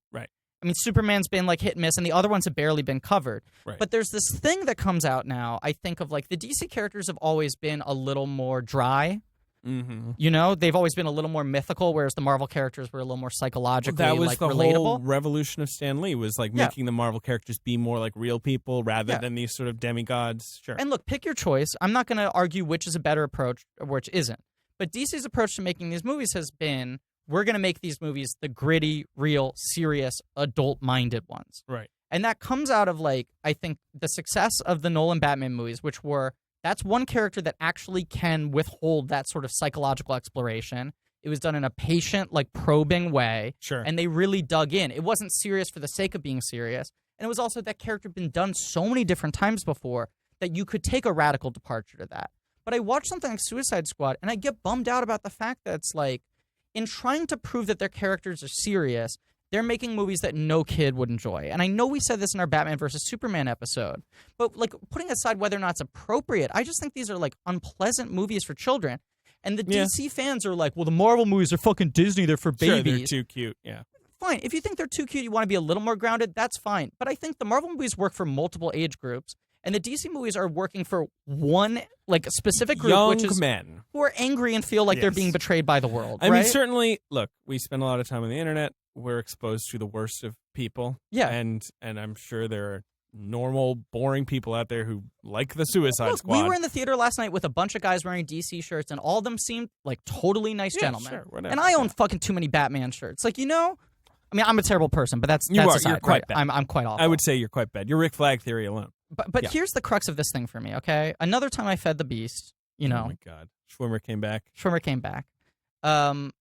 I mean, Superman's been like hit and miss, and the other ones have barely been covered. Right. But there's this thing that comes out now, I think, of like the DC characters have always been a little more dry. Mm-hmm. They've always been a little more mythical, whereas the Marvel characters were a little more psychologically that was the relatable. whole revolution of Stan Lee was like making the Marvel characters be more like real people rather than these sort of demigods. Sure. And look, pick your choice. I'm not going to argue which is a better approach or which isn't. But DC's approach to making these movies has been, we're going to make these movies the gritty, real, serious, adult-minded ones. Right. And that comes out of, like, I think the success of the Nolan Batman movies, which were, that's one character that actually can withhold that sort of psychological exploration. It was done in a patient, like, probing way. Sure. And they really dug in. It wasn't serious for the sake of being serious. And it was also that character had been done so many different times before that you could take a radical departure to that. But I watch something like Suicide Squad, and I get bummed out about the fact that it's like, in trying to prove that their characters are serious, they're making movies that no kid would enjoy. And I know we said this in our Batman versus Superman episode, but like putting aside whether or not it's appropriate, I just think these are like unpleasant movies for children. And the DC fans are like, well, the Marvel movies are fucking Disney, they're for babies. Sure, they're too cute, yeah. fine. If you think they're too cute, you want to be a little more grounded, that's fine. But I think the Marvel movies work for multiple age groups, and the DC movies are working for one, like, a specific group, Young which is men who are angry and feel like they're being betrayed by the world. I mean, right? certainly, look, we spend a lot of time on the internet. We're exposed to the worst of people. Yeah. And I'm sure there are normal, boring people out there who like the Suicide Squad. We were in the theater last night with a bunch of guys wearing DC shirts, and all of them seemed like totally nice gentlemen. Sure, whatever. And I own fucking too many Batman shirts. Like, I mean, I'm a terrible person, but that's are. aside, You're quite right? bad. I'm quite awful. I would say you're quite bad. Your Rick Flag theory alone. But here's the crux of this thing for me, okay? Another time I fed the beast, Oh my God. Schwimmer came back. Schwimmer came back. When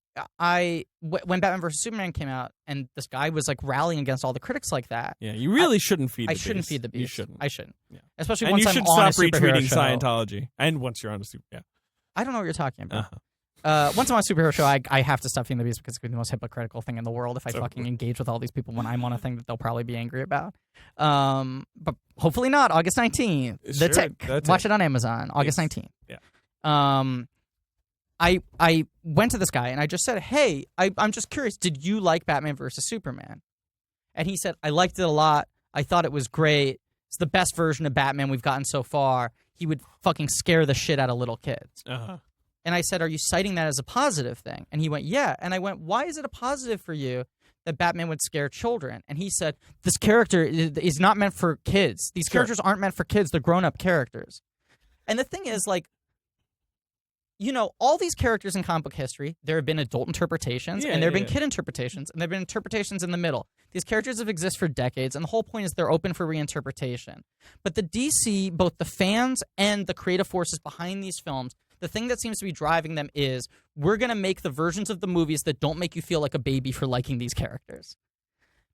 Batman vs. Superman came out, and this guy was like rallying against all the critics like that. Yeah, you really shouldn't feed the beast. I shouldn't feed the beast. You shouldn't. I shouldn't. Yeah. Especially And once you I'm should on stop a superhero retweeting show. Scientology. And once you're on a super, I don't know what you're talking about. Uh-huh. Once I'm on a superhero show, I have to stop feeding the beast because it's the most hypocritical thing in the world if I fucking engage with all these people when I'm on a thing that they'll probably be angry about. But hopefully not. August 19th. The Sure, Tick. that's Watch it on Amazon. August 19th. Yeah. I went to this guy and I just said, hey, I'm just curious. Did you like Batman versus Superman? And he said, I liked it a lot. I thought it was great. It's the best version of Batman we've gotten so far. He would fucking scare the shit out of little kids. Uh-huh. And I said, are you citing that as a positive thing? And he went, yeah. And I went, why is it a positive for you that Batman would scare children? And he said, this character is not meant for kids. These characters aren't meant for kids. They're grown-up characters. And the thing is, like, all these characters in comic book history, there have been adult interpretations, and there have been kid interpretations, and there have been interpretations in the middle. These characters have existed for decades, and the whole point is they're open for reinterpretation. But the DC, both the fans and the creative forces behind these films, the thing that seems to be driving them is we're going to make the versions of the movies that don't make you feel like a baby for liking these characters.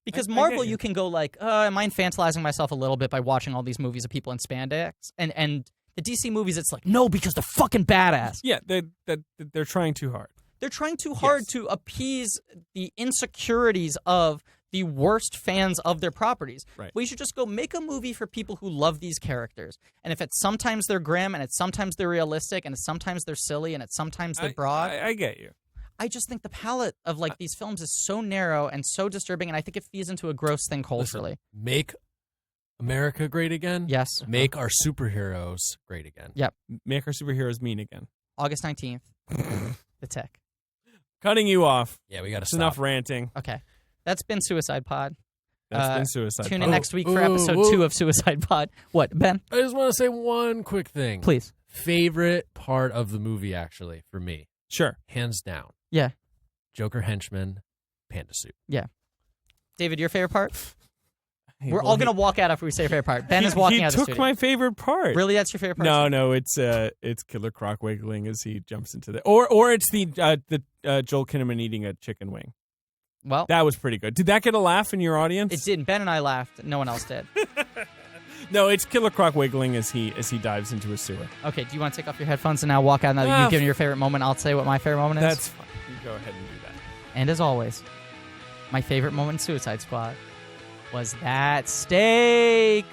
Because Marvel, you can go like, am I infantilizing myself a little bit by watching all these movies of people in spandex? And the DC movies, it's like, no, because they're fucking badass. Yeah, they're trying too hard. They're trying too hard to appease the insecurities of the worst fans of their properties. Right. We should just go make a movie for people who love these characters. And if it's sometimes they're grim, and it's sometimes they're realistic, and it's sometimes they're silly, and it's sometimes they're broad. I get you. I just think the palette of like these films is so narrow and so disturbing, and I think it feeds into a gross thing culturally. Listen, make America great again. Yes. Make our superheroes great again. Yep. Make our superheroes mean again. August 19th. The Tick. Cutting you off. Yeah, we got to It's stop. enough ranting. Okay. That's been Suicide Pod. That's been Suicide Tune Pod. in next week for episode 2 of Suicide Pod. What, Ben? I just want to say one quick thing. Please. Favorite part of the movie, actually, for me. Sure. Hands down. Yeah. Joker henchman, panda suit. Yeah. David, your favorite part? We're all going to walk out after we say your favorite part. Ben is walking out of the He studio. took my favorite part. Really, that's your favorite part? No, it's Killer Croc wiggling as he jumps into the or it's the Joel Kinnaman eating a chicken wing. Well, That was pretty good. Did that get a laugh in your audience? it didn't. Ben and I laughed. No one else did. No, it's Killer Croc wiggling as he dives into a sewer. Okay, do you want to take off your headphones and now walk out? Now that you've given your favorite moment, I'll say what my favorite moment is. That's fine. You go ahead and do that. And as always, my favorite moment in Suicide Squad was that steak.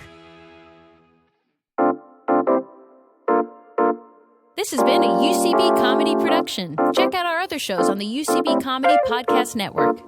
This has been a UCB comedy production. Check out our other shows on the UCB Comedy Podcast Network.